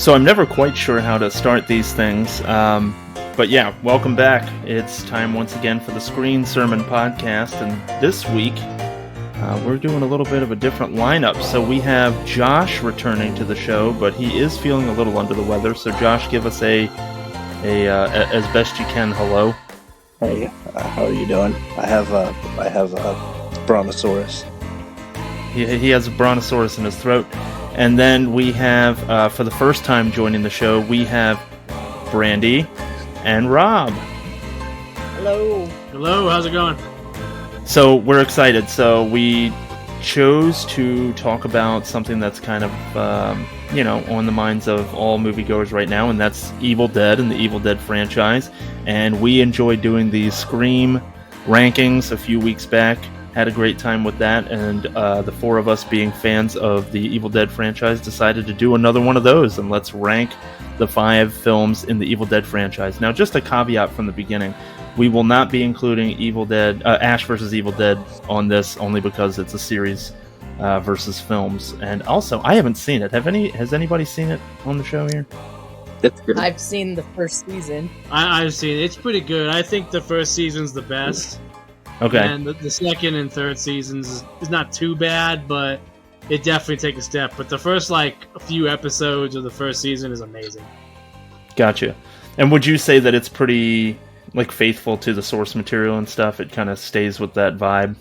So I'm never quite sure how to start these things. But yeah, welcome back. It's time once again for the Screen Sermon Podcast. And this week, we're doing a little bit of a different lineup. So we have Josh returning to the show, but he is feeling a little under the weather. So Josh, give us a as best you can, hello. Hey, how are you doing? I have a brontosaurus. He has a brontosaurus in his throat. And then we have, for the first time joining the show, we have Brandy and Rob. Hello. Hello, how's it going? So we're excited. So we chose to talk about something that's kind of, on the minds of all moviegoers right now, and that's Evil Dead and the Evil Dead franchise. And we enjoyed doing the Scream rankings a few weeks back. Had a great time with that, and the four of us, being fans of the Evil Dead franchise, decided to do another one of those, and let's rank the 5 films in the Evil Dead franchise. Now, just a caveat from the beginning, we will not be including Evil Dead, Ash vs. Evil Dead on this, only because it's a series versus films. And also, I haven't seen it. Has anybody seen it on the show here? I've seen the first season. I've seen it. It's pretty good. I think the first season's the best. Okay. And the second and third seasons is not too bad, but it definitely takes a step. But the first, a few episodes of the first season is amazing. Gotcha. And would you say that it's pretty, faithful to the source material and stuff? It kind of stays with that vibe?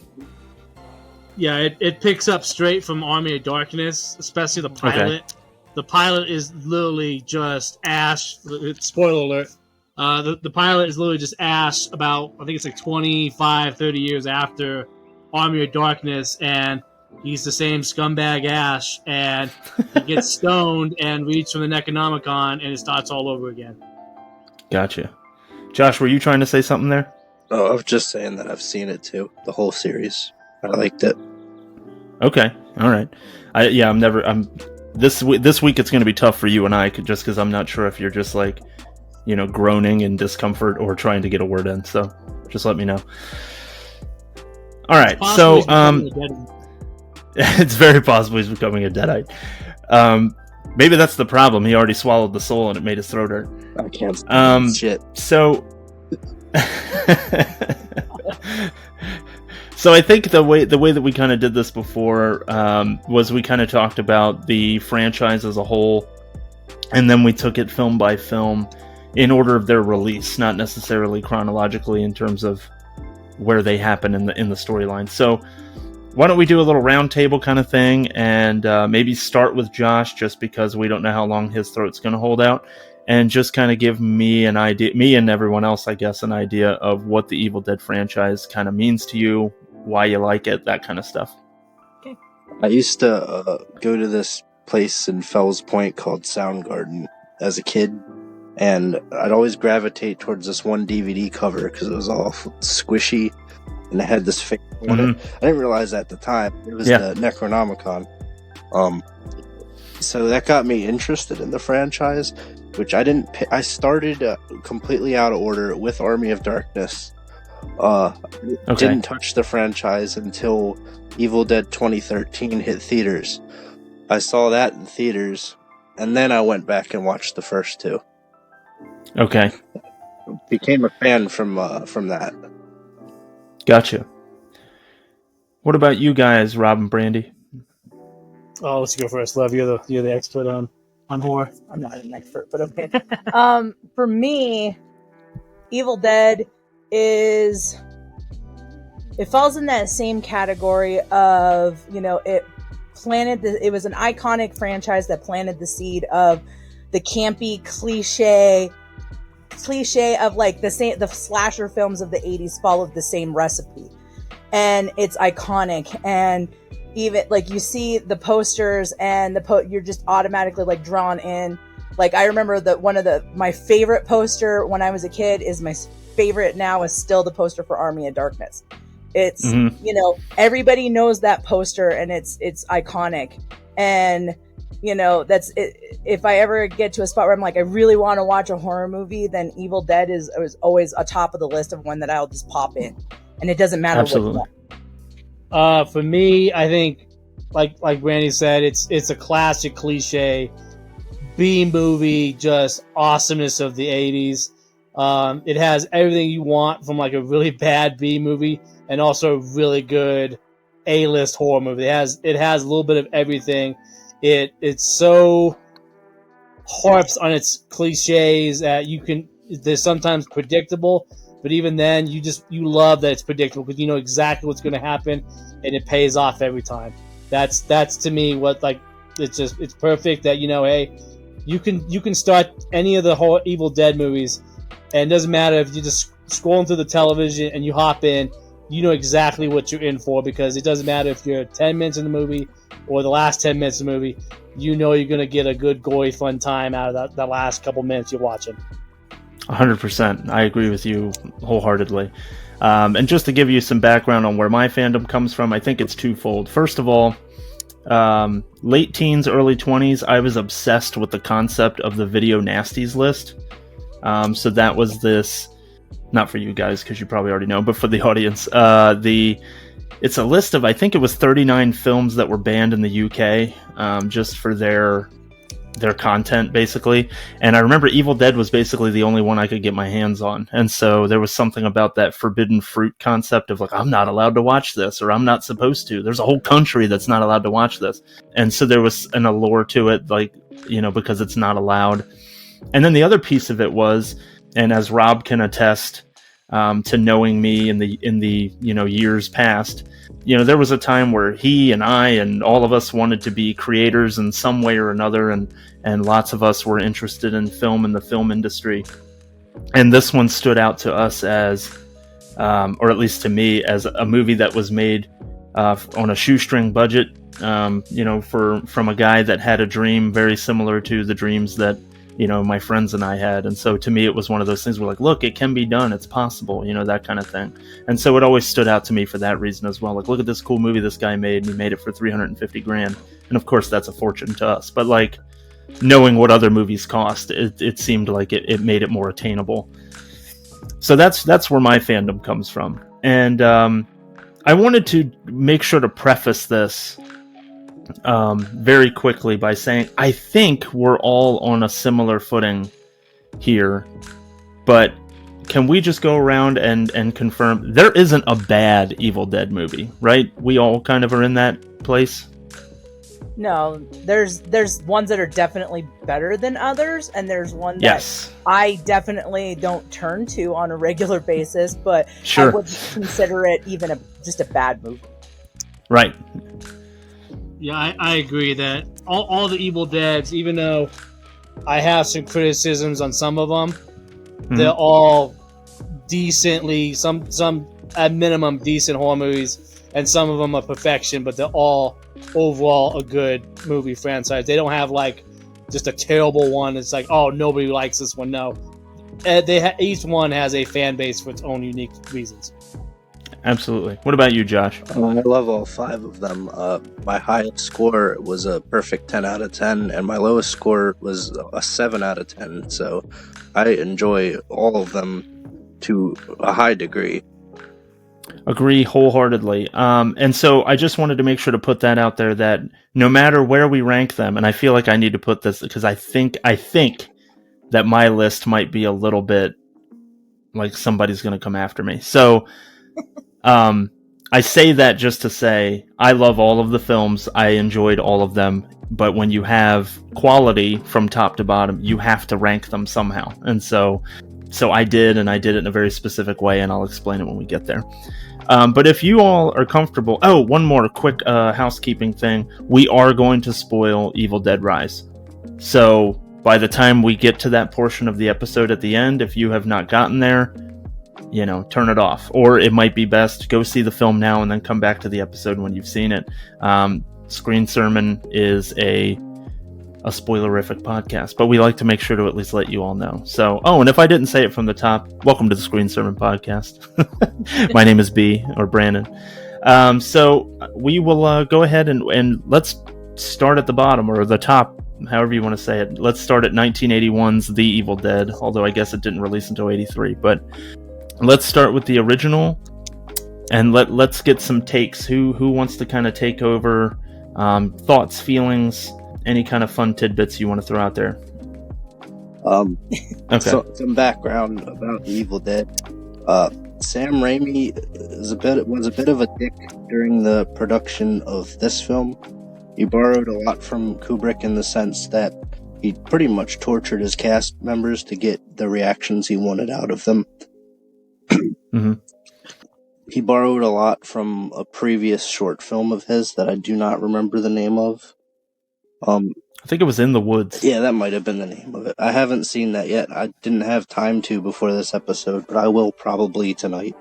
Yeah, it picks up straight from Army of Darkness, especially the pilot. Okay. The pilot is literally just Ash. Spoiler alert. The pilot is literally just Ash about, I think it's 25, 30 years after Army of Darkness, and he's the same scumbag Ash, and he gets stoned and reads from the Necronomicon, and it starts all over again. Gotcha. Josh, were you trying to say something there? Oh, I was just saying that I've seen it too, the whole series. I liked it. Okay, all right. This week it's going to be tough for you and I, just because I'm not sure if you're just groaning in discomfort or trying to get a word in. So just let me know. All right. So it's very possible he's becoming a Deadite. Maybe that's the problem. He already swallowed the soul and it made his throat hurt. I can't shit. So So I think the way that we kind of did this before was we kind of talked about the franchise as a whole, and then we took it film by film in order of their release, not necessarily chronologically in terms of where they happen in the storyline. So why don't we do a little round table kind of thing, and maybe start with Josh, just because we don't know how long his throat's going to hold out, and just kind of give me an idea, me and everyone else, I guess, an idea of what the Evil Dead franchise kind of means to you, why you like it, that kind of stuff. Okay. I used to go to this place in Fells Point called Soundgarden as a kid, and I'd always gravitate towards this one DVD cover because it was all squishy and it had this face on it. I didn't realize at the time it was the Necronomicon. So that got me interested in the franchise, which I didn't. I started completely out of order with Army of Darkness. Didn't touch the franchise until Evil Dead 2013 hit theaters. I saw that in theaters, and then I went back and watched the first two. Okay. Became a fan from that. Gotcha. What about you guys, Rob and Brandy? Oh, let's go first. Love, you're the expert on horror. I'm not an expert, but okay. For me, Evil Dead it falls in that same category of, it was an iconic franchise that planted the seed of the campy cliche of the slasher films of the 80s followed the same recipe, and it's iconic. And even you see the posters and you're just automatically drawn in. I remember that my favorite poster when I was a kid is my favorite now is still the poster for Army of Darkness. It's everybody knows that poster, and it's iconic. And that's it. If I ever get to a spot where I'm I really want to watch a horror movie, then Evil Dead is always atop of the list of one that I'll just pop in, and it doesn't matter what. For me, I think like Brandy said, it's a classic cliche, B movie, just awesomeness of the 80s. It has everything you want from like a really bad B movie and also a really good A-list horror movie. It has a little bit of everything. It's so harps on its cliches that they're sometimes predictable, but even then you love that it's predictable because you know exactly what's going to happen and it pays off every time. That's to me what, like, it's perfect that, you know, hey, you can start any of the whole Evil Dead movies and it doesn't matter if you just scrolling through the television and you hop in, you know exactly what you're in for, because it doesn't matter if you're 10 minutes in the movie or the last 10 minutes of the movie, you know you're going to get a good, gory, fun time out of that last couple minutes you're watching. 100%. I agree with you wholeheartedly. And just to give you some background on where my fandom comes from, I think it's twofold. First of all, late teens, early 20s, I was obsessed with the concept of the video nasties list. So that was this, not for you guys because you probably already know, but for the audience, it's a list of, I think it was 39 films that were banned in the UK, just for their content, basically. And I remember Evil Dead was basically the only one I could get my hands on. And so there was something about that forbidden fruit concept of like, I'm not allowed to watch this, or I'm not supposed to. There's a whole country that's not allowed to watch this. And so there was an allure to it, like, you know, because it's not allowed. And then the other piece of it was, and as Rob can attest, to knowing me in the you know, years past, you know, there was a time where he and I and all of us wanted to be creators in some way or another, and lots of us were interested in film and the film industry. And this one stood out to us as, or at least to me, as a movie that was made on a shoestring budget, you know, from a guy that had a dream very similar to the dreams that, you know, my friends and I had. And so to me, it was one of those things where, like, look, it can be done, it's possible, you know, that kind of thing. And so it always stood out to me for that reason as well. Like, look at this cool movie this guy made, and he made it for $350,000. And of course, that's a fortune to us. But like, knowing what other movies cost, it seemed like it made it more attainable. So that's where my fandom comes from. And I wanted to make sure to preface this very quickly by saying I think we're all on a similar footing here, but can we just go around and confirm there isn't a bad Evil Dead movie, right? We all kind of are in that place. No, there's ones that are definitely better than others, and there's one that I definitely don't turn to on a regular basis, but sure, I wouldn't consider it even just a bad movie. Right. Yeah, I agree that all the Evil Deads, even though I have some criticisms on some of them, they're all decently, some at minimum decent horror movies, and some of them are perfection, but they're all overall a good movie franchise. They don't have like just a terrible one. It's like, oh, nobody likes this one. No, each one has a fan base for its own unique reasons. Absolutely. What about you, Josh? I love all 5 of them. My highest score was a perfect 10 out of 10, and my lowest score was a 7 out of 10. So I enjoy all of them to a high degree. Agree wholeheartedly. And so I just wanted to make sure to put that out there, that no matter where we rank them, and I feel like I need to put this because I think that my list might be a little bit like somebody's going to come after me. So I say that just to say I love all of the films. I enjoyed all of them. But when you have quality from top to bottom, you have to rank them somehow. And so I did, and I did it in a very specific way, and I'll explain it when we get there. But if you all are comfortable... Oh, one more quick housekeeping thing. We are going to spoil Evil Dead Rise. So by the time we get to that portion of the episode at the end, if you have not gotten there, you know, turn it off. Or it might be best, go see the film now and then come back to the episode when you've seen it. Screen Sermon is a spoilerific podcast, but we like to make sure to at least let you all know. So, and if I didn't say it from the top, welcome to the Screen Sermon podcast. My name is B, or Brandon. So we will go ahead and let's start at the bottom, or the top, however you want to say it. Let's start at 1981's The Evil Dead, although I guess it didn't release until 83. But let's start with the original, and let's get some takes. Who wants to kind of take over? Thoughts, feelings, any kind of fun tidbits you want to throw out there? Okay. So some background about the Evil Dead. Sam Raimi was a bit of a dick during the production of this film. He borrowed a lot from Kubrick in the sense that he pretty much tortured his cast members to get the reactions he wanted out of them. Mm-hmm. He borrowed a lot from a previous short film of his that I do not remember the name of. I think it was In the Woods. Yeah, that might have been the name of it. I haven't seen that yet. I didn't have time to before this episode, but I will probably tonight.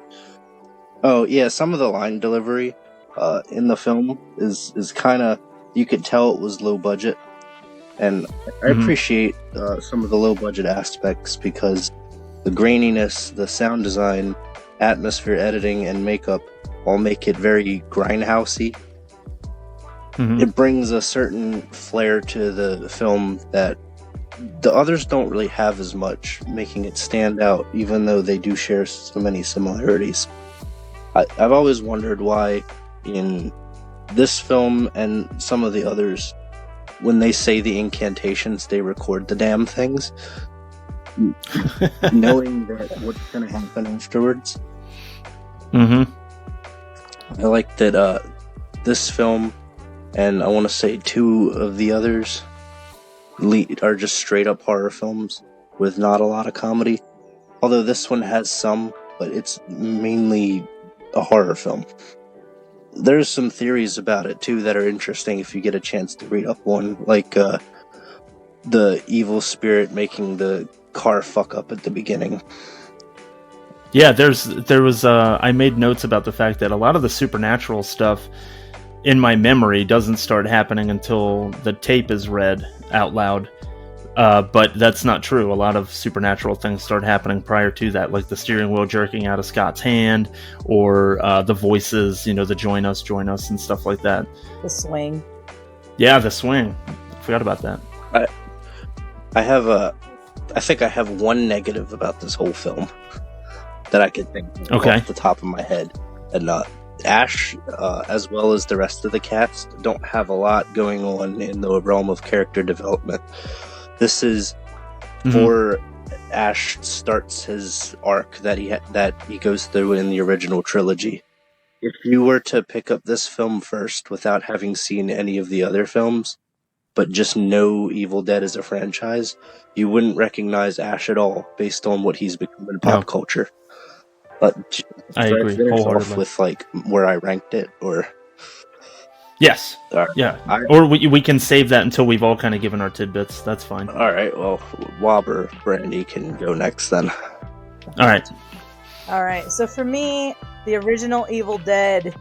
Oh, yeah, some of the line delivery in the film is kind of... You could tell it was low budget. And I appreciate some of the low budget aspects because the graininess, the sound design, atmosphere editing, and makeup all make it very grindhousey. It brings a certain flair to the film that the others don't really have as much, making it stand out, even though they do share so many similarities. I've always wondered why in this film and some of the others, when they say the incantations, they record the damn things, knowing that what's going to happen afterwards. I like that this film, and I want to say 2 of the others, are just straight up horror films with not a lot of comedy. Although this one has some, but it's mainly a horror film. There's some theories about it too that are interesting if you get a chance to read up one, like the evil spirit making the car fuck up at the beginning. Yeah, there was I made notes about the fact that a lot of the supernatural stuff in my memory doesn't start happening until the tape is read out loud. But that's not true. A lot of supernatural things start happening prior to that, like the steering wheel jerking out of Scott's hand, or the voices, the join us, and stuff like that. The swing. Yeah, the swing. Forgot about that. I think I have one negative about this whole film that I could think of off the top of my head. And Ash, as well as the rest of the cast, don't have a lot going on in the realm of character development. This is before Ash starts his arc that he goes through in the original trilogy. If you were to pick up this film first without having seen any of the other films, but just know Evil Dead as a franchise, you wouldn't recognize Ash at all based on what he's become in pop culture. But I agree wholeheartedly. With where I ranked it, or yes, yeah, or we can save that until we've all kind of given our tidbits. That's fine. All right, well, Wob or Brandy can go next then. All right. So for me, the original Evil Dead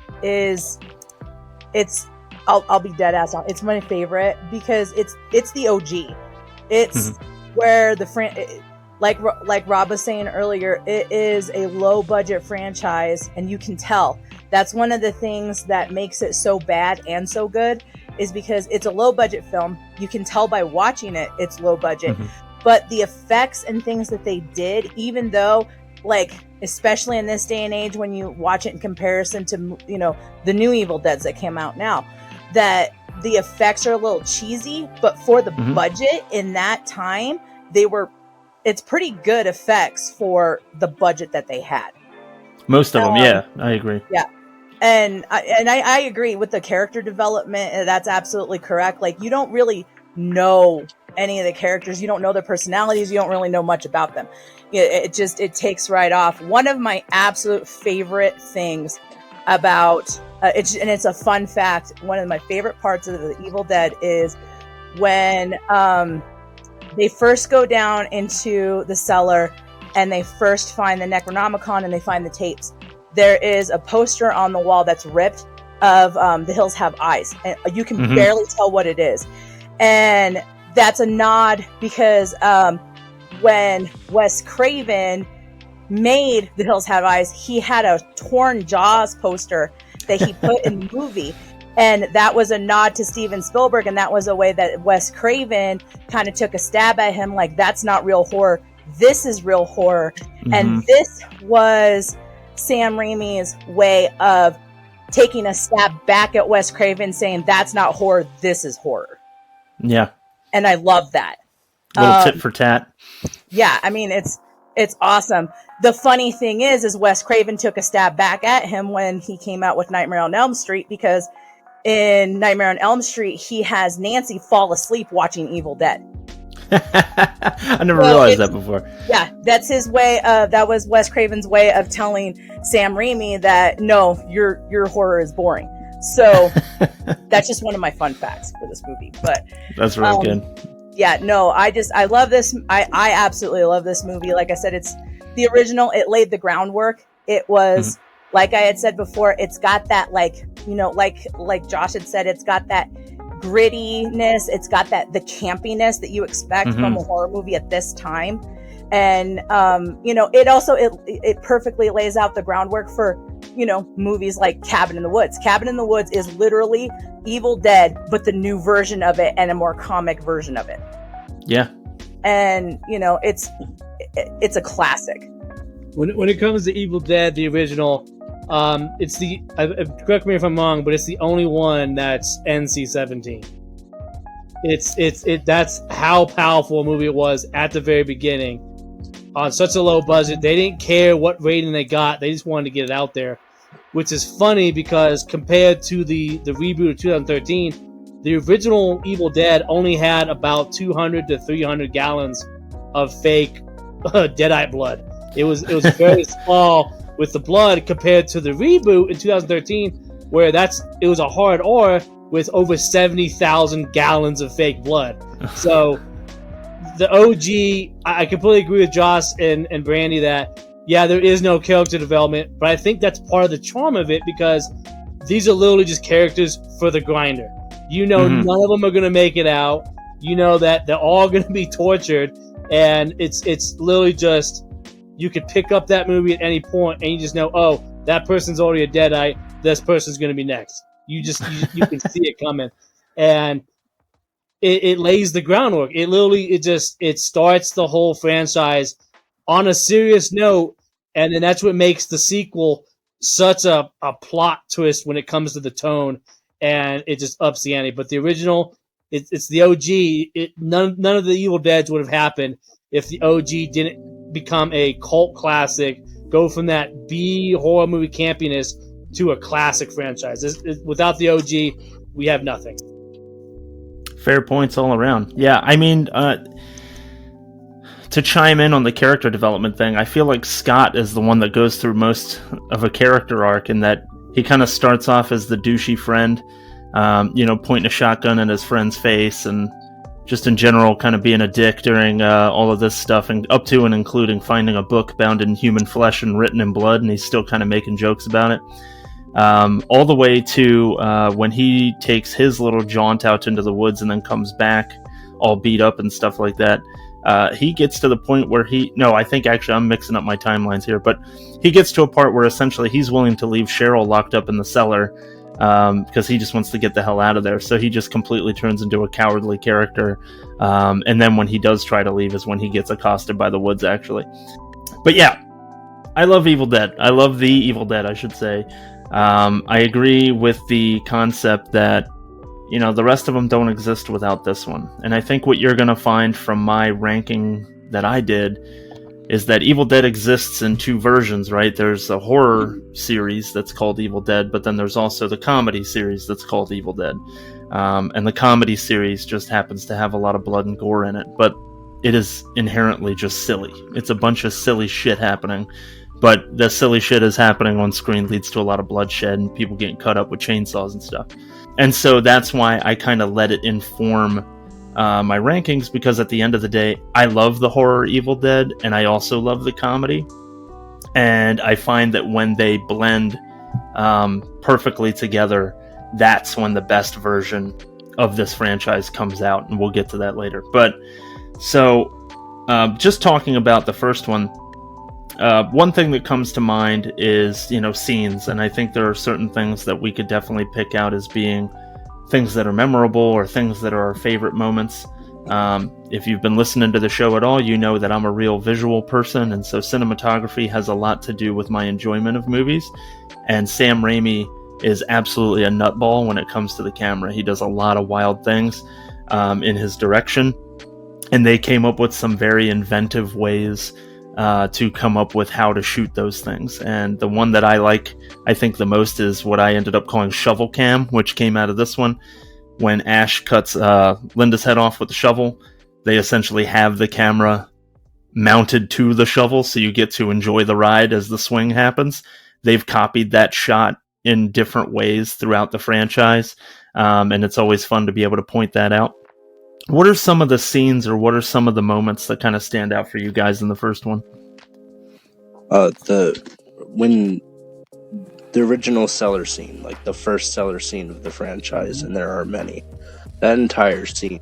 I'll be dead ass on. It's my favorite because it's the OG. It's where like Rob was saying earlier, it is a low budget franchise, and you can tell. That's one of the things that makes it so bad and so good, is because it's a low budget film. You can tell by watching it, it's low budget. But the effects and things that they did, even though, especially in this day and age, when you watch it in comparison to, the new Evil Deads that came out now, that the effects are a little cheesy, but for the budget in that time, it's pretty good effects for the budget that they had. Most of them, yeah, I agree. Yeah. And I agree with the character development. That's absolutely correct. You don't really know any of the characters. You don't know their personalities. You don't really know much about them. It takes right off. One of my absolute favorite things about it's a fun fact. One of my favorite parts of the Evil Dead is when they first go down into the cellar and they first find the Necronomicon and they find the tapes. There is a poster on the wall that's ripped of The Hills Have Eyes. And you can barely tell what it is. And that's a nod because when Wes Craven made The Hills Have Eyes, he had a torn Jaws poster that he put in the movie. And that was a nod to Steven Spielberg, and that was a way that Wes Craven kind of took a stab at him, that's not real horror. This is real horror. And this was Sam Raimi's way of taking a stab back at Wes Craven, saying, that's not horror, this is horror. Yeah. And I love that. Little tit for tat. Yeah, I mean, it's awesome. The funny thing is Wes Craven took a stab back at him when he came out with Nightmare on Elm Street, because in Nightmare on Elm Street, he has Nancy fall asleep watching Evil Dead. I never realized that before. Yeah, that's his way of, that was Wes Craven's way of telling Sam Raimi that, no, your horror is boring. So that's just one of my fun facts for this movie. But that's really good. Yeah, no, I love this. I absolutely love this movie. Like I said, it's the original. It laid the groundwork. It was, like I had said before, it's got that, like, you know, like Josh had said, it's got that grittiness. It's got the campiness that you expect from a horror movie at this time. And, you know, it perfectly lays out the groundwork for, you know, movies like Cabin in the Woods. Cabin in the Woods is literally Evil Dead, but the new version of it and a more comic version of it. Yeah. And, you know, it's a classic. When it comes to Evil Dead, the original, it's correct me if I'm wrong, but it's the only one that's NC-17. That's how powerful a movie it was at the very beginning. On such a low budget, they didn't care what rating they got. They just wanted to get it out there, which is funny because compared to the reboot of 2013, the original Evil Dead only had about 200 to 300 gallons of fake Deadite blood. It was very small with the blood compared to the reboot in 2013, where it was a hard R with over 70,000 gallons of fake blood. So the OG, I completely agree with Josh and Brandy that, yeah, there is no character development, but I think that's part of the charm of it, because these are literally just characters for the grinder. You know, none of them are going to make it out. You know that they're all going to be tortured, and it's literally just, you could pick up that movie at any point, and you just know, oh, that person's already a Deadite. This person's going to be next. You can see it coming, and it lays the groundwork. It literally it starts the whole franchise on a serious note, and then that's what makes the sequel such a plot twist when it comes to the tone, and it just ups the ante. But the original, it's the OG. None of the Evil Deads would have happened if the OG didn't become a cult classic, go from that B horror movie campiness to a classic franchise. Without the OG, we have nothing. Fair points all around. Yeah, I mean, to chime in on the character development thing, I feel like Scott is the one that goes through most of a character arc, in that he kind of starts off as the douchey friend, you know, pointing a shotgun in his friend's face, and just in general kind of being a dick during all of this stuff, and up to and including finding a book bound in human flesh and written in blood, and he's still kind of making jokes about it. All the way to when he takes his little jaunt out into the woods and then comes back all beat up and stuff like that. He gets to the point where I think actually I'm mixing up my timelines here, but he gets to a part where essentially he's willing to leave Cheryl locked up in the cellar because he just wants to get the hell out of there. So he just completely turns into a cowardly character. And then when he does try to leave is when he gets accosted by the woods, actually. But yeah, I love Evil Dead. I love the Evil Dead, I should say. I agree with the concept that, you know, the rest of them don't exist without this one. And I think what you're going to find from my ranking that I did is that Evil Dead exists in two versions, right? There's a horror series that's called Evil Dead, but then there's also the comedy series that's called Evil Dead. And the comedy series just happens to have a lot of blood and gore in it, but it is inherently just silly. It's a bunch of silly shit happening. But the silly shit is happening on screen leads to a lot of bloodshed and people getting cut up with chainsaws and stuff. And so that's why I kind of let it inform my rankings, because at the end of the day, I love the horror Evil Dead, and I also love the comedy. And I find that when they blend perfectly together, that's when the best version of this franchise comes out, and we'll get to that later. But so just talking about the first one, one thing that comes to mind is, you know, scenes, and I think there are certain things that we could definitely pick out as being things that are memorable or things that are our favorite moments. If you've been listening to the show at all, you know that I'm a real visual person, and so cinematography has a lot to do with my enjoyment of movies, and Sam Raimi is absolutely a nutball when it comes to the camera. He does a lot of wild things. in his direction. And they came up with some very inventive ways to come up with how to shoot those things. And the one that I think the most is what I ended up calling shovel cam, which came out of this one. When Ash cuts Linda's head off with the shovel, they essentially have the camera mounted to the shovel, so you get to enjoy the ride as the swing happens. They've copied that shot in different ways throughout the franchise, and it's always fun to be able to point that out. What are some of the scenes, or what are some of the moments that kind of stand out for you guys in the first one? When the original cellar scene, like the first cellar scene of the franchise, and there are many, that entire scene,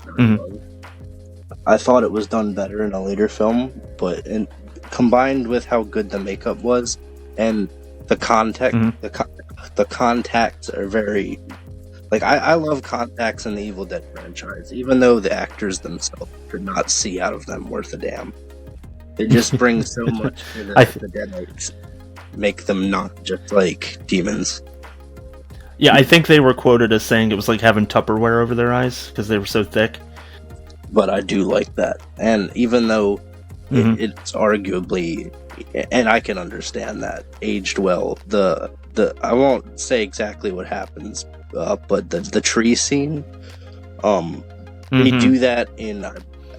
I thought it was done better in a later film, but combined with how good the makeup was and the contact, the contacts are very, like, I love contacts in the Evil Dead franchise, even though the actors themselves could not see out of them worth a damn. They just bring so much to the Deadites, make them not just like demons. Yeah, I think they were quoted as saying it was like having Tupperware over their eyes because they were so thick. But I do like that, and even though it's arguably, and I can understand that, aged well, the I won't say exactly what happens, but the tree scene, we do that in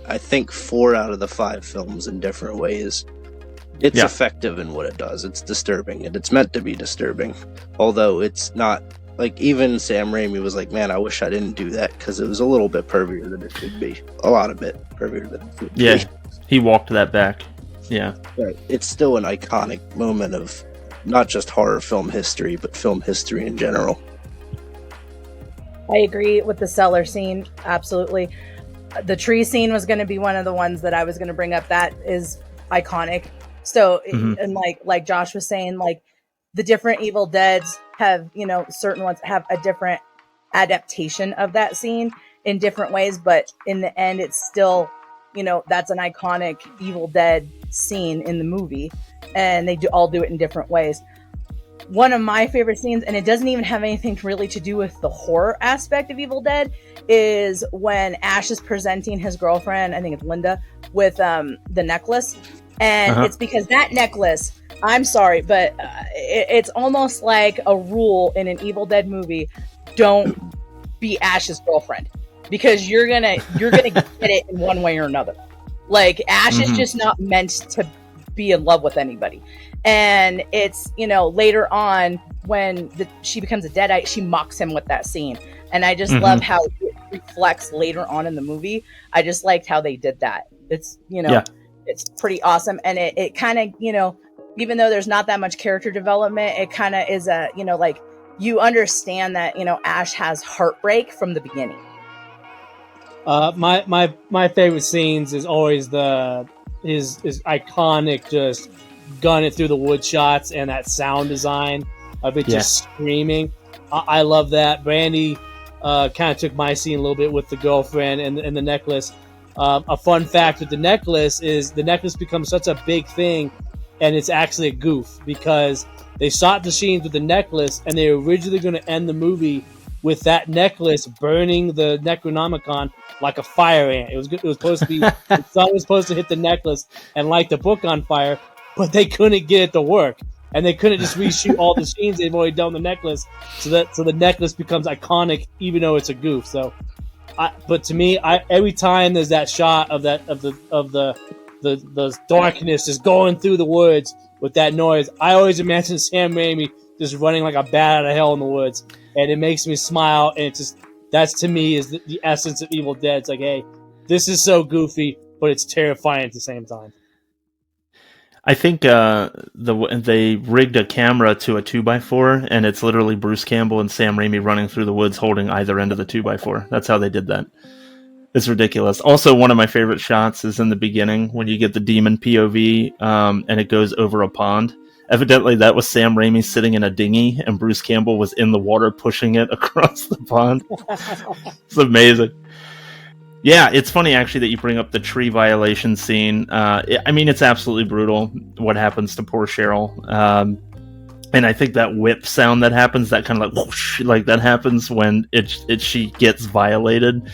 I think 4 out of the 5 films in different ways. It's effective in what it does. It's disturbing, and it's meant to be disturbing, although it's not. Like, even Sam Raimi was like, man, I wish I didn't do that, because it was a little bit pervier than it should be. A lot of bit pervier than it should be. Yeah, he walked that back. Yeah. But it's still an iconic moment of not just horror film history, but film history in general. I agree with the cellar scene, absolutely. The tree scene was going to be one of the ones that I was going to bring up. That is iconic. So, and like Josh was saying, like, the different Evil Deads have, certain ones have a different adaptation of that scene in different ways, but in the end, it's still, that's an iconic Evil Dead scene in the movie, and they all do it in different ways. One of my favorite scenes, and it doesn't even have anything really to do with the horror aspect of Evil Dead, is when Ash is presenting his girlfriend, I think it's Linda, with the necklace, and it's because that necklace, I'm sorry, but it's almost like a rule in an Evil Dead movie: don't be Ash's girlfriend, because you're gonna get it in one way or another. Like, Ash is just not meant to be in love with anybody. And it's, later on when she becomes a Deadite, she mocks him with that scene, and I just love how it reflects later on in the movie. I just liked how they did that. It's it's pretty awesome, and it kind of even though there's not that much character development, it kind of is a, like, you understand that, Ash has heartbreak from the beginning. My favorite scenes is always his iconic just gun it through the wood shots and that sound design of it just screaming. I love that. Brandy kind of took my scene a little bit with the girlfriend and the necklace. A fun fact with the necklace is the necklace becomes such a big thing, and it's actually a goof, because they shot the scenes with the necklace, and they were originally going to end the movie with that necklace burning the Necronomicon like a fire ant. It was supposed to be the sun was supposed to hit the necklace and light the book on fire, but they couldn't get it to work, and they couldn't just reshoot all the scenes they've already done with the necklace, so the necklace becomes iconic even though it's a goof. So, but to me, every time there's that shot of the darkness just going through the woods with that noise, I always imagine Sam Raimi just running like a bat out of hell in the woods, and it makes me smile. And it's just, that's to me is the essence of Evil Dead. It's like, hey, this is so goofy, but it's terrifying at the same time. I think they rigged a camera to a 2x4, and it's literally Bruce Campbell and Sam Raimi running through the woods holding either end of the 2x4. That's how they did that. It's ridiculous. Also, one of my favorite shots is in the beginning when you get the demon POV, and it goes over a pond. Evidently, that was Sam Raimi sitting in a dinghy, and Bruce Campbell was in the water pushing it across the pond. It's amazing. Yeah, it's funny, actually, that you bring up the tree violation scene. It's absolutely brutal what happens to poor Cheryl. And I think that whip sound that happens, that kind of like whoosh, like that happens when she gets violated.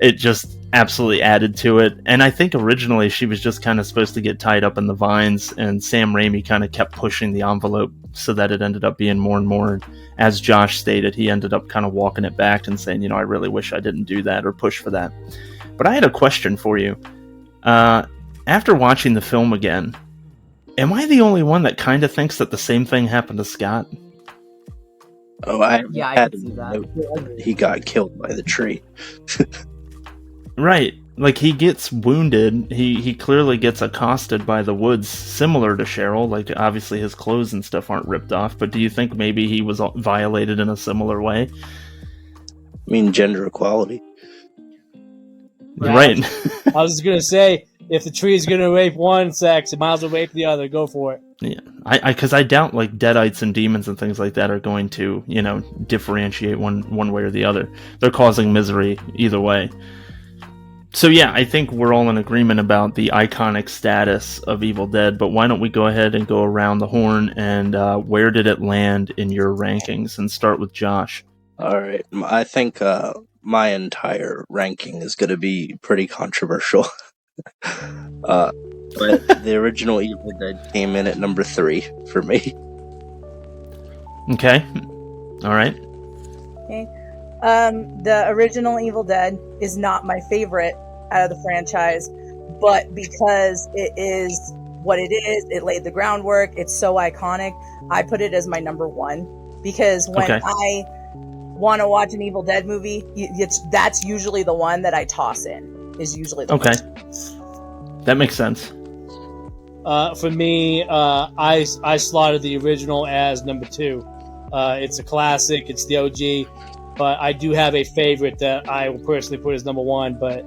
it just absolutely added to it. And I think originally she was just kind of supposed to get tied up in the vines, and Sam Raimi kind of kept pushing the envelope so that it ended up being more and more. As Josh stated, he ended up kind of walking it back and saying, I really wish I didn't do that or push for that. But I had a question for you. After watching the film again, am I the only one that kind of thinks that the same thing happened to Scott? Oh, I can see that. He got killed by the tree. Right. Like, he gets wounded. He clearly gets accosted by the woods, similar to Cheryl. Like, obviously his clothes and stuff aren't ripped off, but do you think maybe he was violated in a similar way? I mean, gender equality. Right. I was going to say, if the tree is going to rape one sex, it might as well rape the other. Go for it. Yeah. Because I doubt, like, deadites and demons and things like that are going to, differentiate one way or the other. They're causing misery either way. So yeah, I think we're all in agreement about the iconic status of Evil Dead, but why don't we go ahead and go around the horn, and where did it land in your rankings? And start with Josh. All right. I think my entire ranking is going to be pretty controversial. But the original Evil Dead came in at number 3 for me. Okay. All right. Okay. The original Evil Dead is not my favorite out of the franchise, but because it is what it is, it laid the groundwork, it's so iconic, I put it as my number 1. Because when I want to watch an Evil Dead movie, that's usually the one that I toss in, is usually the one. That makes sense. For me, I slotted the original as number 2. It's a classic, it's the OG. But I do have a favorite that I will personally put as number 1. But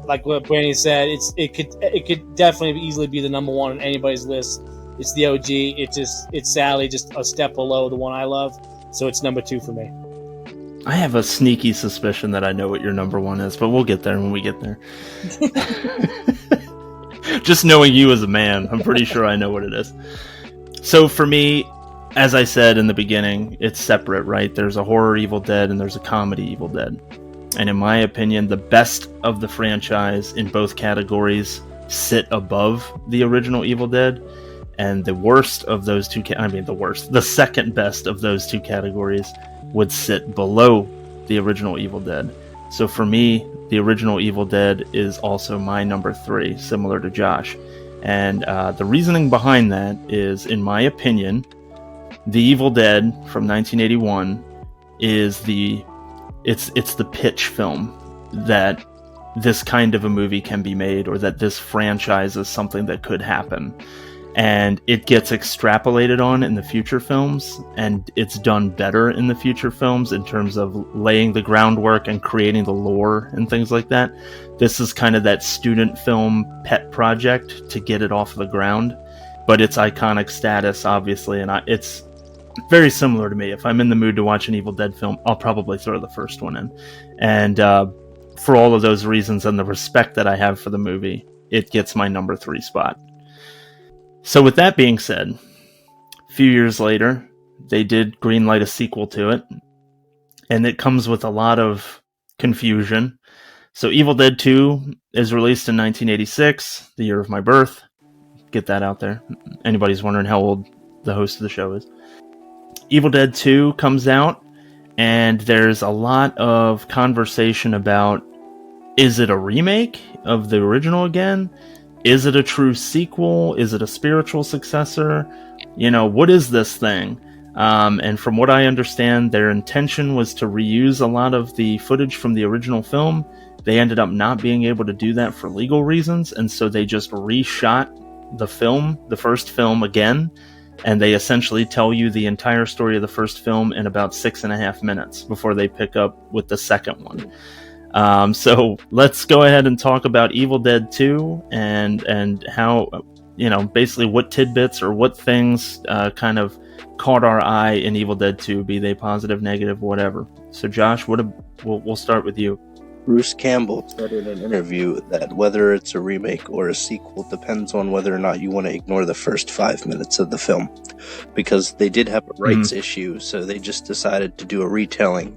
like what Brandy said, it could definitely easily be the number 1 on anybody's list. It's the OG. It's sadly just a step below the one I love. So it's number 2 for me. I have a sneaky suspicion that I know what your number 1 is, but we'll get there when we get there. Just knowing you as a man, I'm pretty sure I know what it is. So for me, as I said in the beginning, it's separate, right? There's a horror Evil Dead and there's a comedy Evil Dead. And in my opinion, the best of the franchise in both categories sit above the original Evil Dead. And the worst of those two, the second best of those two categories would sit below the original Evil Dead. So for me, the original Evil Dead is also my number 3, similar to Josh. And the reasoning behind that is, in my opinion, The Evil Dead from 1981 is it's the pitch film that this kind of a movie can be made, or that this franchise is something that could happen. And it gets extrapolated on in the future films, and it's done better in the future films in terms of laying the groundwork and creating the lore and things like that. This is kind of that student film pet project to get it off the ground, but its iconic status, obviously, and it's very similar to me. If I'm in the mood to watch an Evil Dead film, I'll probably throw the first one in. And for all of those reasons and the respect that I have for the movie, it gets my number 3 spot. So with that being said, a few years later, they did greenlight a sequel to it, and it comes with a lot of confusion. So Evil Dead 2 is released in 1986, the year of my birth. Get that out there. Anybody's wondering how old the host of the show is. Evil Dead 2 comes out, and there's a lot of conversation about, is it a remake of the original again? Is it a true sequel? Is it a spiritual successor? What is this thing? And from what I understand, their intention was to reuse a lot of the footage from the original film. They ended up not being able to do that for legal reasons, and so they just reshot the first film again, and they essentially tell you the entire story of the first film in about 6.5 minutes before they pick up with the second one. So let's go ahead and talk about Evil Dead 2 and how, basically what tidbits or what things kind of caught our eye in Evil Dead 2, be they positive, negative, whatever. So Josh, we'll start with you. Bruce Campbell said in an interview that whether it's a remake or a sequel depends on whether or not you want to ignore the first 5 minutes of the film, because they did have a rights issue, so they just decided to do a retelling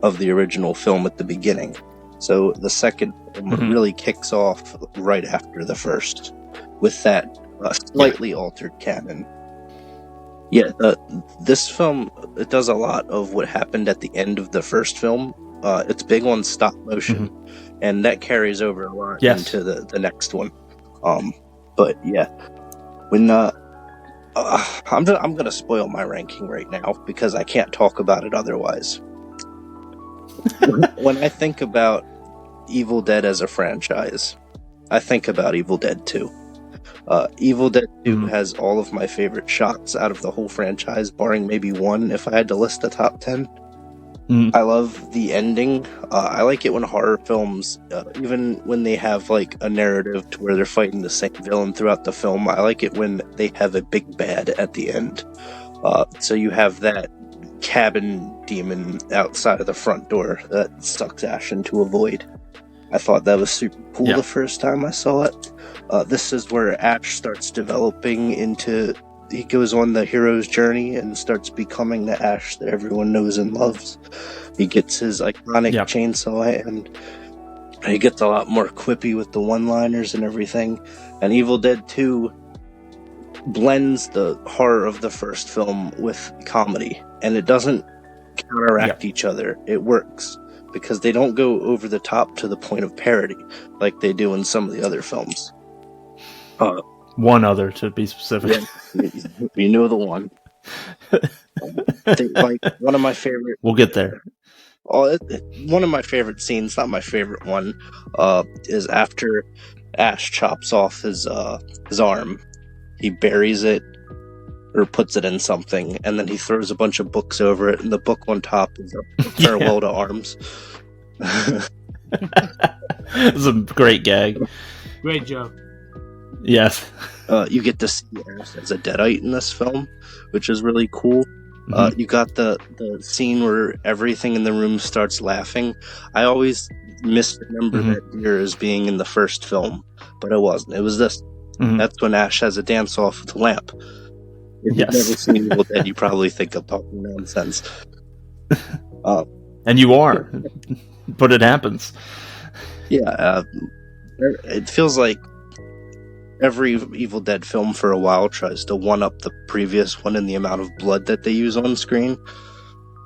of the original film at the beginning. So the second film really kicks off right after the first with that slightly altered canon. Yeah, this film, it does a lot of what happened at the end of the first film. It's big on stop motion, and that carries over a lot into the next one. But yeah, when I'm gonna spoil my ranking right now because I can't talk about it otherwise. When I think about Evil Dead as a franchise, I think about Evil Dead 2. Evil Dead 2 has all of my favorite shots out of the whole franchise, barring maybe one if I had to list the top 10. I love the ending. I like it when horror films, even when they have like a narrative to where they're fighting the same villain throughout the film, I like it when they have a big bad at the end. So you have that cabin demon outside of the front door that sucks Ash into a void. I thought that was super cool the first time I saw it. This is where Ash starts developing into... He goes on the hero's journey and starts becoming the Ash that everyone knows and loves. He gets his iconic chainsaw, and he gets a lot more quippy with the one-liners and everything. And Evil Dead 2 blends the horror of the first film with comedy, and it doesn't counteract each other. It works, because they don't go over the top to the point of parody like they do in some of the other films. One other, to be specific. Yeah, you know the one. Like one of my favorite. We'll get there. One of my favorite scenes, not my favorite one, is after Ash chops off his arm. He buries it or puts it in something, and then he throws a bunch of books over it, and the book on top is a farewell to arms. It's a great gag. Great joke. Yes. You get to see Ash as a Deadite in this film, which is really cool. You got the scene where everything in the room starts laughing. I always misremember that deer as being in the first film, but it wasn't. It was this. That's when Ash has a dance-off with the lamp. If you've never seen Evil Dead, you probably think I'm talking nonsense. And you are. But it happens. Yeah. It feels like every Evil Dead film for a while tries to one-up the previous one in the amount of blood that they use on screen.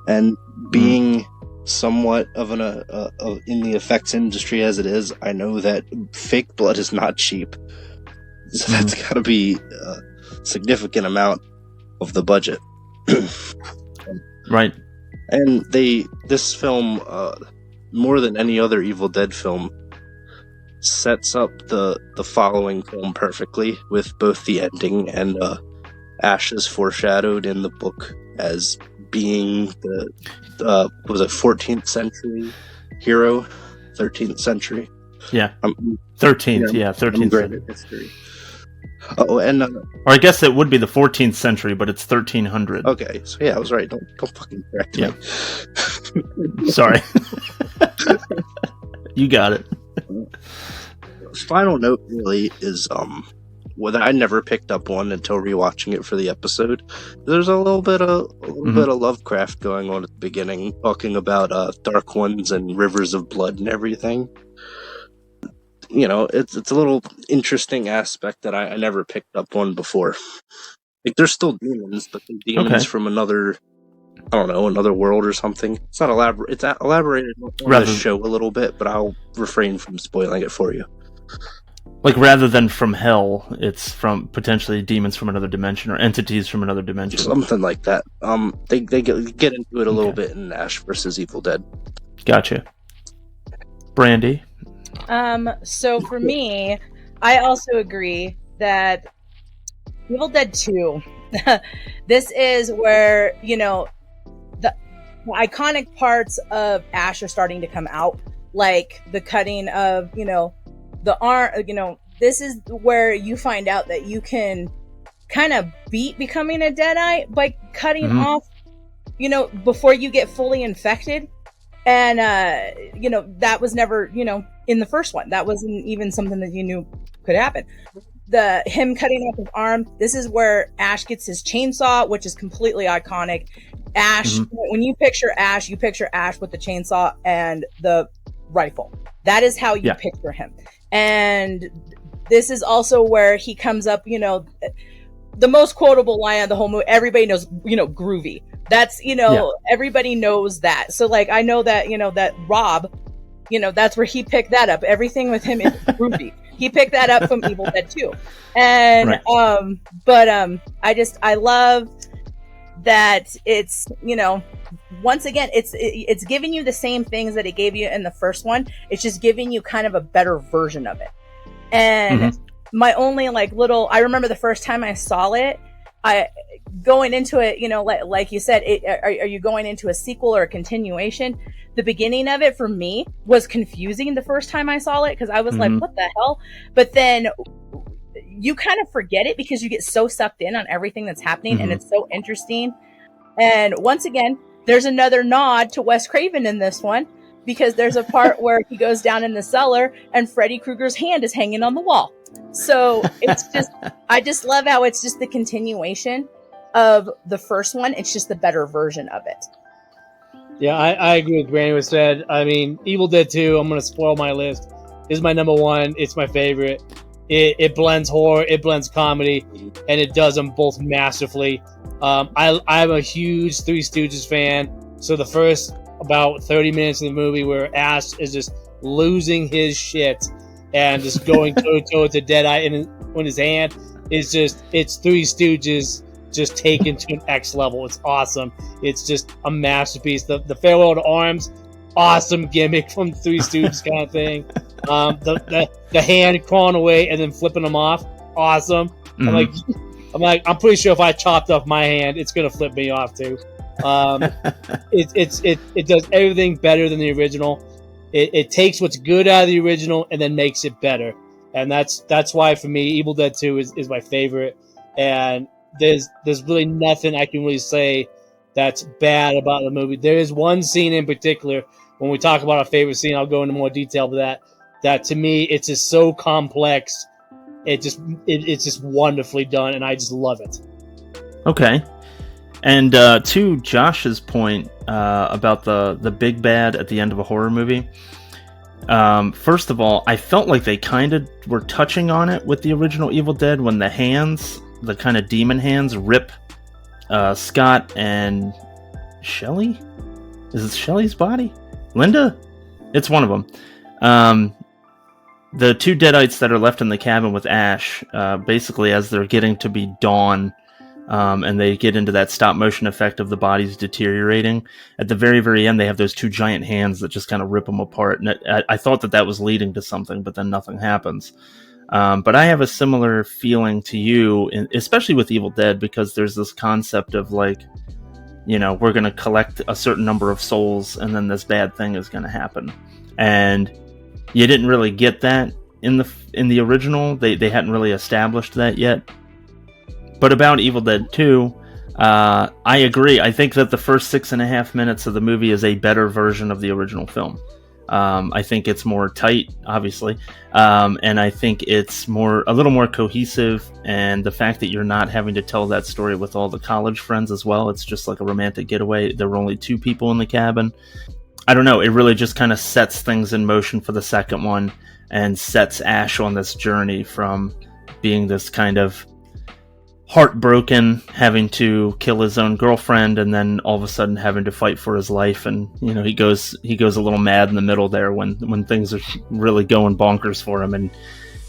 And being somewhat of in the effects industry as it is, I know that fake blood is not cheap. So that's got to be a significant amount of the budget. Right. And this film, more than any other Evil Dead film, sets up the following film perfectly, with both the ending and Ash is foreshadowed in the book as being the was it 14th century hero, 13th century. Yeah, 13th. Yeah, 13th. Great at history. Oh, and or I guess it would be the 14th century, but it's 1300. Okay, so yeah, I was right. Don't fucking correct me. Sorry. You got it. Final note really is what I never picked up on until rewatching it for the episode. There's a little bit of Lovecraft going on at the beginning, talking about dark ones and rivers of blood and everything. You know, it's a little interesting aspect that I never picked up on before. Like, they're still demons, but they're demons from another, I don't know, another world or something. It's not it's elaborated on the show a little bit, but I'll refrain from spoiling it for you. Like, rather than from hell, it's from potentially demons from another dimension or entities from another dimension. Something like that. They get into it a little bit in Ash vs. Evil Dead. Gotcha. Brandy? So for me, I also agree that Evil Dead 2, this is where, you know, the iconic parts of Ash are starting to come out, like the cutting of, you know, the arm, you know, this is where you find out that you can kind of beat becoming a Deadite by cutting off, you know, before you get fully infected. And, you know, that was never, you know, in the first one. That wasn't even something that you knew could happen. Him cutting off his arm, this is where Ash gets his chainsaw, which is completely iconic. Ash, when you picture Ash, you picture Ash with the chainsaw and the rifle. That is how you picture him. And this is also where he comes up, you know, the most quotable line of the whole movie. Everybody knows, you know, groovy. That's, you know, everybody knows that. So like, I know that, you know, that Rob, you know, that's where he picked that up. Everything with him is groovy. He picked that up from Evil Dead 2. And, I love that it's, you know, once again, it's giving you the same things that it gave you in the first one. It's just giving you kind of a better version of it. And my only like little, I remember the first time I saw it, going into it, you know, like you said, are you going into a sequel or a continuation? The beginning of it for me was confusing the first time I saw it, because I was like, what the hell? But then you kind of forget it because you get so sucked in on everything that's happening, and it's so interesting. And once again, there's another nod to Wes Craven in this one, because there's a part where he goes down in the cellar and Freddy Krueger's hand is hanging on the wall. So it's just, I just love how it's just the continuation of the first one. It's just the better version of it. Yeah, I agree with Brandy what said. I mean, Evil Dead 2, I'm going to spoil my list, is my number one. It's my favorite. It blends horror, it blends comedy, and it does them both masterfully. I'm a huge Three Stooges fan, so the first about 30 minutes of the movie where Ash is just losing his shit and just going toe-to-toe to Deadeye in his hand, is just, it's Three Stooges just taken to an X level. It's awesome. It's just a masterpiece. The farewell to arms, awesome gimmick from Three Stooges kind of thing. The hand crawling away and then flipping them off, awesome. I'm like, I'm pretty sure if I chopped off my hand, it's gonna flip me off too. It does everything better than the original. It takes what's good out of the original and then makes it better. And that's why for me, Evil Dead 2 is my favorite. And there's really nothing I can really say that's bad about the movie. There is one scene in particular, when we talk about our favorite scene, I'll go into more detail to that to me, it's just so complex. It's just wonderfully done, and I just love it. Okay. And to Josh's point about the big bad at the end of a horror movie, first of all, I felt like they kind of were touching on it with the original Evil Dead when the hands, the kind of demon hands, rip Scott and Shelley? Is it Shelley's body? Linda? It's one of them. The two Deadites that are left in the cabin with Ash, basically as they're getting to be dawn, and they get into that stop motion effect of the bodies deteriorating. At the very, very end, they have those two giant hands that just kind of rip them apart. And I thought that was leading to something, but then nothing happens. But I have a similar feeling to you, especially with Evil Dead, because there's this concept of like, you know, we're going to collect a certain number of souls and then this bad thing is going to happen. And you didn't really get that in the original. They hadn't really established that yet. But about Evil Dead 2, I agree. I think that the first 6.5 minutes of the movie is a better version of the original film. I think it's more tight, obviously, and I think it's a little more cohesive. And the fact that you're not having to tell that story with all the college friends as well, it's just like a romantic getaway. There were only 2 people in the cabin. I don't know. It really just kind of sets things in motion for the second one and sets Ash on this journey from being this kind of heartbroken, having to kill his own girlfriend, and then all of a sudden having to fight for his life. And you know, he goes a little mad in the middle there when things are really going bonkers for him, and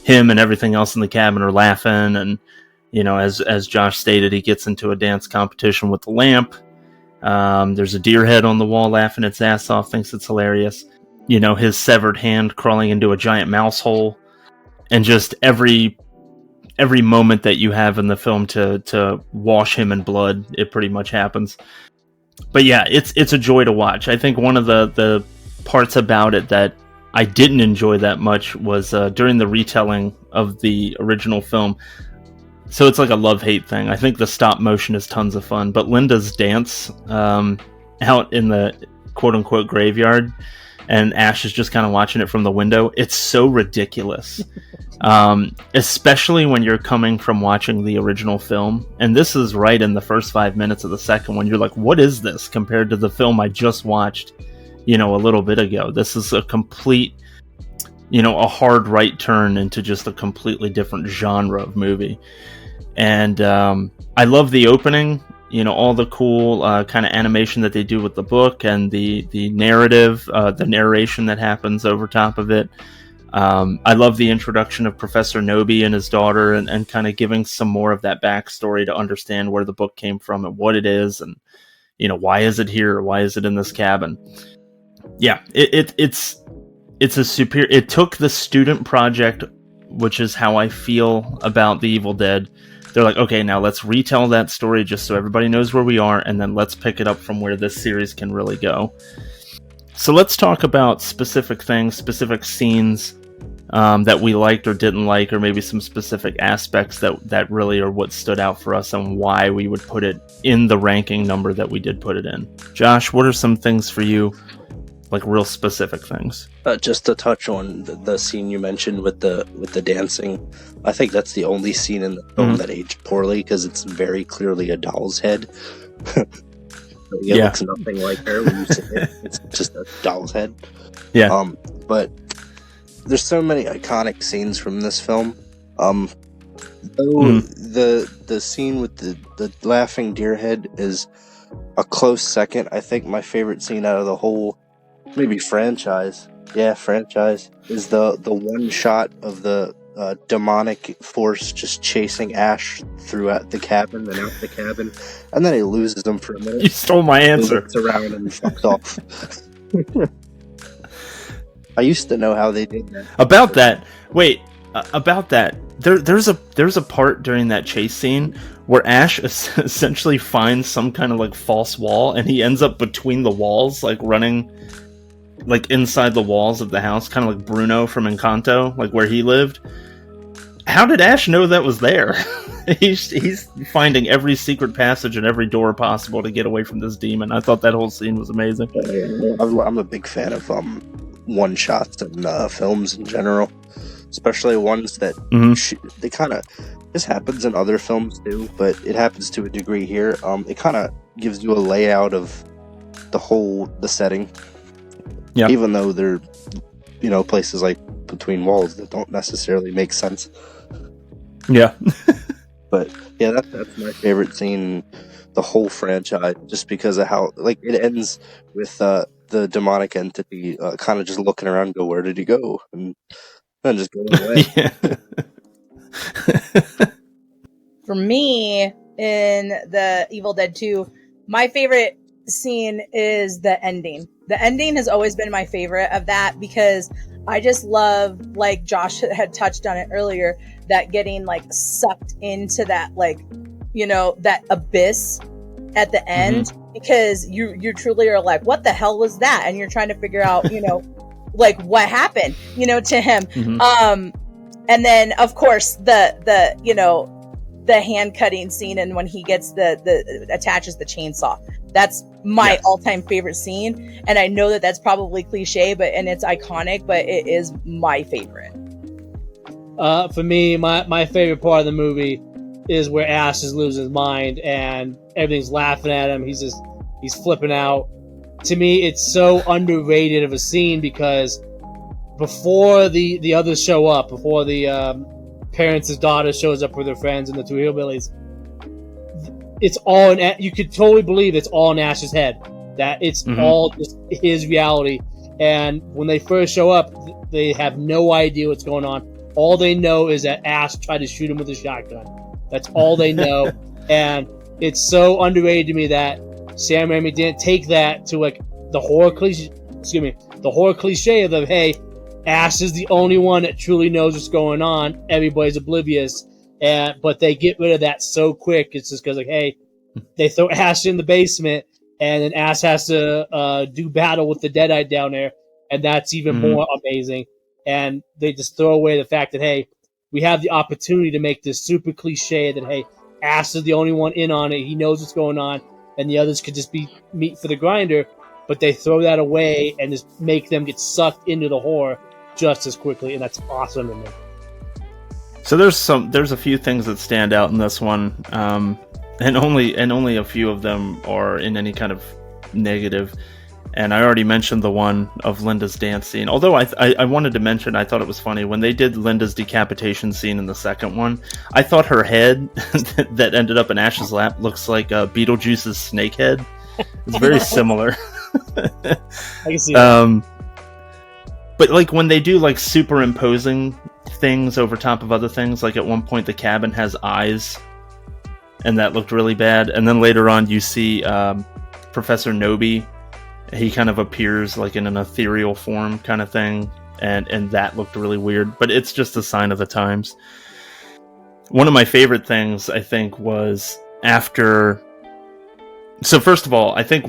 him and everything else in the cabin are laughing. And you know, as Josh stated, he gets into a dance competition with the lamp. There's a deer head on the wall laughing its ass off, thinks it's hilarious. You know, his severed hand crawling into a giant mouse hole, and just every moment that you have in the film to wash him in blood, it pretty much happens. But yeah, it's a joy to watch. I think one of the parts about it that I didn't enjoy that much was during the retelling of the original film. So it's like a love-hate thing. I think the stop motion is tons of fun, but Linda's dance out in the quote-unquote graveyard, and Ash is just kind of watching it from the window, it's so ridiculous. Especially when you're coming from watching the original film. And this is right in the first 5 minutes of the second one. You're like, what is this compared to the film I just watched, you know, a little bit ago? This is a complete a hard right turn into just a completely different genre of movie. And I love the opening, all the cool kind of animation that they do with the book and the narrative, the narration that happens over top of it. I love the introduction of Professor Nobi and his daughter, and kind of giving some more of that backstory to understand where the book came from and what it is, and why is it here? Why is it in this cabin? Yeah, it's a superior. It took the student project, which is how I feel about The Evil Dead. They're like, okay, now let's retell that story just so everybody knows where we are, and then let's pick it up from where this series can really go. So let's talk about specific things, specific scenes that we liked or didn't like, or maybe some specific aspects that really are what stood out for us and why we would put it in the ranking number that we did put it in. Josh, what are some things for you, like real specific things? Just to touch on the scene you mentioned with the dancing, I think that's the only scene in the film that aged poorly, because it's very clearly a doll's head. It looks nothing like her when you see it. It's just a doll's head. Yeah. But there's so many iconic scenes from this film. The scene with the laughing deer head is a close second. I think my favorite scene out of the whole maybe franchise is the one shot of the demonic force just chasing Ash throughout the cabin and out the cabin, and then he loses them for a minute. You stole my answer. Looks around and fucks off. I used to know how they did that. About that, there's a part during that chase scene where Ash essentially finds some kind of like false wall, and he ends up between the walls, like running like inside the walls of the house, kind of like Bruno from Encanto, like where he lived. How did Ash know that was there? he's finding every secret passage and every door possible to get away from this demon. I thought that whole scene was amazing. I'm a big fan of one shots in films in general, especially ones that they kind of, this happens in other films too, but it happens to a degree here. It kind of gives you a layout of the setting. Yeah. Even though they're, places like between walls that don't necessarily make sense. Yeah. But yeah, that's my favorite scene, the whole franchise, just because of how, like, it ends with the demonic entity kind of just looking around, go, where did he go? And then just going away. For me, in the Evil Dead 2, my favorite scene is the ending. The ending has always been my favorite of that, because I just love, like Josh had touched on it earlier, that getting like sucked into that, like, that abyss at the end, because you truly are like, what the hell was that? And you're trying to figure out, like what happened, to him. And then of course the hand cutting scene, and when he gets the attaches the chainsaw. That's my all-time favorite scene, and I know that that's probably cliche, and it's iconic, but it is my favorite. For me, my favorite part of the movie is where Ash is losing his mind and everything's laughing at him. He's flipping out. To me, it's so underrated of a scene, because before the others show up, before the parents' daughter shows up with her friends and the two hillbillies, it's all you could totally believe it's all in Ash's head. That it's all just his reality. And when they first show up, they have no idea what's going on. All they know is that Ash tried to shoot him with a shotgun. That's all they know. And it's so underrated to me that Sam Raimi didn't take that to like the horror cliche of the, hey, Ash is the only one that truly knows what's going on. Everybody's oblivious. But they get rid of that so quick. It's just because, like, hey, they throw Ash in the basement, and then Ash has to do battle with the Deadite down there, and that's even more amazing. And they just throw away the fact that, hey, we have the opportunity to make this super cliche that, hey, Ash is the only one in on it. He knows what's going on, and the others could just be meat for the grinder. But they throw that away and just make them get sucked into the horror just as quickly, and that's awesome to me. So there's a few things that stand out in this one, and only a few of them are in any kind of negative. And I already mentioned the one of Linda's dance scene. Although I wanted to mention, I thought it was funny when they did Linda's decapitation scene in the second one. I thought her head that ended up in Ash's lap looks like Beetlejuice's snake head. It's very similar. I can see that. But like when they do like superimposing things over top of other things, like at one point the cabin has eyes, and that looked really bad. And then later on you see Professor Nobi. He kind of appears like in an ethereal form kind of thing, and that looked really weird, but it's just a sign of the times. One of my favorite things, I think, was after... So first of all, I think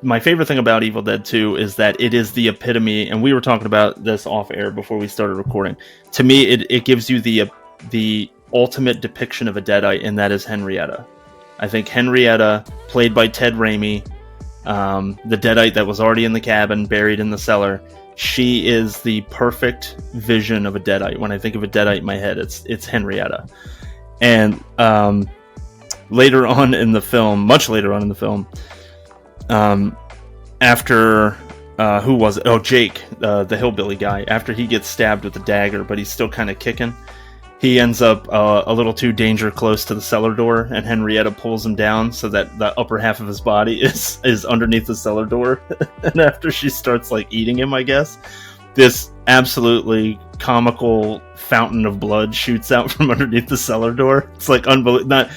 my favorite thing about Evil Dead 2 is that it is the epitome, and we were talking about this off air before we started recording. To me, it gives you the ultimate depiction of a Deadite, and that is Henrietta. I think Henrietta, played by Ted Raimi, the Deadite that was already in the cabin, buried in the cellar, she is the perfect vision of a Deadite. When I think of a Deadite in my head, it's Henrietta. And later on in the film, much later on in the film, after who was it? Oh, Jake, the hillbilly guy. After he gets stabbed with a dagger, but he's still kind of kicking, he ends up a little too danger close to the cellar door, and Henrietta pulls him down so that the upper half of his body is underneath the cellar door. And after she starts like eating him, I guess, this absolutely comical fountain of blood shoots out from underneath the cellar door. It's like unbelievable.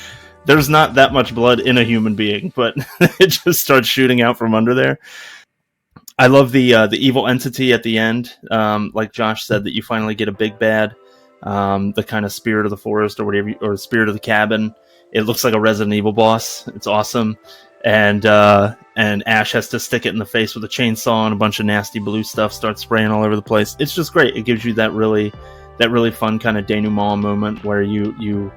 There's not that much blood in a human being, but it just starts shooting out from under there. I love the evil entity at the end. Like Josh said, that you finally get a big bad. The kind of spirit of the forest or whatever, or spirit of the cabin. It looks like a Resident Evil boss. It's awesome. And Ash has to stick it in the face with a chainsaw, and a bunch of nasty blue stuff starts spraying all over the place. It's just great. It gives you that really fun kind of denouement moment where you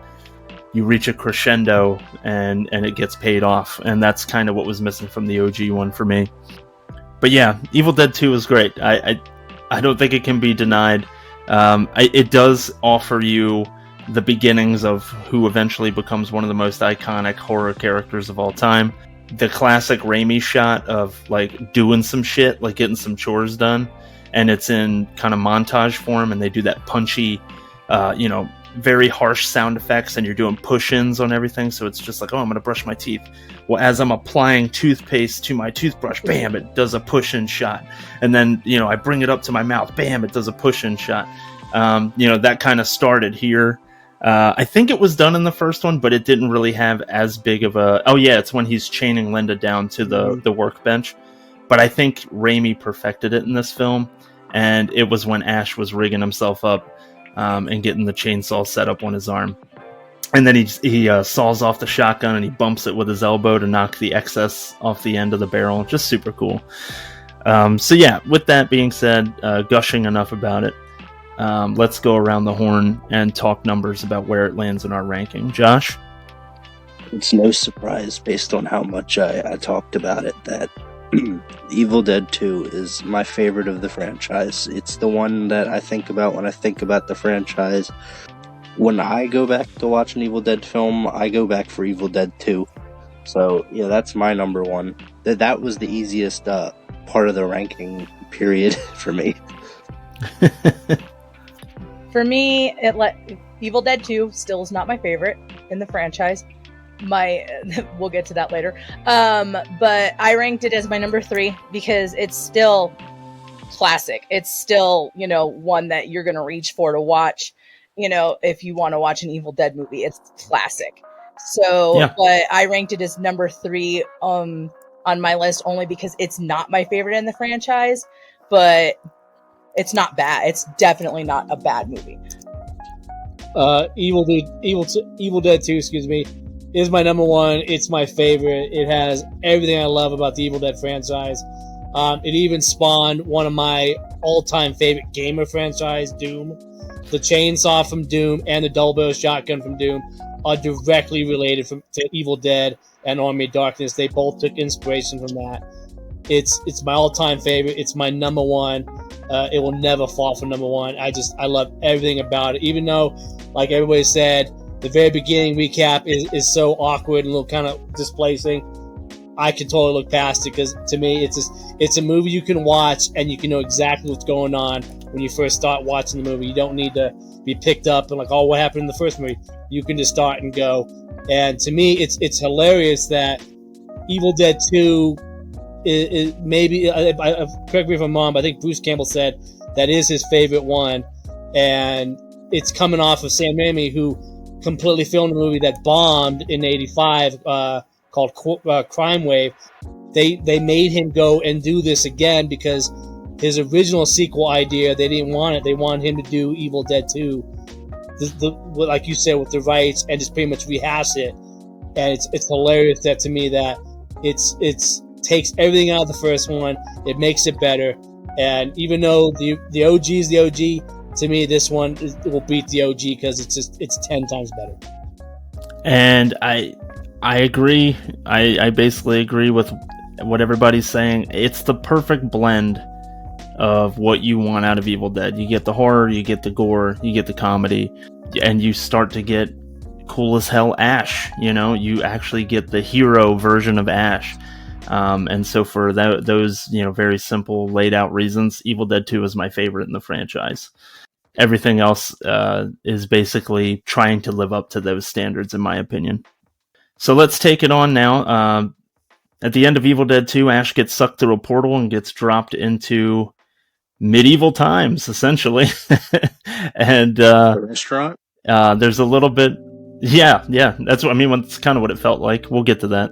reach a crescendo and it gets paid off. And that's kind of what was missing from the OG one for me. But yeah, Evil Dead 2 is great. I don't think it can be denied. It does offer you the beginnings of who eventually becomes one of the most iconic horror characters of all time. The classic Raimi shot of like doing some shit, like getting some chores done, and it's in kind of montage form, and they do that punchy, very harsh sound effects, and you're doing push-ins on everything, so it's just like, oh, I'm gonna brush my teeth. Well, as I'm applying toothpaste to my toothbrush, bam, it does a push-in shot. And then, I bring it up to my mouth, bam, it does a push-in shot. That kind of started here. I think it was done in the first one, but it didn't really have as big of a... Oh yeah, it's when he's chaining Linda down to the workbench. But I think Raimi perfected it in this film, and it was when Ash was rigging himself up and getting the chainsaw set up on his arm. And then he saws off the shotgun and he bumps it with his elbow to knock the excess off the end of the barrel. Just super cool. So yeah, with that being said, gushing enough about it, let's go around the horn and talk numbers about where it lands in our ranking. Josh? It's no surprise, based on how much I talked about it, that Evil Dead 2 is my favorite of the franchise. It's the one that I think about when I think about the franchise. When I go back to watch an Evil Dead film, I go back for Evil Dead 2. So, yeah, that's my number one. That was the easiest part of the ranking period for me. For me, Evil Dead 2 still is not my favorite in the franchise. We'll get to that later. But I ranked it as my number 3 because it's still classic. It's still, one that you're going to reach for to watch, if you want to watch an Evil Dead movie. It's classic. So, yeah. But I ranked it as number 3 on my list only because it's not my favorite in the franchise, but it's not bad. It's definitely not a bad movie. Evil Dead 2, is my number 1. It's my favorite. It has everything I love about the Evil Dead franchise. It even spawned one of my all-time favorite gamer franchise, Doom. The chainsaw from Doom and the double barrel shotgun from Doom are directly related to Evil Dead and Army of Darkness. They both took inspiration from that. It's my all-time favorite. It's my number 1. It will never fall from number 1. I love everything about it. Even though, like everybody said, the very beginning recap is so awkward and a little kind of displacing. I can totally look past it, because to me, it's a movie you can watch and you can know exactly what's going on when you first start watching the movie. You don't need to be picked up and like, oh, what happened in the first movie? You can just start and go. And to me, it's hilarious that Evil Dead 2 is maybe, correct me if I'm wrong, but I think Bruce Campbell said that is his favorite one. And it's coming off of Sam Raimi, who completely filmed a movie that bombed in '85 called Crime Wave. They made him go and do this again because his original sequel idea, they didn't want it. They wanted him to do Evil Dead 2, like you said, with the rights, and just pretty much rehash it. And it's hilarious that, to me, that it's takes everything out of the first one. It makes it better. And even though the OG is the OG, to me, this one will beat the OG because it's 10 times better. And I agree. I basically agree with what everybody's saying. It's the perfect blend of what you want out of Evil Dead. You get the horror, you get the gore, you get the comedy, and you start to get cool as hell Ash. You know, you actually get the hero version of Ash. And so for those, very simple laid out reasons, Evil Dead 2 is my favorite in the franchise. Everything else is basically trying to live up to those standards, in my opinion. So let's take it on now. At the end of Evil Dead 2, Ash gets sucked through a portal and gets dropped into medieval times, essentially. And The restaurant? there's a little bit... Yeah, that's what I mean. That's kind of what it felt like. We'll get to that.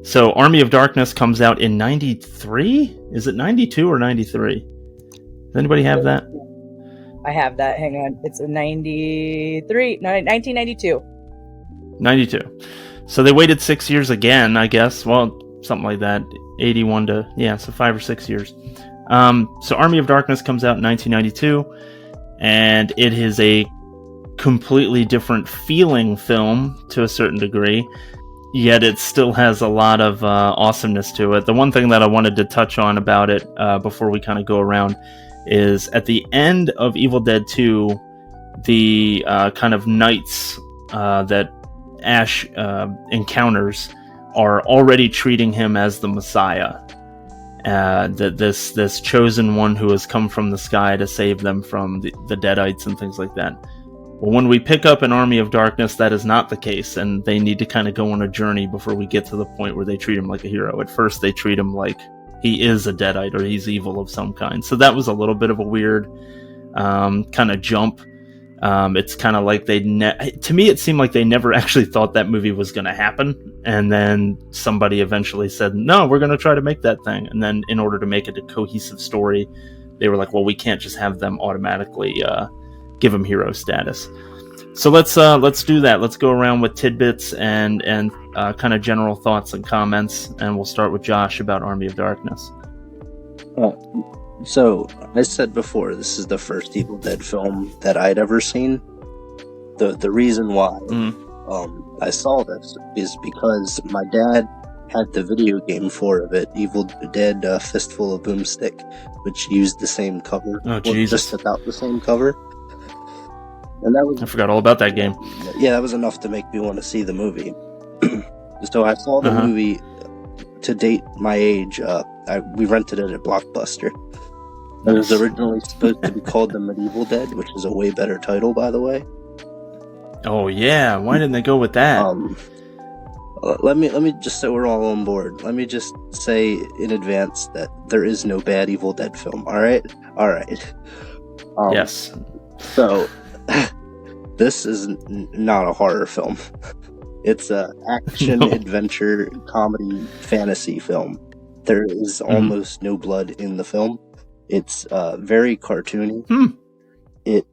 So Army of Darkness comes out in 93? Is it 92 or 93? Does anybody have that? I have that. Hang on. It's a 1992. 92. So they waited 6 years again, I guess. Well, something like that. 81 to... so 5 or 6 years. So Army of Darkness comes out in 1992, and it is a completely different feeling film to a certain degree, yet it still has a lot of awesomeness to it. The one thing that I wanted to touch on about it before we kind of go around is at the end of Evil Dead 2, the kind of knights that Ash encounters are already treating him as the Messiah. That this chosen one who has come from the sky to save them from the Deadites and things like that. Well, when we pick up an Army of Darkness, that is not the case, and they need to kind of go on a journey before we get to the point where they treat him like a hero. At first, they treat him like he is a Deadite or he's evil of some kind. So that was a little bit of a weird kind of jump. It's kind of like to me, it seemed like they never actually thought that movie was going to happen. And then somebody eventually said, no, we're going to try to make that thing. And then in order to make it a cohesive story, they were like, well, we can't just have them automatically give him hero status. So let's do that. Let's go around with tidbits and kind of general thoughts and comments. And we'll start with Josh about Army of Darkness. So, I said before, this is the first Evil Dead film that I'd ever seen. The reason why I saw this is because my dad had the video game of it, Evil Dead Fistful of Boomstick, which used the same cover. Oh, Jesus. Just about the same cover. And that was... I forgot all about that game. Yeah, that was enough to make me want to see the movie. So I saw the movie, to date my age, we rented it at Blockbuster. It was originally supposed to be called The Medieval Dead, which is a way better title, by the way. Oh yeah, why didn't they go with that? Let me just, so we're all on board, let me just say in advance that there is no bad Evil Dead film, alright? Yes. So, this is not a horror film. It's a action, adventure, comedy, fantasy film. There is almost no blood in the film. It's very cartoony. It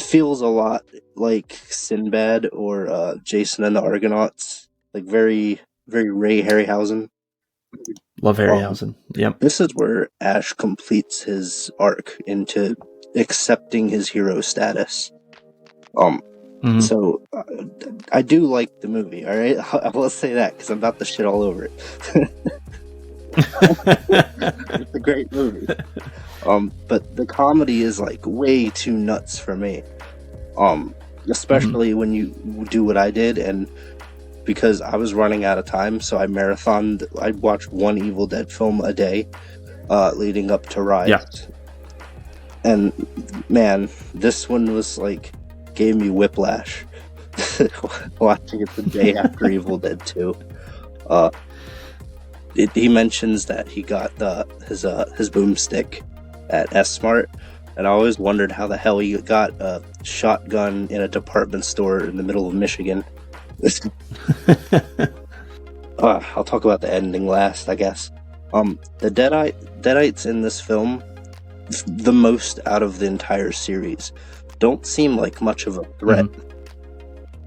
feels a lot like Sinbad or Jason and the Argonauts. Like very, very Ray Harryhausen. Love Harryhausen. Yep. This is where Ash completes his arc into accepting his hero status. So I do like the movie. All right, I will say that because I'm about to shit all over it. It's a great movie. But the comedy is like way too nuts for me. Especially when you do what I did and because I was running out of time, so I marathoned. I watched one Evil Dead film a day, leading up to Rise. Yeah. And man, this one was like gave me whiplash watching it the day after Evil Dead 2. He mentions that he got his boomstick at S-Mart, and I always wondered how the hell he got a shotgun in a department store in the middle of Michigan. I'll talk about the ending last, I guess. The Deadites in this film, the most out of the entire series, don't seem like much of a threat. Mm-hmm.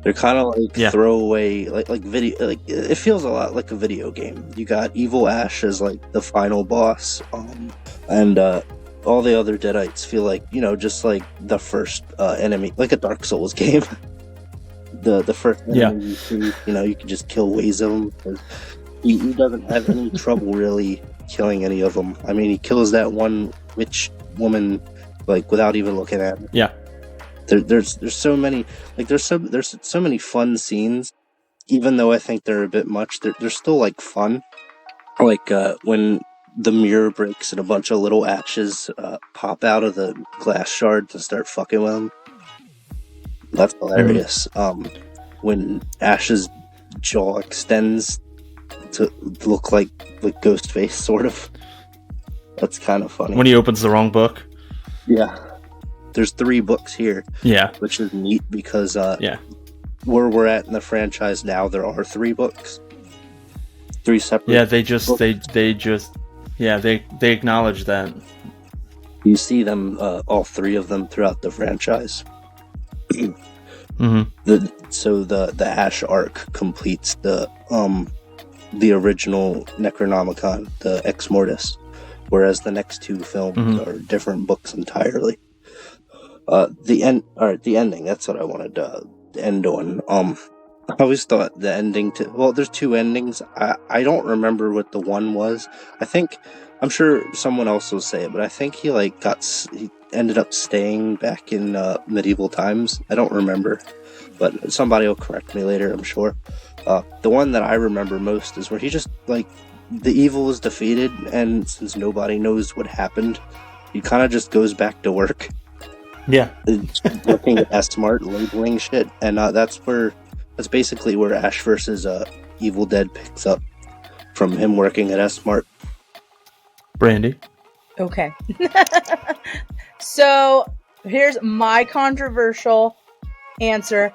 They're kind of like throwaway, like video. Like it feels a lot like a video game. You got Evil Ash as like the final boss, and all the other Deadites feel like, you know, just like the first enemy, like a Dark Souls game. The first enemy you see, you know, you can just kill waves of them. He doesn't have any trouble really killing any of them. I mean, he kills that one witch woman like without even looking at her. Yeah. There's so many, like there's so many fun scenes, even though I think they're a bit much. They're still like fun, like when the mirror breaks and a bunch of little ashes pop out of the glass shards and start fucking with them. That's hilarious. Mm-hmm. When Ash's jaw extends to look like Ghostface, sort of. That's kind of funny. When he opens the wrong book. Yeah. There's 3 books here. Yeah. Which is neat because where we're at in the franchise now, there are 3 books. 3 separate. Yeah, they acknowledge that. You see them, all 3 of them throughout the franchise. Mm-hmm. The Ash arc completes the original Necronomicon, the Ex Mortis, whereas the next 2 films are different books entirely. The ending. That's what I wanted to end on. I always thought the ending there's 2 endings. I don't remember what the one was. I'm sure someone else will say it, but I think he ended up staying back in medieval times. I don't remember, but somebody will correct me later, I'm sure. The one that I remember most is where he just, like, the evil is defeated, and since nobody knows what happened, he kind of just goes back to work. Yeah. Looking at S-Mart, labeling shit, and that's basically where Ash versus Evil Dead picks up, from him working at S-Mart. Brandy. Okay. So here's my controversial answer.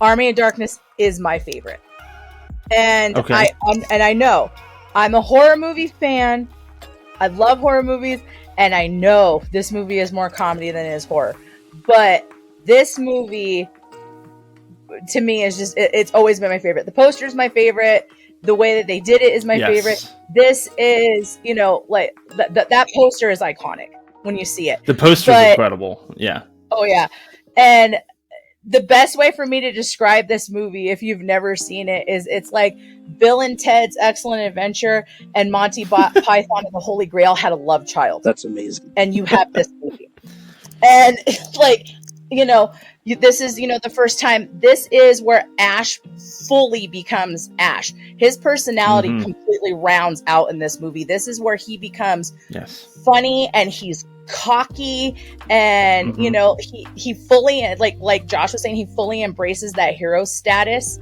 Army of Darkness is my favorite. And I know I'm a horror movie fan. I love horror movies, and I know this movie is more comedy than it is horror. But this movie, to me, is just, it's always been my favorite. The poster is my favorite. The way that they did it is my favorite. This is, you know, like, that poster is iconic when you see it. The poster is incredible. Yeah. Oh, yeah. And the best way for me to describe this movie, if you've never seen it, is it's like Bill and Ted's Excellent Adventure and Monty Python and the Holy Grail had a love child. That's amazing. And you have this movie. And, like, you know, this is, you know, the first time. This is where Ash fully becomes Ash. His personality completely rounds out in this movie. This is where he becomes funny, and he's cocky, and you know, he fully, like Josh was saying, he fully embraces that hero status.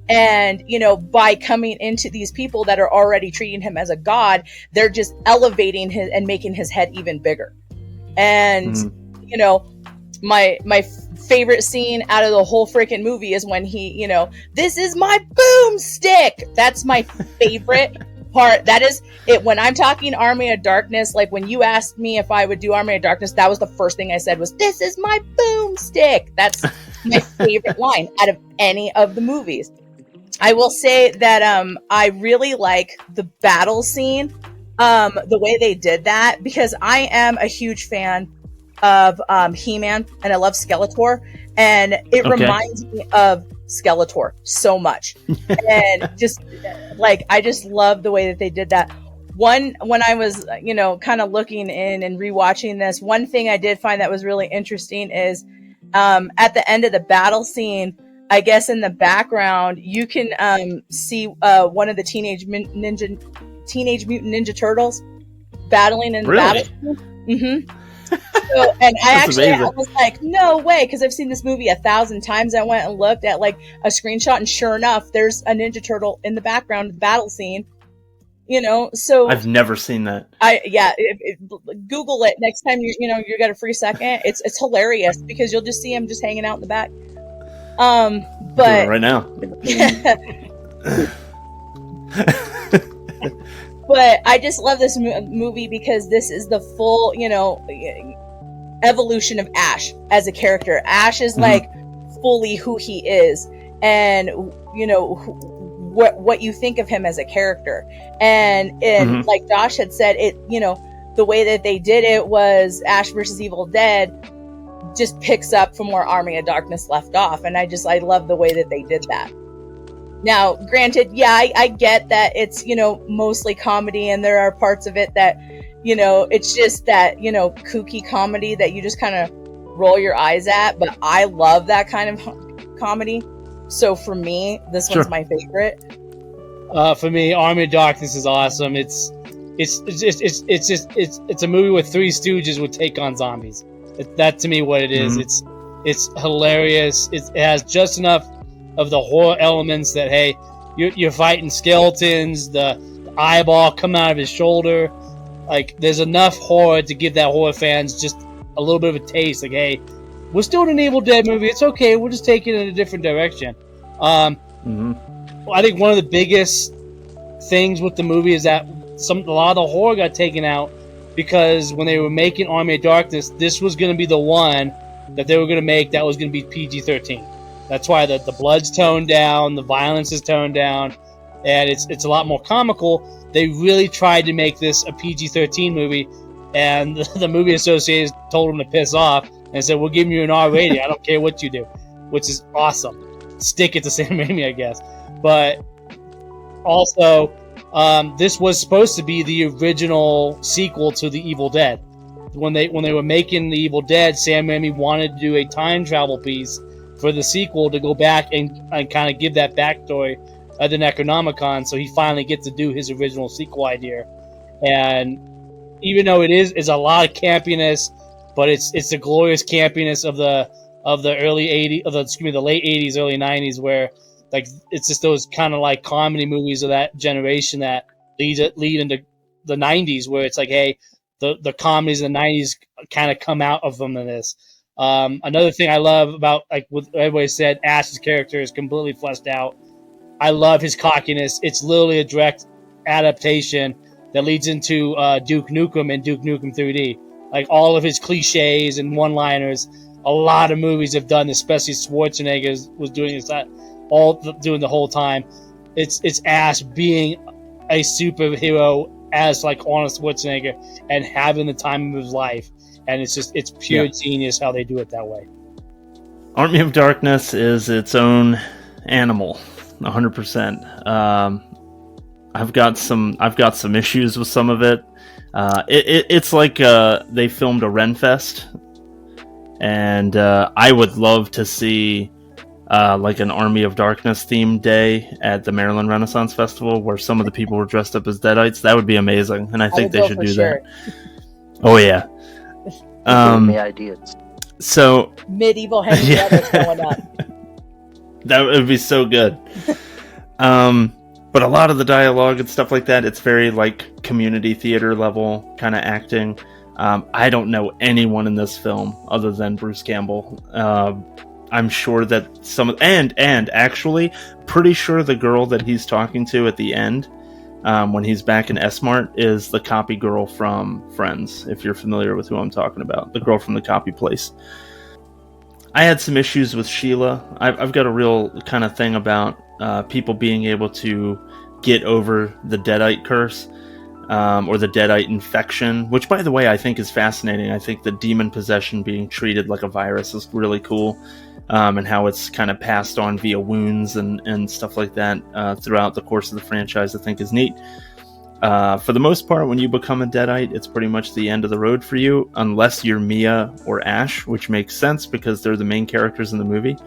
And, you know, by coming into these people that are already treating him as a god, they're just elevating his and making his head even bigger. And you know, my favorite scene out of the whole freaking movie is when he, you know, this is my boomstick. That's my favorite part. That is it. When I'm talking Army of Darkness, like when you asked me if I would do Army of Darkness, that was the first thing I said was, this is my boomstick. That's my favorite line out of any of the movies. I will say that I really like the battle scene, the way they did that, because I am a huge fan of He-Man, and I love Skeletor, and it reminds me of Skeletor so much. And just like, I just love the way that they did that. When I was, you know, kind of looking in and rewatching this, one thing I did find that was really interesting is at the end of the battle scene, I guess in the background you can see one of the Teenage Mutant Ninja Turtles battling in the battle. Mm-hmm. So, and I was like, no way, because I've seen this movie 1,000 times. I went and looked at like a screenshot, and sure enough, there's a Ninja Turtle in the background of the battle scene. You know, so I've never seen that. Google it next time you got a free second. It's hilarious because you'll just see him just hanging out in the back. But right now. But I just love this movie because this is the full, evolution of Ash as a character. Ash is like fully who he is, and what you think of him as a character. And like Josh had said, the way that they did it was Ash versus Evil Dead just picks up from where Army of Darkness left off, and I love the way that they did that. Now, granted, I get that it's, mostly comedy, and there are parts of it that, it's just that, kooky comedy that you just kind of roll your eyes at, but I love that kind of comedy. So for me, this one's my favorite. For me, Army of Darkness is awesome. It's a movie with three stooges would take on zombies. That to me what it is. It's hilarious. It has just enough of the horror elements that, hey, you're fighting skeletons, the eyeball come out of his shoulder. Like, there's enough horror to give that horror fans just a little bit of a taste. Like, hey, we're still in an Evil Dead movie. It's okay. We'll just take it in a different direction. I think one of the biggest things with the movie is that a lot of the horror got taken out because when they were making Army of Darkness, this was going to be the one that they were going to make that was going to be PG-13. That's why the blood's toned down, the violence is toned down, and it's a lot more comical. They really tried to make this a PG-13 movie, and the movie associators told them to piss off and said, we'll give you an R rating. I don't care what you do, which is awesome. Stick it to Sam Raimi, I guess. But also, this was supposed to be the original sequel to The Evil Dead. When they were making The Evil Dead, Sam Raimi wanted to do a time travel piece for the sequel to go back and kind of give that backstory of the Necronomicon, so he finally gets to do his original sequel idea. And even though it is a lot of campiness, but it's the glorious campiness of the early '80s, the late '80s, early '90s, where like it's just those kind of like comedy movies of that generation that lead into the '90s, where it's like, hey, the comedies of the '90s kind of come out of them in this. Another thing I love about, like what everybody said, Ash's character is completely fleshed out. I love his cockiness. It's literally a direct adaptation that leads into Duke Nukem and Duke Nukem 3D. Like all of his cliches and one-liners, a lot of movies have done, especially Schwarzenegger was doing this doing the whole time. It's Ash being a superhero as like Arnold Schwarzenegger and having the time of his life. And it's pure genius how they do it that way. Army of Darkness is its own animal, 100%. I've got some issues with some of it. It's like they filmed a Renfest, and I would love to see like an Army of Darkness themed day at the Maryland Renaissance Festival where some of the people were dressed up as Deadites. That would be amazing, and I think they should do that. Oh yeah. The ideas. So medieval Henrietta's going up. That would be so good. But a lot of the dialogue and stuff like that, it's very like community theater level kind of acting. I don't know anyone in this film other than Bruce Campbell. I'm sure that and actually pretty sure the girl that he's talking to at the end, when he's back in S-Mart, is the copy girl from Friends, if you're familiar with who I'm talking about. The girl from the copy place. I had some issues with Sheila. I've got a real kind of thing about people being able to get over the Deadite curse, or the Deadite infection, which, by the way, I think is fascinating. I think the demon possession being treated like a virus is really cool, and how it's kind of passed on via wounds and stuff like that throughout the course of the franchise, I think is neat. For the most part, when you become a Deadite, it's pretty much the end of the road for you, unless you're Mia or Ash, which makes sense because they're the main characters in the movie.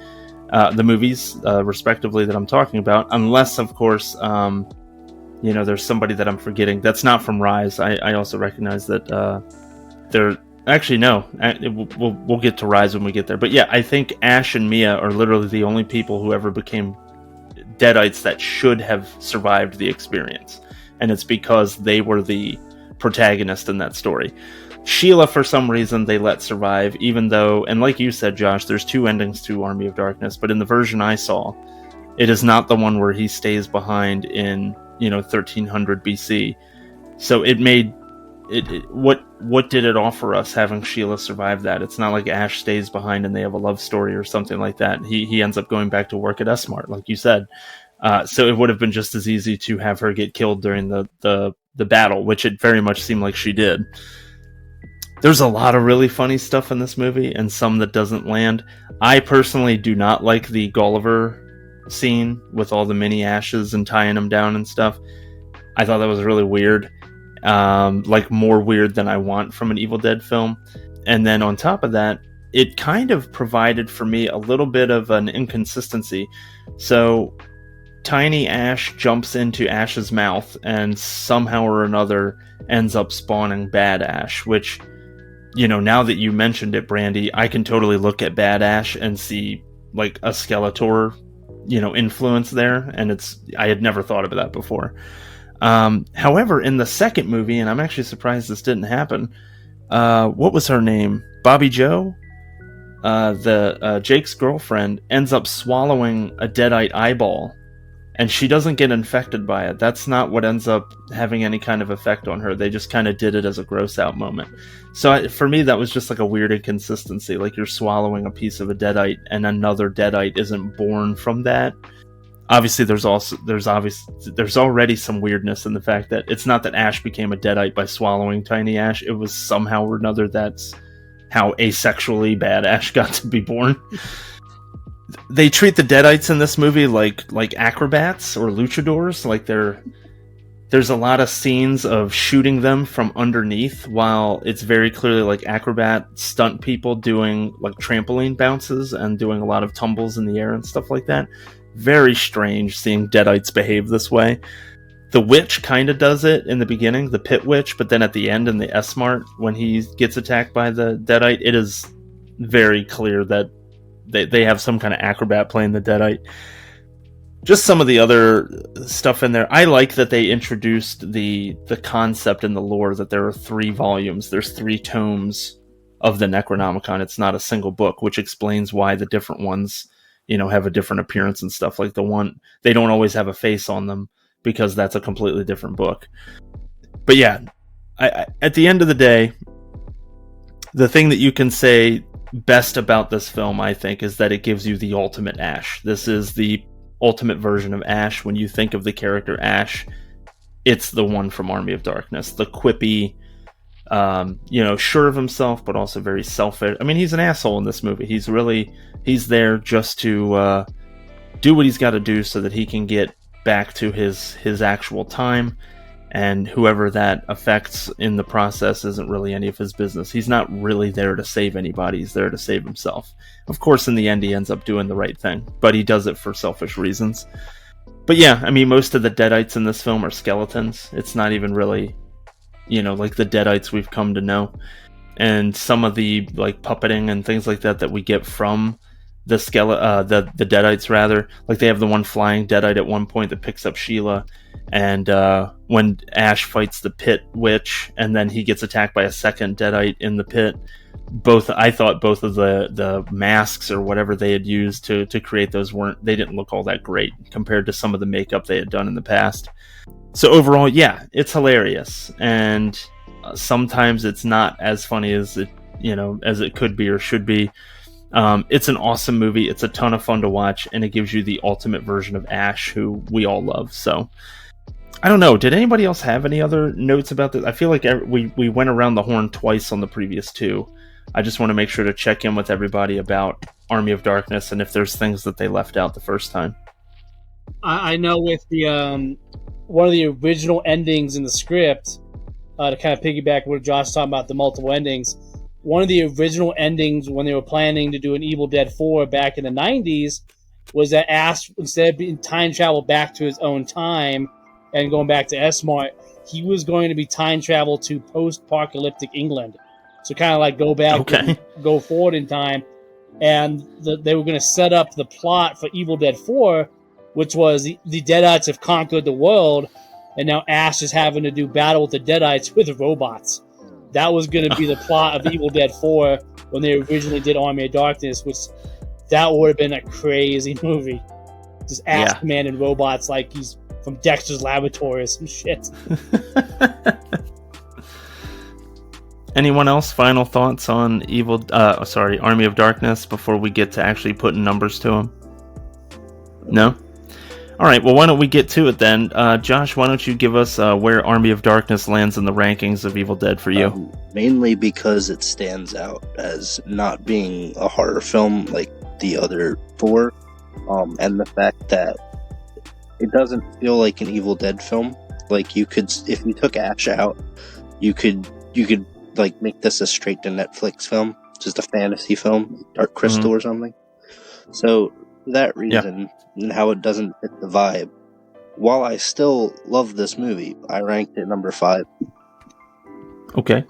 the movies, respectively, that I'm talking about, unless, of course, there's somebody that I'm forgetting. That's not from Rise. I also recognize that they're... Actually, no. We'll get to Rise when we get there. But yeah, I think Ash and Mia are literally the only people who ever became Deadites that should have survived the experience. And it's because they were the protagonist in that story. Sheila, for some reason, they let survive, even though, and like you said, Josh, there's 2 endings to Army of Darkness, but in the version I saw, it is not the one where he stays behind in, 1300 BC. So it made... What did it offer us having Sheila survive that? It's not like Ash stays behind and they have a love story or something like that. He ends up going back to work at S-Mart, like you said. So it would have been just as easy to have her get killed during the battle, which it very much seemed like she did. There's a lot of really funny stuff in this movie and some that doesn't land. I personally do not like the Gulliver scene with all the mini Ashes and tying them down and stuff. I thought that was really weird. More weird than I want from an Evil Dead film. And then on top of that, it kind of provided for me a little bit of an inconsistency. So Tiny Ash jumps into Ash's mouth and somehow or another ends up spawning Bad Ash, which, now that you mentioned it, Brandy, I can totally look at Bad Ash and see like a Skeletor, influence there. And I had never thought of that before. However, in the second movie, and I'm actually surprised this didn't happen, what was her name? Bobby Joe? Jake's girlfriend ends up swallowing a Deadite eyeball, and she doesn't get infected by it. That's not what ends up having any kind of effect on her. They just kind of did it as a gross out moment. So for me, that was just like a weird inconsistency. Like you're swallowing a piece of a Deadite, and another Deadite isn't born from that. Obviously, there's already some weirdness in the fact that it's not that Ash became a Deadite by swallowing Tiny Ash. It was somehow or another that's how asexually Bad Ash got to be born. They treat the Deadites in this movie like acrobats or luchadors. Like there's a lot of scenes of shooting them from underneath, while it's very clearly like acrobat stunt people doing like trampoline bounces and doing a lot of tumbles in the air and stuff like that. Very strange seeing Deadites behave this way. The witch kind of does it in the beginning, the pit witch, but then at the end in the S-Mart, when he gets attacked by the Deadite, it is very clear that they have some kind of acrobat playing the Deadite. Just some of the other stuff in there. I like that they introduced the concept in the lore that there are 3 volumes. There's 3 tomes of the Necronomicon. It's not a single book, which explains why the different ones have a different appearance and stuff. Like the one, they don't always have a face on them because that's a completely different book. But yeah, at the end of the day, the thing that you can say best about this film, I think, is that it gives you the ultimate Ash. This is the ultimate version of Ash. When you think of the character Ash, it's the one from Army of Darkness. The quippy, sure of himself, but also very selfish. I mean, he's an asshole in this movie. He's there just to do what he's got to do so that he can get back to his actual time, and whoever that affects in the process isn't really any of his business. He's not really there to save anybody. He's there to save himself. Of course, in the end, he ends up doing the right thing, but he does it for selfish reasons. But yeah, I mean, most of the Deadites in this film are skeletons. It's not even really, like the Deadites we've come to know. And some of the like puppeting and things like that we get from the Deadites, rather. Like they have the one flying Deadite at one point that picks up Sheila, and when Ash fights the pit witch, and then he gets attacked by a second Deadite in the pit. I thought both of the masks or whatever they had used to create those they didn't look all that great compared to some of the makeup they had done in the past. So overall, yeah, it's hilarious, and sometimes it's not as funny as it could be or should be. It's an awesome movie. It's a ton of fun to watch, and it gives you the ultimate version of Ash, who we all love. So, I don't know. Did anybody else have any other notes about this? I feel like we went around the horn twice on the previous 2. I just want to make sure to check in with everybody about Army of Darkness and if there's things that they left out the first time. I know with the one of the original endings in the script, to kind of piggyback what Josh talking about, the multiple endings. One of the original endings when they were planning to do an Evil Dead 4 back in the 90s was that Ash, instead of being time travel back to his own time and going back to S-Mart, he was going to be time travel to post-apocalyptic England. So kind of like go back and go forward in time. And they were going to set up the plot for Evil Dead 4, which was the Deadites have conquered the world, and now Ash is having to do battle with the Deadites with robots. That was going to be the plot of Evil Dead 4 when they originally did Army of Darkness, which that would have been a crazy movie. Just Ash commanding robots like he's from Dexter's Laboratory or some shit. Anyone else? Final thoughts on Army of Darkness before we get to actually putting numbers to them? No? All right, well, why don't we get to it then? Josh, why don't you give us where Army of Darkness lands in the rankings of Evil Dead for you? Mainly because it stands out as not being a horror film like the other four, and the fact that it doesn't feel like an Evil Dead film. Like, you could, if you took Ash out, you could like make this a straight to Netflix film, just a fantasy film, Dark Crystal or something. So for that reason, and how it doesn't fit the vibe, while I still love this movie, I ranked it number 5. Okay.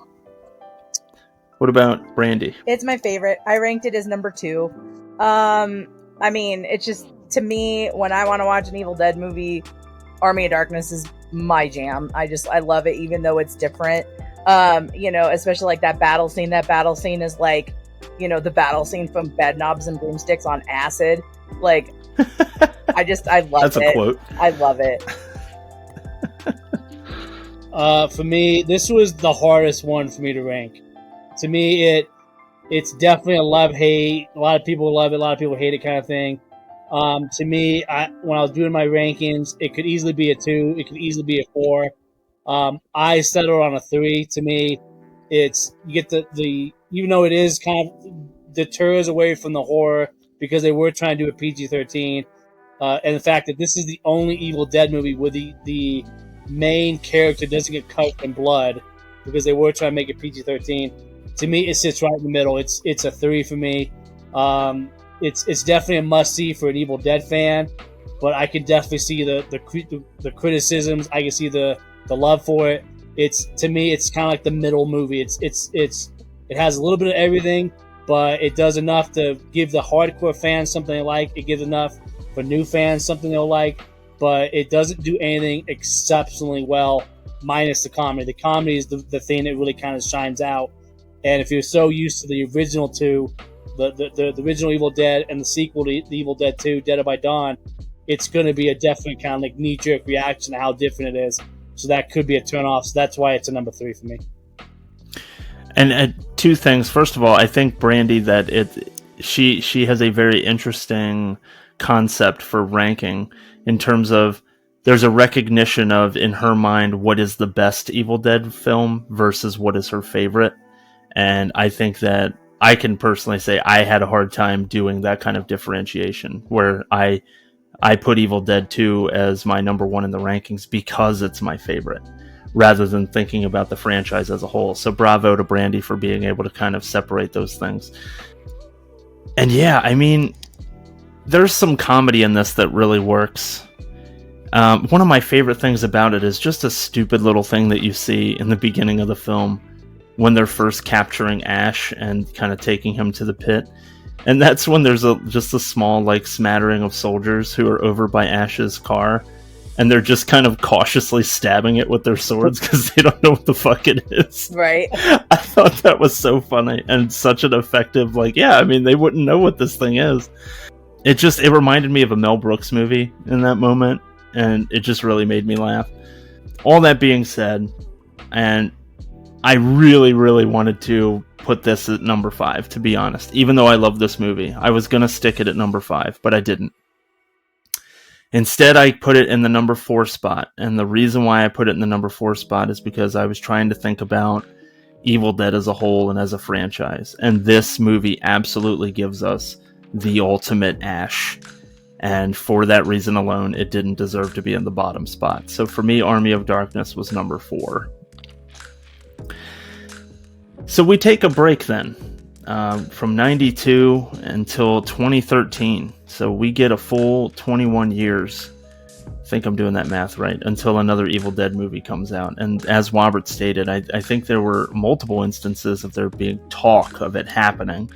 What about Brandy? It's my favorite. I ranked it as number 2. I mean, it's just, to me, when I want to watch an Evil Dead movie, Army of Darkness is my jam. I love it, even though it's different. Especially like that battle scene. That battle scene is like, the battle scene from Bedknobs and Broomsticks on acid. Like, I love it. That's a quote. I love it. For me, this was the hardest one for me to rank. To me, it's definitely a love-hate. A lot of people love it, a lot of people hate it kind of thing. To me, when I was doing my rankings, it could easily be a 2. It could easily be a 4. I settled on a 3. To me, you get the even though it is kind of deters away from the horror because they were trying to do a PG-13, and the fact that this is the only Evil Dead movie where the main character doesn't get covered in blood because they were trying to make it PG-13. To me, it sits right in the middle. It's a 3 for me. It's definitely a must-see for an Evil Dead fan, but I can definitely see the criticisms. I can see the love for it. To me, it's kind of like the middle movie. It has a little bit of everything, but it does enough to give the hardcore fans something they like. It gives enough for new fans something they'll like, but it doesn't do anything exceptionally well, minus the comedy. The comedy is the thing that really kind of shines out. And if you're so used to the original 2, the original Evil Dead and the sequel to the Evil Dead 2, Dead by Dawn, it's going to be a definite kind of like knee-jerk reaction to how different it is. So that could be a turn-off. So that's why it's a number 3 for me. And 2 things. First of all, I think Brandy that she has a very interesting concept for ranking in terms of there's a recognition of, in her mind, what is the best Evil Dead film versus what is her favorite. And I think that I can personally say I had a hard time doing that kind of differentiation where I put Evil Dead 2 as my number 1 in the rankings because it's my favorite, rather than thinking about the franchise as a whole. So bravo to Brandy for being able to kind of separate those things. And yeah, I mean, there's some comedy in this that really works. One of my favorite things about it is just a stupid little thing that you see in the beginning of the film when they're first capturing Ash and kind of taking him to the pit. And that's when there's just a small, like, smattering of soldiers who are over by Ash's car, and they're just kind of cautiously stabbing it with their swords because they don't know what the fuck it is. Right. I thought that was so funny and such an effective, like, yeah, I mean, they wouldn't know what this thing is. It reminded me of a Mel Brooks movie in that moment, and it just really made me laugh. All that being said, and I really, really wanted to put this at number 5, to be honest. Even though I love this movie, I was going to stick it at number 5, but I didn't. Instead, I put it in the number 4 spot. And the reason why I put it in the number 4 spot is because I was trying to think about Evil Dead as a whole and as a franchise. And this movie absolutely gives us the ultimate Ash. And for that reason alone, it didn't deserve to be in the bottom spot. So for me, Army of Darkness was number 4. So we take a break then. from 92 until 2013. So we get a full 21 years. I think I'm doing that math right, until another Evil Dead movie comes out. And as Wobbert stated, I think there were multiple instances of there being talk of it happening.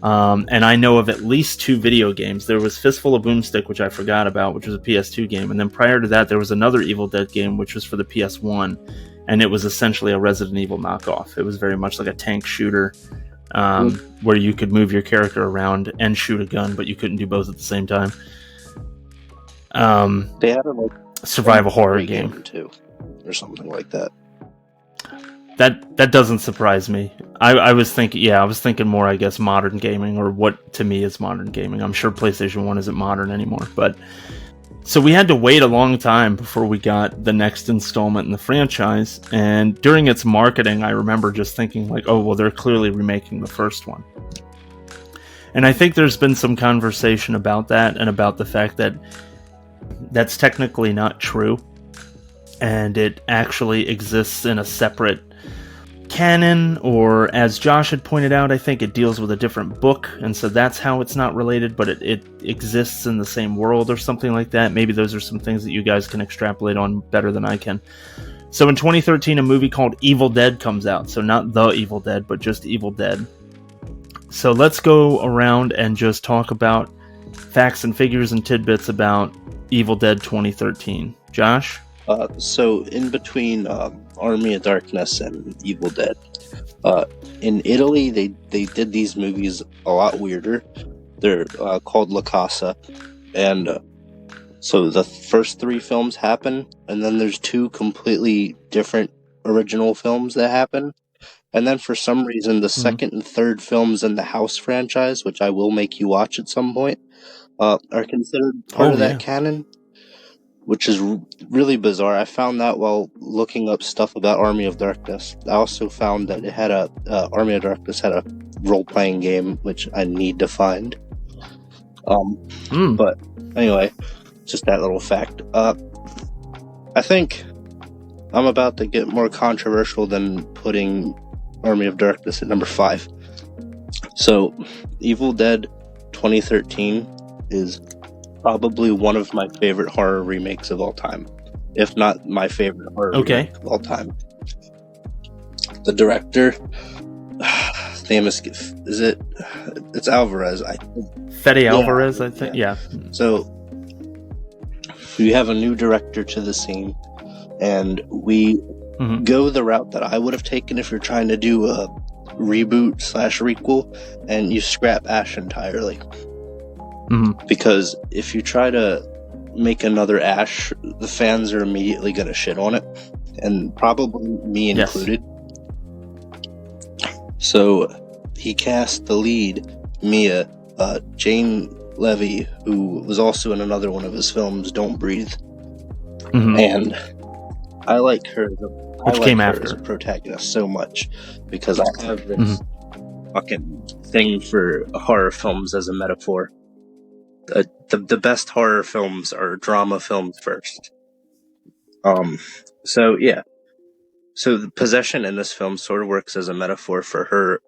And I know of at least 2 video games. There was Fistful of Boomstick, which I forgot about, which was a PS2 game. And then prior to that, there was another Evil Dead game, which was for the PS1. And it was essentially a Resident Evil knockoff. It was very much like a tank shooter, where you could move your character around and shoot a gun, but you couldn't do both at the same time. They had a survival horror game too, or something like that. That doesn't surprise me. I was thinking more, I guess, modern gaming, or what to me is modern gaming. I'm sure PlayStation 1 isn't modern anymore, but so we had to wait a long time before we got the next installment in the franchise. And during its marketing, I remember just thinking like, oh, well, they're clearly remaking the first one. And I think there's been some conversation about that, and about the fact that that's technically not true, and it actually exists in a separate canon, or as Josh had pointed out, I think it deals with a different book, and so that's how it's not related, but it exists in the same world or something like that. Maybe those are some things that you guys can extrapolate on better than I can. So in 2013, a movie called Evil Dead comes out. So not The Evil Dead, but just Evil Dead. So let's go around and just talk about facts and figures and tidbits about Evil Dead 2013. Josh? So in between Army of Darkness and Evil Dead, in Italy they did these movies a lot weirder. They're called La Casa, and so the first 3 films happen, and then there's 2 completely different original films that happen, and then for some reason the second and third films in the House franchise, which I will make you watch at some point, are considered part of that canon, which is really bizarre. I found that while looking up stuff about Army of Darkness. I also found that it had Army of Darkness had a role-playing game, which I need to find. But anyway, just that little fact. I think I'm about to get more controversial than putting Army of Darkness at number 5. So, Evil Dead 2013 is probably one of my favorite horror remakes of all time, if not my favorite horror remake of all time. The director, his name is it? It's Alvarez. Fede Alvarez, I think. Yeah. So we have a new director to the scene, and we go the route that I would have taken if you're trying to do a reboot / requel, and you scrap Ash entirely. Because if you try to make another Ash, the fans are immediately going to shit on it, and probably me included. So he cast the lead, Mia, Jane Levy, who was also in another one of his films, Don't Breathe. And I like her. Which came after as a protagonist so much, because I have this fucking thing for horror films as a metaphor. The best horror films are drama films first. So the possession in this film sort of works as a metaphor for her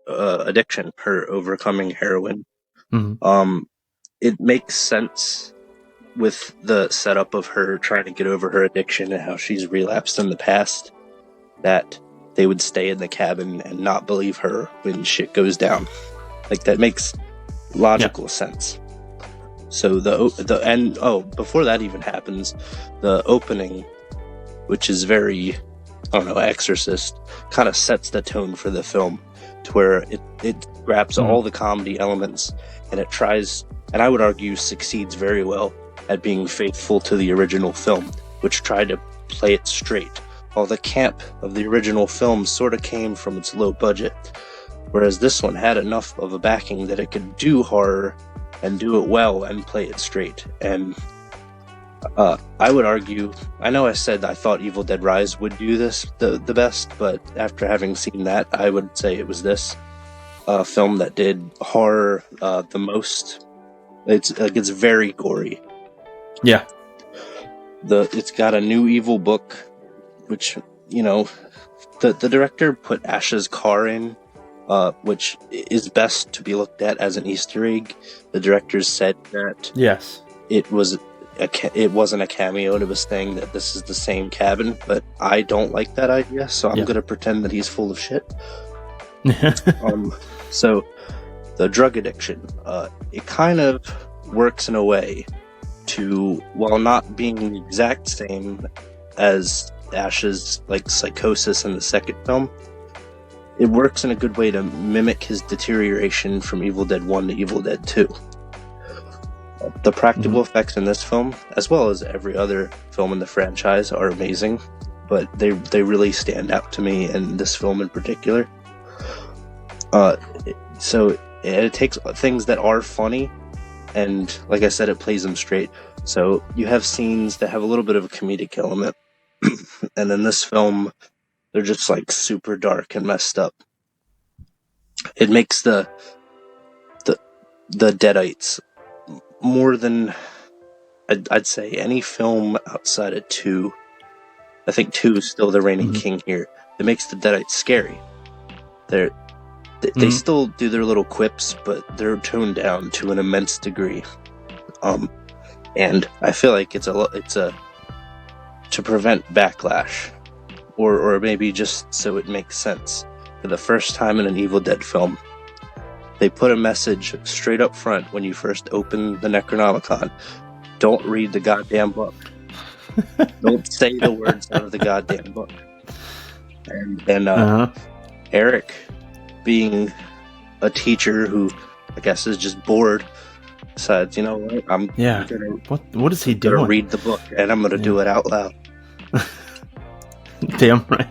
addiction, her overcoming heroin. It makes sense with the setup of her trying to get over her addiction and how she's relapsed in the past, that they would stay in the cabin and not believe her when shit goes down. Like, that makes logical sense. So before that even happens, the opening, which is very, Exorcist, kind of sets the tone for the film, to where it grabs all the comedy elements, and it tries, and I would argue succeeds very well at being faithful to the original film, which tried to play it straight, while the camp of the original film sort of came from its low budget, whereas this one had enough of a backing that it could do horror and do it well and play it straight. And I would argue, I know I said I thought Evil Dead Rise would do this the best, but after having seen that, I would say it was this film that did horror the most. It's very gory. Yeah. It's got a new evil book, which, the director put Ash's car in which is best to be looked at as an Easter egg. The directors said that Yes. it wasn't a cameo. It was saying that this is the same cabin, but I don't like that idea, so I'm going to pretend that he's full of shit. So the drug addiction, it kind of works in a way to, while not being the exact same as Ash's like psychosis in the second film, it works in a good way to mimic his deterioration from Evil Dead 1 to Evil Dead 2. The practical effects in this film, as well as every other film in the franchise, are amazing, but they really stand out to me in this film in particular. So it takes things that are funny, and like I said, it plays them straight. So you have scenes that have a little bit of a comedic element, and in this film, they're just like super dark and messed up. It makes the Deadites more than I'd say any film outside of 2. I think 2 is still the reigning king here. It makes the Deadites scary. They still do their little quips, but they're toned down to an immense degree. And I feel like it's a to prevent backlash, or maybe just so it makes sense. For the first time in an Evil Dead film, they put a message straight up front when you first open the Necronomicon. Don't read the goddamn book. Don't say the words out of the goddamn book. And Eric, being a teacher who I guess is just bored, decides, you know what, I'm gonna what is he doing? Read the book, and I'm gonna do it out loud. Damn right.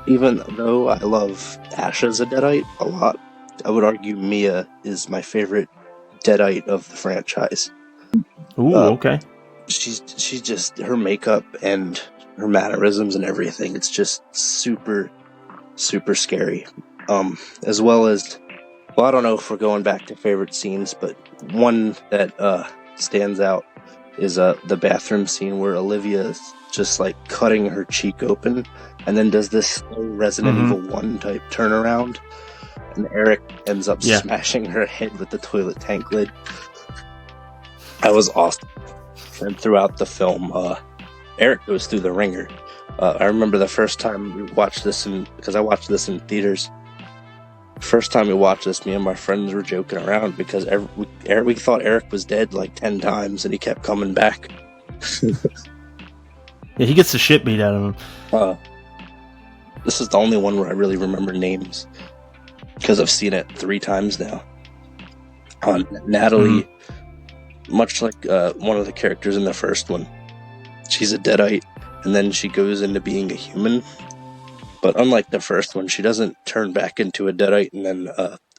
Even though I love Ash as a Deadite a lot, I would argue Mia is my favorite Deadite of the franchise. Ooh, okay. She's just, her makeup and her mannerisms and everything, it's just super, super scary. As well as, well, I don't know if we're going back to favorite scenes, but one that stands out is the bathroom scene where Olivia is just like cutting her cheek open and then does this Resident Evil 1 type turnaround, and Eric ends up smashing her head with the toilet tank lid. That was awesome. And throughout the film, Eric goes through the ringer. I remember the first time we watched this, because I watched this in theaters. First time we watched this, me and my friends were joking around because we thought Eric was dead like 10 times, and he kept coming back. Yeah, he gets the shit beat out of him. This is the only one where I really remember names, because I've seen it 3 times now. Natalie, much like one of the characters in the first one, she's a Deadite, and then she goes into being a human. But unlike the first one, she doesn't turn back into a Deadite and then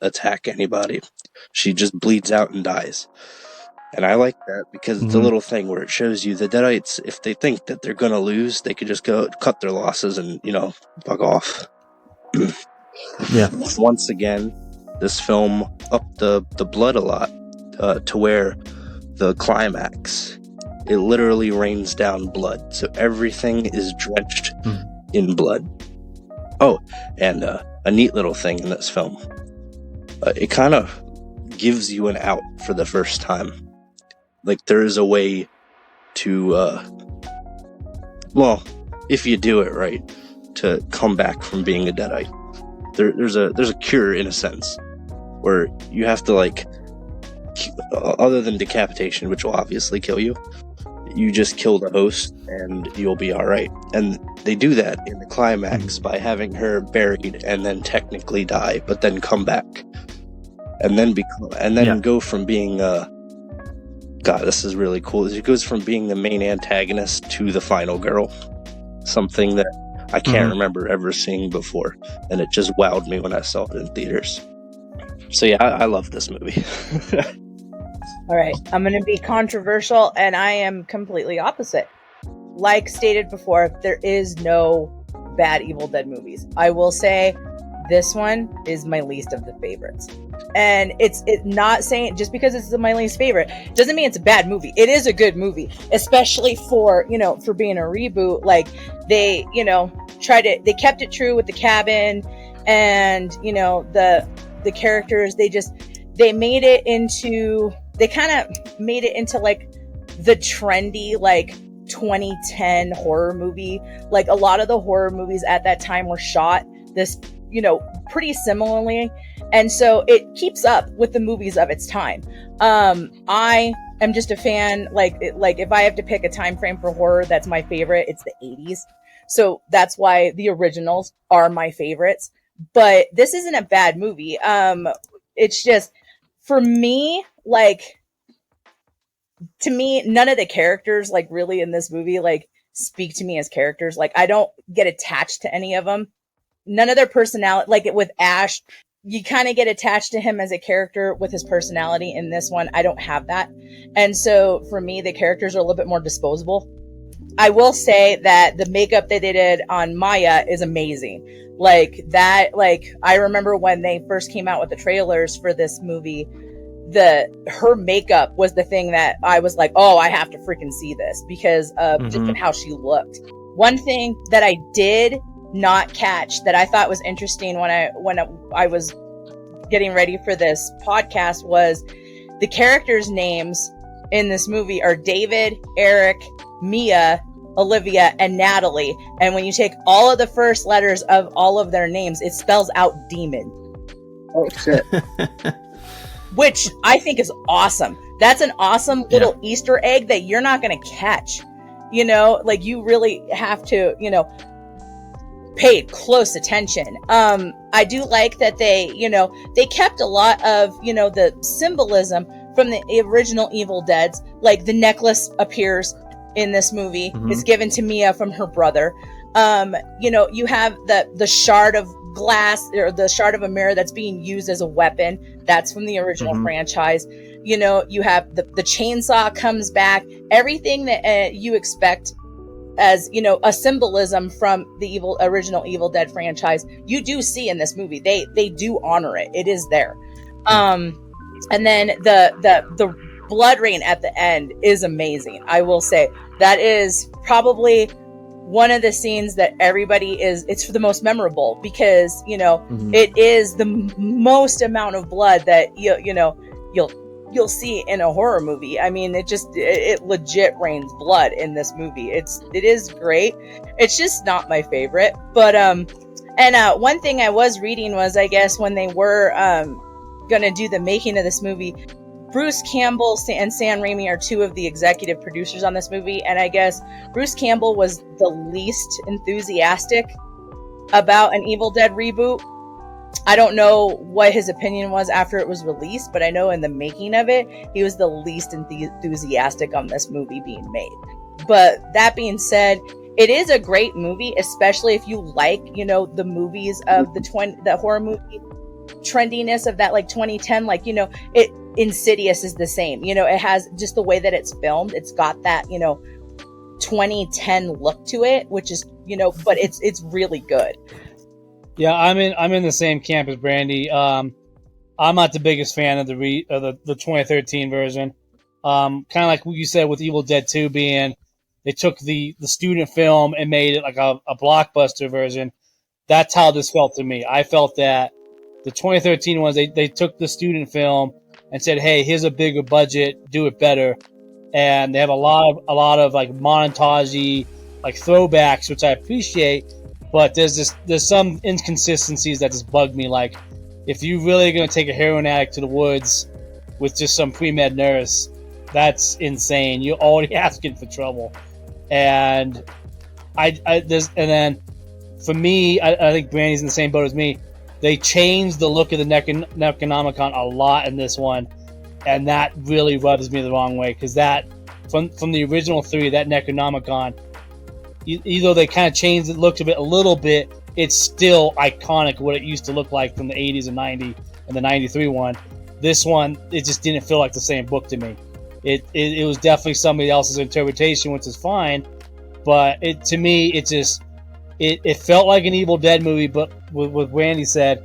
attack anybody. She just bleeds out and dies. And I like that because it's a little thing where it shows you the Deadites, if they think that they're going to lose, they could just go cut their losses and, bug off. Yeah. Once again, this film upped the blood a lot to where the climax, it literally rains down blood. So everything is drenched in blood. Oh, and a neat little thing in this film. It kind of gives you an out for the first time. Like, there is a way to, if you do it right, to come back from being a Deadite. There's a cure, in a sense, where you have to, like, other than decapitation, which will obviously kill you, you just kill the host and you'll be alright. And they do that in the climax by having her buried and then technically die, but then come back. And then go from being God, this is really cool. It goes from being the main antagonist to the final girl. Something that I can't remember ever seeing before. And it just wowed me when I saw it in theaters. So yeah, I love this movie. All right, I'm going to be controversial, and I am completely opposite. Like stated before, there is no bad Evil Dead movies. I will say this one is my least of the favorites. And it's not saying, just because it's my least favorite doesn't mean it's a bad movie. It is a good movie, especially for being a reboot. Like, they, they kept it true with the cabin. and the characters, they kind of made it into like the trendy like 2010 horror movie. Like a lot of the horror movies at that time were shot this pretty similarly, and so it keeps up with the movies of its time. I am just a fan, like if I have to pick a time frame for horror that's my favorite, it's the 80s. So that's why the originals are my favorites. But this isn't a bad movie. It's just, for me, like, to me, none of the characters, like, really in this movie, like, speak to me as characters. Like, I don't get attached to any of them. None of their personality, like with Ash, you kind of get attached to him as a character with his personality. In this one, I don't have that. And so for me, the characters are a little bit more disposable. I will say that the makeup that they did on Maya is amazing. Like that, like I remember when they first came out with the trailers for this movie, her makeup was the thing that I was like, oh, I have to freaking see this because of just how she looked. One thing that I did not catch that I thought was interesting when I was getting ready for this podcast was the characters' names in this movie are David, Eric, Mia, Olivia, and Natalie. And when you take all of the first letters of all of their names, it spells out demon. Oh shit. Which I think is awesome. That's an awesome little Easter egg that you're not going to catch. Like you really have to, paid close attention. I do like that they kept a lot of, the symbolism from the original Evil Deads. Like the necklace appears in this movie. It's given to Mia from her brother. You have the shard of glass or the shard of a mirror that's being used as a weapon. That's from the original franchise. You have the chainsaw comes back. Everything that you expect as a symbolism from the original Evil Dead franchise, you do see in this movie. They do honor it. It is there. And then the blood rain at the end is amazing. I will say that is probably one of the scenes that it's the most memorable because it is the most amount of blood that you'll see in a horror movie. I mean, it legit rains blood in this movie. It is great. It's just not my favorite. But one thing I was reading was, I guess when they were gonna do the making of this movie, Bruce Campbell and Sam Raimi are two of the executive producers on this movie, and I guess Bruce Campbell was the least enthusiastic about an Evil Dead reboot. I don't know what his opinion was after it was released, but I know in the making of it, he was the least enthusiastic on this movie being made. But that being said, it is a great movie, especially if you like, the movies of the horror movie trendiness of that, like 2010, like, Insidious is the same. It has just the way that it's filmed. It's got that, 2010 look to it, which is, but it's really good. Yeah, I'm in the same camp as Brandy. I'm not the biggest fan of the 2013 version. Kind of like what you said with Evil Dead 2 being, they took the student film and made it like a blockbuster version. That's how this felt to me. I felt that the 2013 ones, they took the student film and said, "Hey, here's a bigger budget, do it better." And they have a lot of like montage-y, like throwbacks, which I appreciate. But there's some inconsistencies that just bug me. Like, if you really are going to take a heroin addict to the woods with just some pre-med nurse, that's insane. You're already asking for trouble. And then for me, I think Brandy's in the same boat as me. They changed the look of the Necronomicon a lot in this one, and that really rubs me the wrong way, because that from the original 3, that Necronomicon, either they kind of changed the look of it a little bit, it's still iconic what it used to look like from the 80s and 90 and the 93 one. This one, it just didn't feel like the same book to me. It was definitely somebody else's interpretation, which is fine, but to me, it felt like an Evil Dead movie, but what Randy said,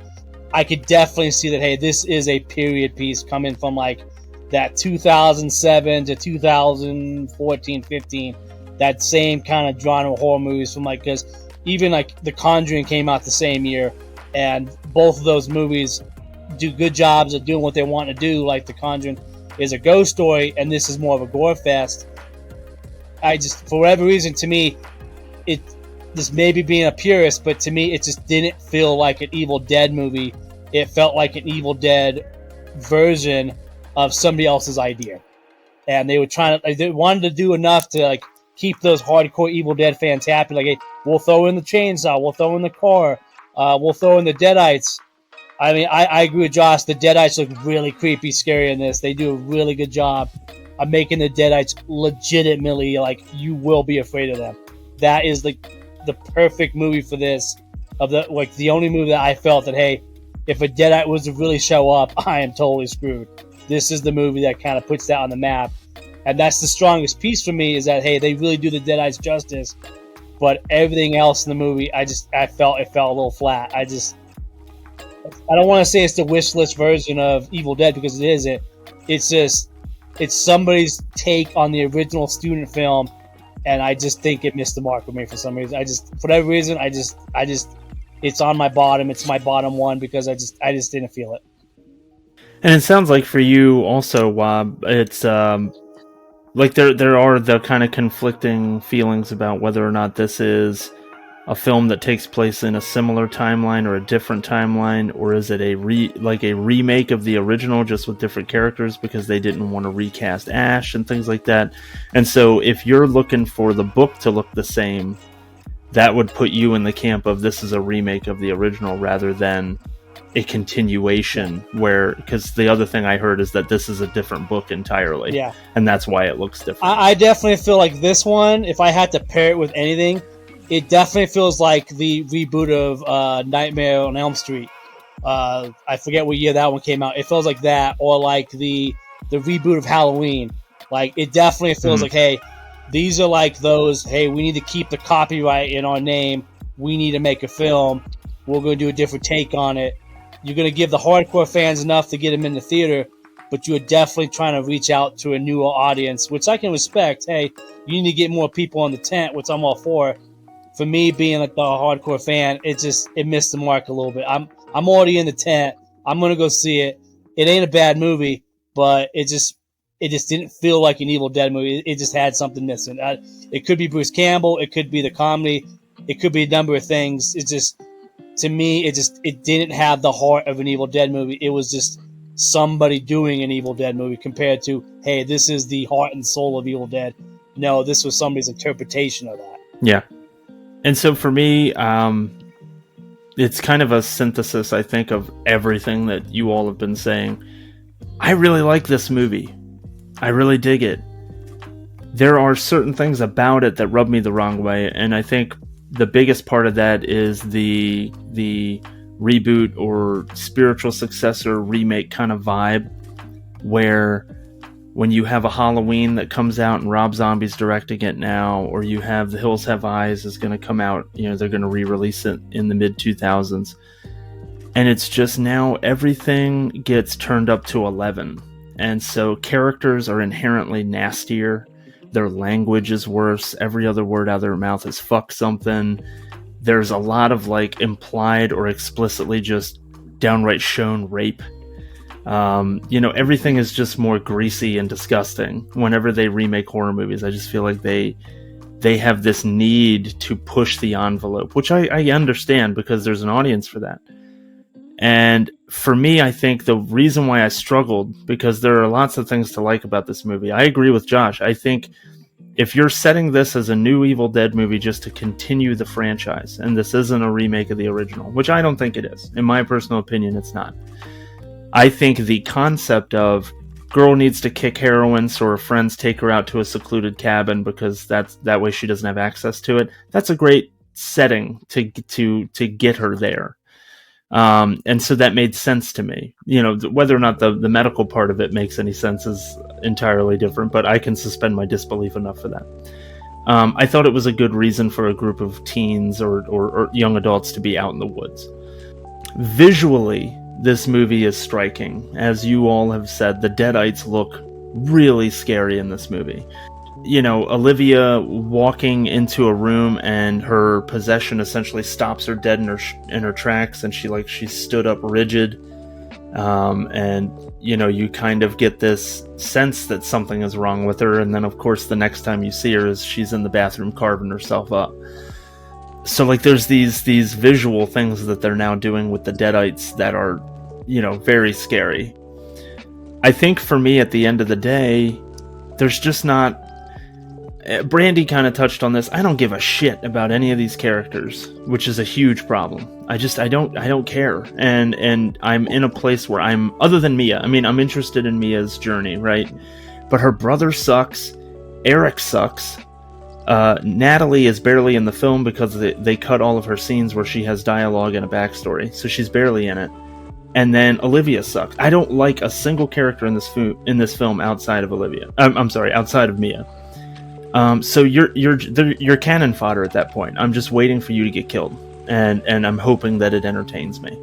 I could definitely see that, hey, this is a period piece coming from like that 2007 to 2014, 15, that same kind of genre of horror movies from like, because even like The Conjuring came out the same year, And both of those movies do good jobs of doing what they want to do. Like The Conjuring is a ghost story, and this is more of a gore fest. I just, for whatever reason, to me, this may be being a purist, but to me, it just didn't feel like an Evil Dead movie. It felt like an Evil Dead version of somebody else's idea. And they were they wanted to do enough to like keep those hardcore Evil Dead fans happy. Like, hey, we'll throw in the chainsaw, we'll throw in the car, we'll throw in the Deadites. I mean, I agree with Josh. The Deadites look really creepy, scary in this. They do a really good job of making the Deadites legitimately, like, you will be afraid of them. That is the perfect movie for this. The only movie that I felt that, hey, if a Deadite was to really show up, I am totally screwed. This is the movie that kind of puts that on the map. And that's the strongest piece for me, is that, hey, they really do the Deadites justice. But everything else in the movie, I felt it fell a little flat. I don't want to say it's the wish list version of Evil Dead, because it isn't. It's somebody's take on the original student film, and I just think it missed the mark with me for some reason. For whatever reason, it's on my bottom. It's my bottom one because I just didn't feel it. And it sounds like for you also, Wob, it's like there are the kind of conflicting feelings about whether or not this is a film that takes place in a similar timeline or a different timeline, or is it a remake of the original just with different characters because they didn't want to recast Ash and things like that. And so if you're looking for the book to look the same, that would put you in the camp of this is a remake of the original rather than a continuation, because the other thing I heard is that this is a different book entirely. Yeah. And that's why it looks different. I definitely feel like this one, if I had to pair it with anything, it definitely feels like the reboot of Nightmare on Elm Street. I forget what year that one came out. It feels like that, or like the reboot of Halloween. Like, it definitely feels like, hey, these are like those, hey, we need to keep the copyright in our name. We need to make a film. We're going to do a different take on it. You're going to give the hardcore fans enough to get them in the theater, but you're definitely trying to reach out to a newer audience, which I can respect. Hey, you need to get more people in the tent, which I'm all for. For me, being like the hardcore fan, it missed the mark a little bit. I'm already in the tent. I'm gonna go see it. It ain't a bad movie, but it just didn't feel like an Evil Dead movie. It just had something missing. It could be Bruce Campbell. It could be the comedy. It could be a number of things. To me, it didn't have the heart of an Evil Dead movie. It was just somebody doing an Evil Dead movie compared to, hey, this is the heart and soul of Evil Dead. No, this was somebody's interpretation of that. Yeah. And so for me, it's kind of a synthesis, I think, of everything that you all have been saying. I really like this movie. I really dig it. There are certain things about it that rub me the wrong way, and I think the biggest part of that is the reboot or spiritual successor remake kind of vibe, where when you have a Halloween that comes out and Rob Zombie's directing it now, or you have The Hills Have Eyes is going to come out, they're going to re-release it in the mid-2000s. And it's just now everything gets turned up to 11. And so characters are inherently nastier. Their language is worse. Every other word out of their mouth is fuck something. There's a lot of implied or explicitly just downright shown rape. Everything is just more greasy and disgusting. Whenever they remake horror movies, I just feel like they have this need to push the envelope, which I understand because there's an audience for that. And for me, I think the reason why I struggled, because there are lots of things to like about this movie. I agree with Josh. I think if you're setting this as a new Evil Dead movie just to continue the franchise, and this isn't a remake of the original, which I don't think it is. In my personal opinion, it's not. I think the concept of girl needs to kick heroin so her friends take her out to a secluded cabin because that way she doesn't have access to it, that's a great setting to get her there. And so that made sense to me. Whether or not the medical part of it makes any sense is entirely different, but I can suspend my disbelief enough for that. I thought it was a good reason for a group of teens or young adults to be out in the woods. Visually, this movie is striking. As you all have said, the Deadites look really scary in this movie. Olivia walking into a room and her possession essentially stops her dead in her tracks, and she stood up rigid, and you kind of get this sense that something is wrong with her, and then of course the next time you see her is she's in the bathroom carving herself up. So there's these visual things that they're now doing with the Deadites that are very scary. I think for me at the end of the day, there's just not... Brandy kind of touched on this. I don't give a shit about any of these characters, which is a huge problem. I don't care. And I'm in a place where other than Mia, I'm interested in Mia's journey, right? But her brother sucks. Eric sucks. Natalie is barely in the film because they cut all of her scenes where she has dialogue and a backstory, so she's barely in it. And then Olivia sucks. I don't like a single character in this film outside of Olivia. Outside of Mia. So you're cannon fodder at that point. I'm just waiting for you to get killed, and I'm hoping that it entertains me.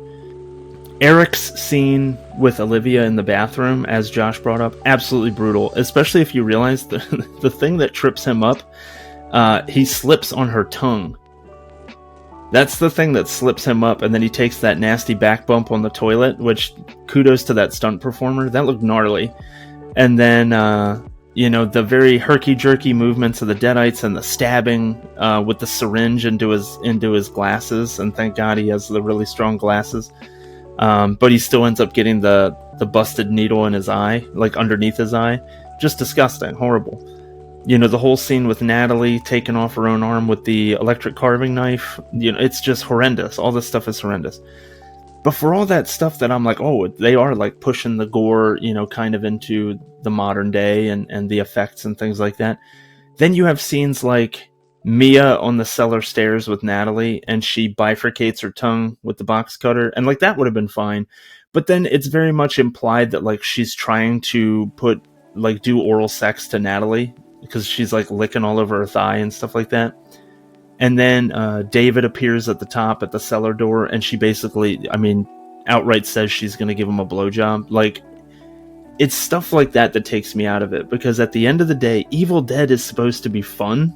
Eric's scene with Olivia in the bathroom, as Josh brought up, absolutely brutal. Especially if you realize the thing that trips him up, he slips on her tongue. That's the thing that slips him up, and then he takes that nasty back bump on the toilet. Which, kudos to that stunt performer. That looked gnarly. And then the very herky-jerky movements of the Deadites and the stabbing with the syringe into his glasses, and thank God he has the really strong glasses. But he still ends up getting the busted needle in his eye, underneath his eye. Just disgusting, horrible. The whole scene with Natalie taking off her own arm with the electric carving knife, it's just horrendous. All this stuff is horrendous. But for all that stuff that I'm they are pushing the gore, kind of into the modern day and the effects and things like that. Then you have scenes like Mia on the cellar stairs with Natalie, and she bifurcates her tongue with the box cutter, and that would have been fine. But then it's very much implied that she's trying to do oral sex to Natalie because she's licking all over her thigh and stuff like that. And then David appears at the top at the cellar door, and she basically, outright says she's going to give him a blowjob. It's stuff like that that takes me out of it, because at the end of the day, Evil Dead is supposed to be fun,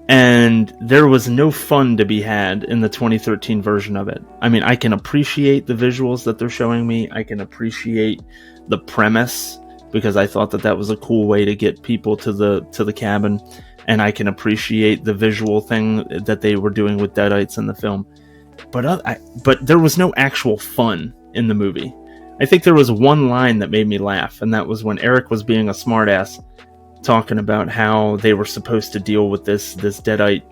and there was no fun to be had in the 2013 version of it. I can appreciate the visuals that they're showing me. I can appreciate the premise, because I thought that was a cool way to get people to the cabin. And I can appreciate the visual thing that they were doing with Deadites in the film. But there was no actual fun in the movie. I think there was one line that made me laugh, and that was when Eric was being a smartass, talking about how they were supposed to deal with this Deadite,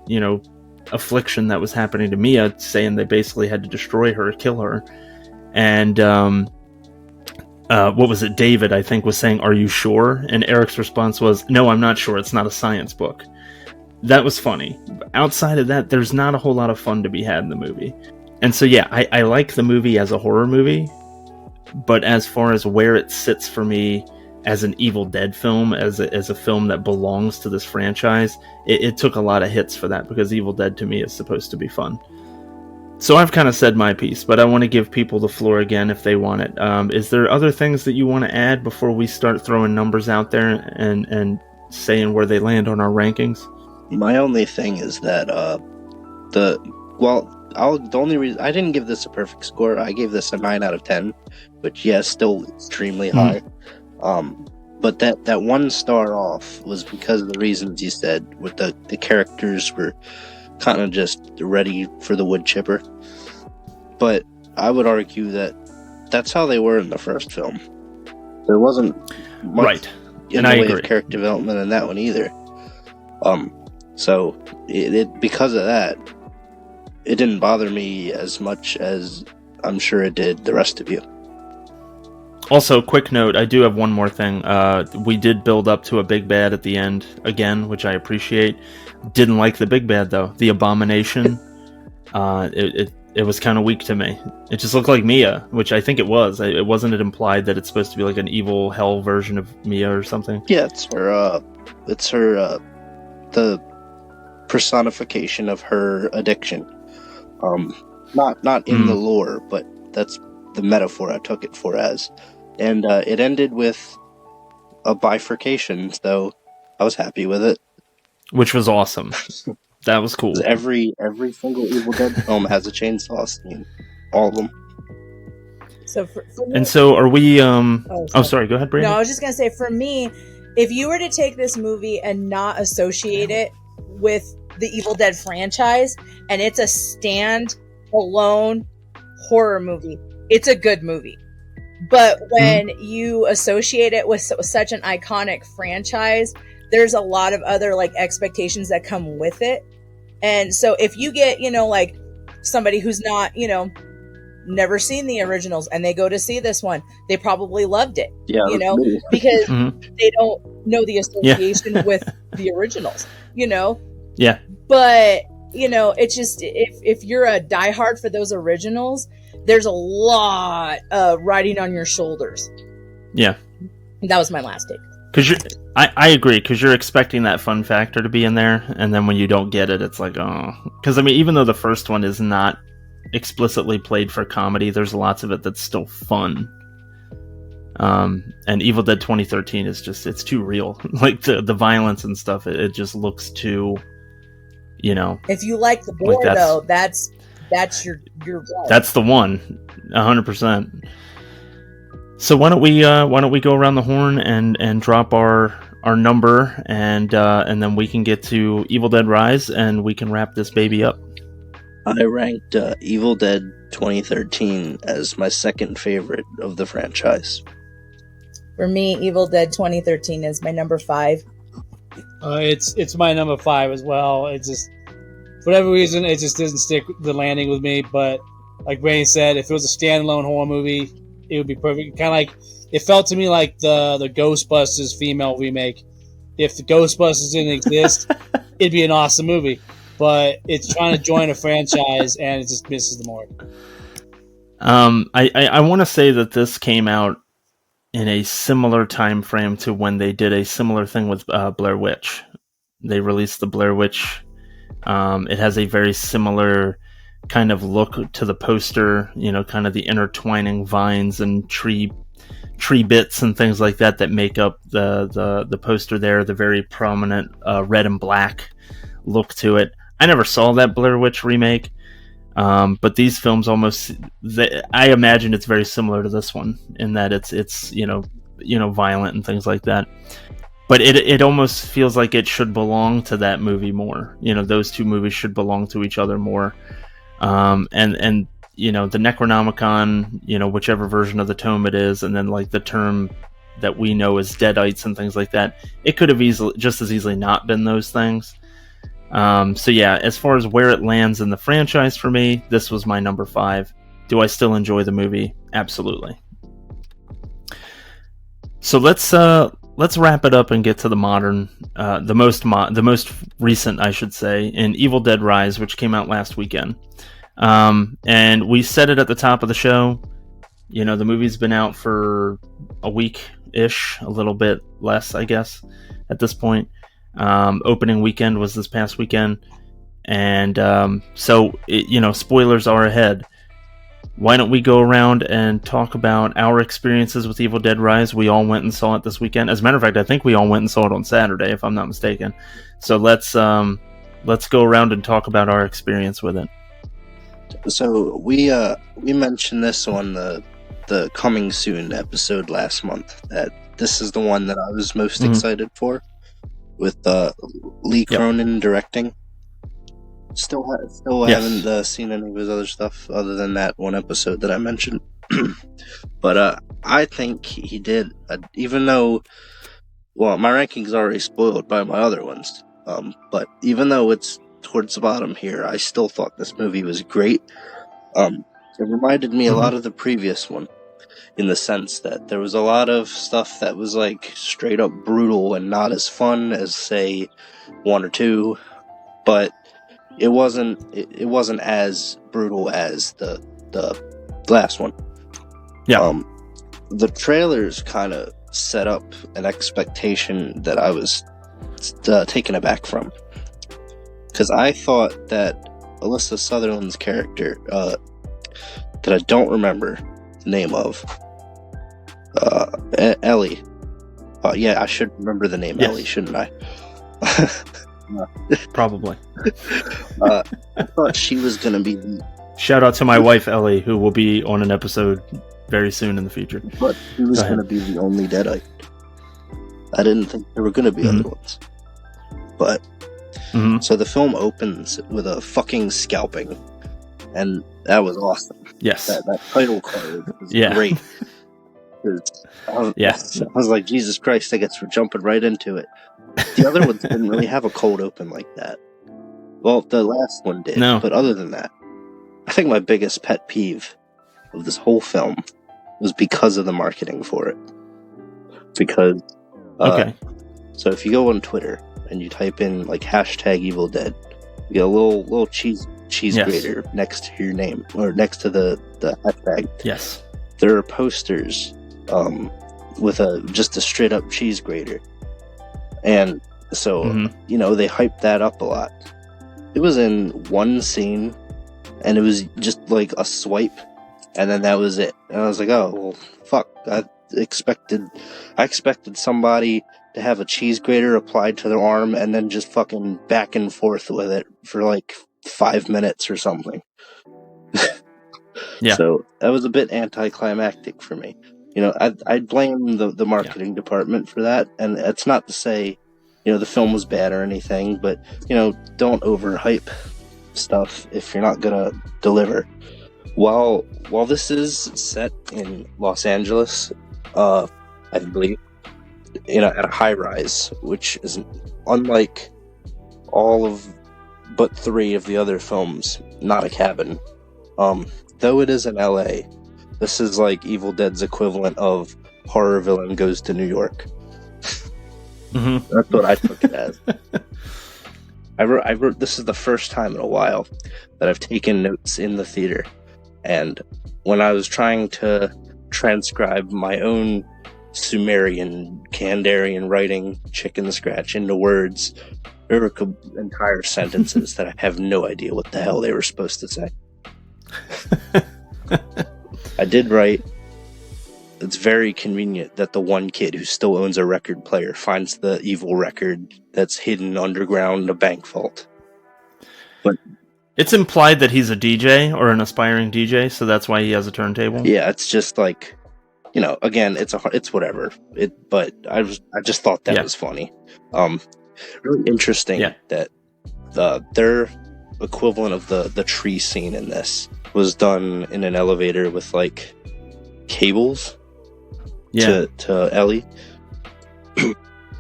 affliction that was happening to Mia, saying they basically had to destroy her, kill her. And what was it? David, I think, was saying, "Are you sure?" And Eric's response was, "No, I'm not sure. It's not a science book." That was funny. Outside of that, there's not a whole lot of fun to be had in the movie. And so, yeah, I like the movie as a horror movie, but as far as where it sits for me as an Evil Dead film, as a film that belongs to this franchise, it took a lot of hits for that, because Evil Dead to me is supposed to be fun. So I've kind of said my piece, but I want to give people the floor again if they want it. Is there other things that you want to add before we start throwing numbers out there and saying where they land on our rankings? My only thing is that the only reason I didn't give this a perfect score, I gave this a 9 out of 10, which still extremely high. But that 1 star off was because of the reasons you said, with the characters were kind of just ready for the wood chipper. But I would argue that that's how they were in the first film. There wasn't much in the way of character development in that one either. So it because of that, it didn't bother me as much as I'm sure it did the rest of you. Also, quick note, I do have one more thing. We did build up to a big bad at the end again, which I appreciate. Didn't like the big bad though. The Abomination. It was kind of weak to me. It just looked like Mia, which I think it was. It wasn't it implied that it's supposed to be like an evil hell version of Mia or something? Yeah, it's her. The personification of her addiction. Not in the lore, but that's the metaphor I took it for as. And it ended with a bifurcation, though I was happy with it. Which was awesome. That was cool. Every single Evil Dead film has a chainsaw scene. All of them. So for me, and so are we? Sorry. Go ahead, Brady. No, I was just gonna say, for me, if you were to take this movie and not associate it with the Evil Dead franchise, and it's a stand-alone horror movie, it's a good movie. But when you associate it with such an iconic franchise, there's a lot of other like expectations that come with it. And so if you get, like somebody who's not, never seen the originals and they go to see this one, they probably loved it, because they don't know the association with the originals, Yeah. But, it's just, if you're a diehard for those originals, there's a lot of riding on your shoulders. Yeah. That was my last take. Because I agree, because you're expecting that fun factor to be in there, and then when you don't get it, it's like, oh. Because, even though the first one is not explicitly played for comedy, there's lots of it that's still fun. And Evil Dead 2013 is just, it's too real. Like, the violence and stuff, it just looks too, If you like the gore, like though, that's your right. That's the one, 100%. So why don't we go around the horn and drop our number, and then we can get to Evil Dead Rise, and we can wrap this baby up. I ranked Evil Dead 2013 as my second favorite of the franchise. For me, Evil Dead 2013 is my number 5. It's my number 5 as well. It just, for whatever reason, it just doesn't stick the landing with me. But like Brandon said, if it was a standalone horror movie, it would be perfect. Kind of like, it felt to me like the Ghostbusters female remake. If the Ghostbusters didn't exist, it'd be an awesome movie. But it's trying to join a franchise, and it just misses the mark. I want to say that this came out in a similar time frame to when they did a similar thing with Blair Witch. They released the Blair Witch. It has a very similar kind of look to the poster, kind of the intertwining vines and tree bits and things like that make up the poster there, the very prominent red and black look to it. I never saw that Blair Witch remake, but these films I imagine it's very similar to this one in that it's violent and things like that. But it almost feels like it should belong to that movie more. Those two movies should belong to each other more. And the Necronomicon, whichever version of the tome it is, and then like the term that we know as Deadites and things like that, it could have just as easily not been those things. So yeah, as far as where it lands in the franchise for me, this was my number 5. Do I still enjoy the movie? Absolutely. So let's wrap it up and get to the modern, the most recent, I should say, in Evil Dead Rise, which came out last weekend. And we said it at the top of the show. The movie's been out for a week-ish, a little bit less, I guess, at this point. Opening weekend was this past weekend, and spoilers are ahead. Why don't we go around and talk about our experiences with Evil Dead Rise? We all went and saw it this weekend. As a matter of fact, I think we all went and saw it on Saturday, if I'm not mistaken. So let's go around and talk about our experience with it. So we mentioned this on the Coming Soon episode last month, that this is the one that I was most excited for, with Lee Cronin directing. Still haven't seen any of his other stuff other than that one episode that I mentioned. But I think he did, even though, well, my ranking's already spoiled by my other ones. But even though it's towards the bottom here, I still thought this movie was great. It reminded me a lot of the previous one, in the sense that there was a lot of stuff that was like straight up brutal and not as fun as, say, 1 or 2, but it wasn't as brutal as the last one. Yeah. The trailers kind of set up an expectation that I was taken aback from, because I thought that Alyssa Sutherland's character, that I don't remember the name of, Ellie, Yeah, I should remember the name Ellie, shouldn't I? Probably. I thought she was gonna be. Shout out to my wife Ellie, who will be on an episode very soon in the future. But she was gonna be the only Deadite. I didn't think there were gonna be other ones. But so the film opens with a fucking scalping, and that was awesome. Yes, that title card was great. I was like, Jesus Christ, I guess we're jumping right into it. The other ones didn't really have a cold open like that. Well, the last one did, but other than that, I think my biggest pet peeve of this whole film was because of the marketing for it. Because, so if you go on Twitter and you type in like hashtag Evil Dead, you get a little cheese grater next to your name, or next to the hashtag. Yes. There are posters with just a straight up cheese grater. And so, they hyped that up a lot. It was in one scene, and it was just like a swipe, and then that was it. And I was like, oh, well, fuck. I expected somebody to have a cheese grater applied to their arm and then just fucking back and forth with it for like 5 minutes or something. So that was a bit anticlimactic for me. I'd blame the marketing department for that, and it's not to say, the film was bad or anything, but, don't overhype stuff if you're not gonna deliver. While this is set in Los Angeles, I believe, at a high rise, which is unlike all of but 3 of the other films, not a cabin. Though it is in LA, this is like Evil Dead's equivalent of horror villain goes to New York. That's what I took it as. I wrote. This is the first time in a while that I've taken notes in the theater, and when I was trying to transcribe my own Sumerian, Kandarian writing, chicken scratch into words, there were entire sentences that I have no idea what the hell they were supposed to say. I did write, it's very convenient that the one kid who still owns a record player finds the evil record that's hidden underground a bank vault. But it's implied that he's a DJ or an aspiring DJ, so that's why he has a turntable. Yeah, it's just like, again, it's whatever. But I just thought that was funny. Really interesting that their equivalent of the tree scene in this was done in an elevator with like cables to Ellie.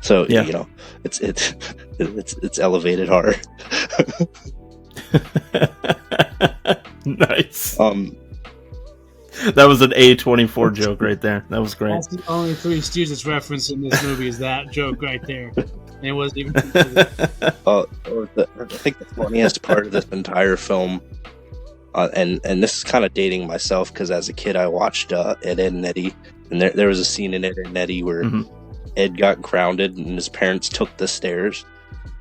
So it's elevated horror. Nice. That was an A24 joke right there. That was great. That's the only Three Stooges reference in this movie is that joke right there. And it wasn't even. I think the funniest part of this entire film, and this is kind of dating myself because as a kid I watched Ed, and Eddie, and there was a scene in Ed and Eddie where Ed got grounded and his parents took the stairs.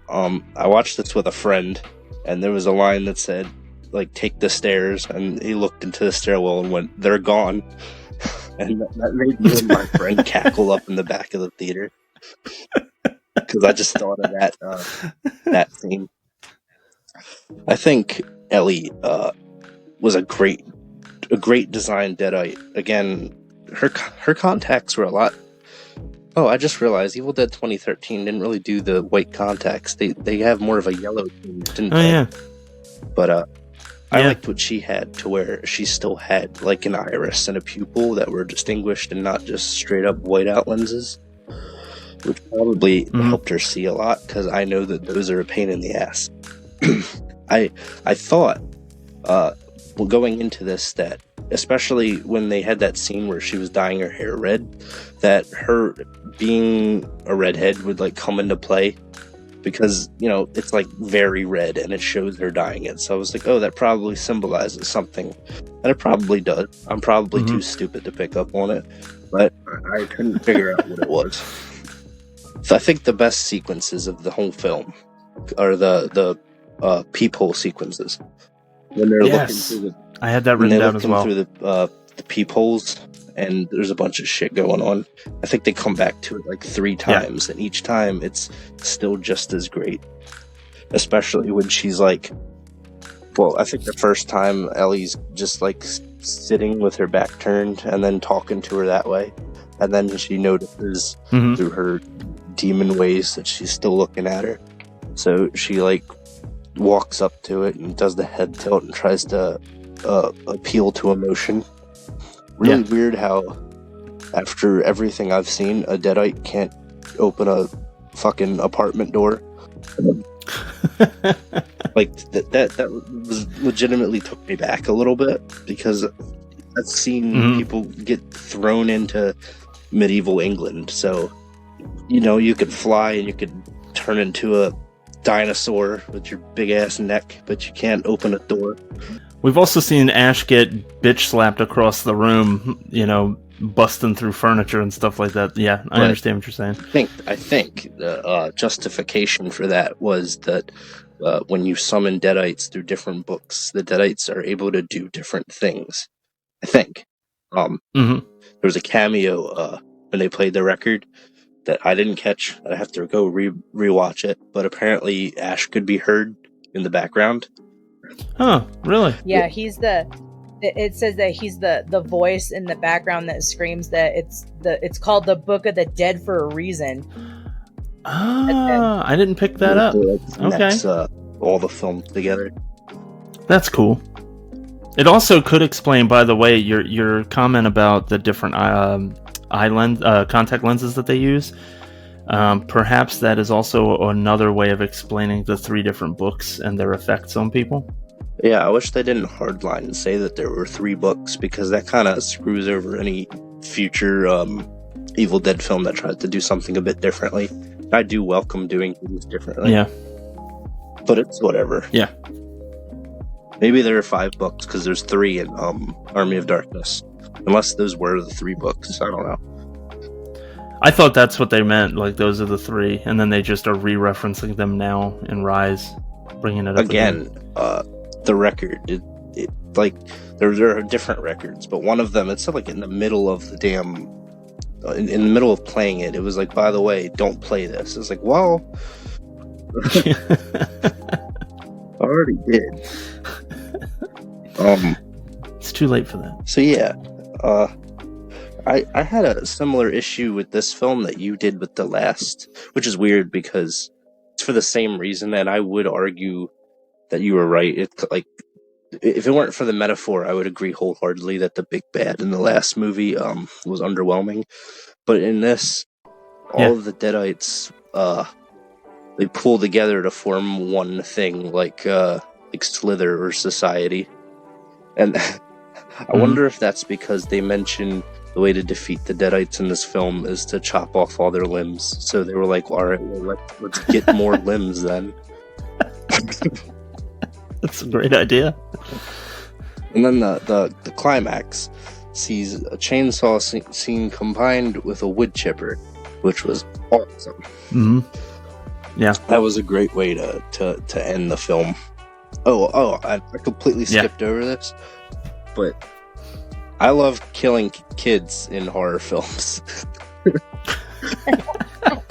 I watched this with a friend, and there was a line that said, like, take the stairs, and he looked into the stairwell and went, they're gone. And that made me and my friend cackle up in the back of the theater because I just thought of that scene. I think Ellie was a great design Deadite. Again, her contacts were a lot. Oh, I just realized Evil Dead 2013 didn't really do the white contacts. They have more of a yellow theme, didn't they? Yeah. But I liked what she had, to where she still had like an iris and a pupil that were distinguished and not just straight up whiteout lenses, which probably helped her see a lot, because I know that those are a pain in the ass. I thought going into this that, especially when they had that scene where she was dyeing her hair red, that her being a redhead would like come into play, because it's like very red and it shows her dyeing it. So I was like, oh, that probably symbolizes something, and it probably does. I'm probably too stupid to pick up on it, but I couldn't figure out what it was. So I think the best sequences of the whole film are the peephole sequences, when they're looking through the. I had that written down as well. Through the the peepholes, and there's a bunch of shit going on. I think they come back to it like 3 times, and each time it's still just as great. Especially when she's like, well, I think the first time Ellie's just like sitting with her back turned and then talking to her that way, and then she notices through her demon ways that she's still looking at her. So she like walks up to it and does the head tilt and tries to appeal to emotion. Really weird how after everything I've seen, a Deadite can't open a fucking apartment door. Like that was legitimately took me back a little bit, because I've seen people get thrown into medieval England. So, you know, you could fly and you could turn into a dinosaur with your big ass neck, but you can't open a door. We've also seen Ash get bitch slapped across the room, you know, busting through furniture and stuff like that. Yeah, I understand what you're saying. I think the justification for that was that when you summon Deadites through different books, the Deadites are able to do different things. I think. There was a cameo when they played the record that I didn't catch. I have to go rewatch it, but apparently Ash could be heard in the background. Huh, really? Yeah, it says that he's the voice in the background that screams that it's called the Book of the Dead for a reason. Ah, I didn't pick that up. That's all the films together. That's cool. It also could explain, by the way, your comment about the different contact lenses that they use. Perhaps that is also another way of explaining the 3 different books and their effects on people. Yeah, I wish they didn't hardline and say that there were 3 books, because that kind of screws over any future Evil Dead film that tries to do something a bit differently. I do welcome doing things differently. Yeah. But it's whatever. Yeah. Maybe there are 5 books, because there's 3 in Army of Darkness. Unless those were the 3 books. I don't know. I thought that's what they meant, like those are the 3, and then they just are re-referencing them now in Rise, bringing it up again. The record, it like there are different records, but one of them, it's like in the middle of the damn, in the middle of playing it, it was like, by the way, don't play this. It's like, well, I already did. It's too late for that. So yeah, I had a similar issue with this film that you did with the last, which is weird because it's for the same reason, and I would argue that you were right. It, like, if it weren't for the metaphor, I would agree wholeheartedly that the big bad in the last movie was underwhelming. But in this, all of the Deadites they pull together to form one thing, like Slither or Society. And I wonder if that's because they mention the way to defeat the Deadites in this film is to chop off all their limbs. So they were like, all right, well, let's get more limbs then. That's a great idea. And then the climax sees a chainsaw scene combined with a wood chipper, which was awesome. Mm-hmm. Yeah, that was a great way to end the film. I completely skipped over this, but I love killing kids in horror films.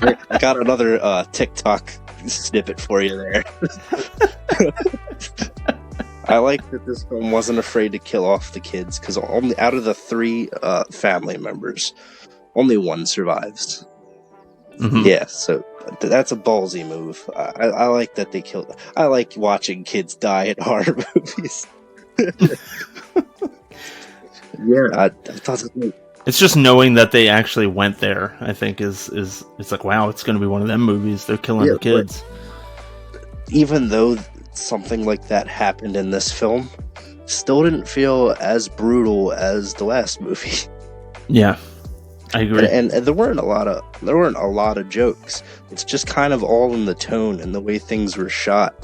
I got another TikTok snippet for you there. I like that this film wasn't afraid to kill off the kids, because only out of the 3 family members, only 1 survives. Mm-hmm. Yeah, so that's a ballsy move. I like that they killed. I like watching kids die in horror movies. Yeah, I thought it was... It's just knowing that they actually went there, I think, is it's like, wow, it's going to be one of them movies. They're killing the kids. Even though something like that happened in this film, still didn't feel as brutal as the last movie. Yeah, I agree. And there weren't a lot of jokes. It's just kind of all in the tone and the way things were shot,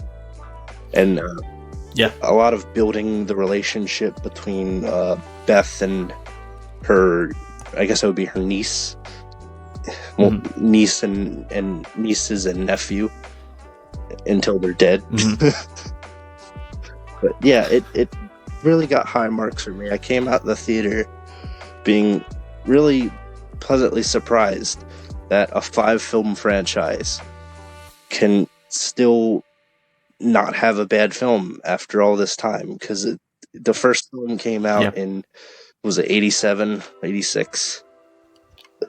and a lot of building the relationship between Beth and her. I guess it would be her niece. Well, niece and nieces and nephew until they're dead. Mm-hmm. But yeah, it really got high marks for me. I came out the theater being really pleasantly surprised that a 5-film franchise can still not have a bad film after all this time, because the first film came out in, was it 87, 86?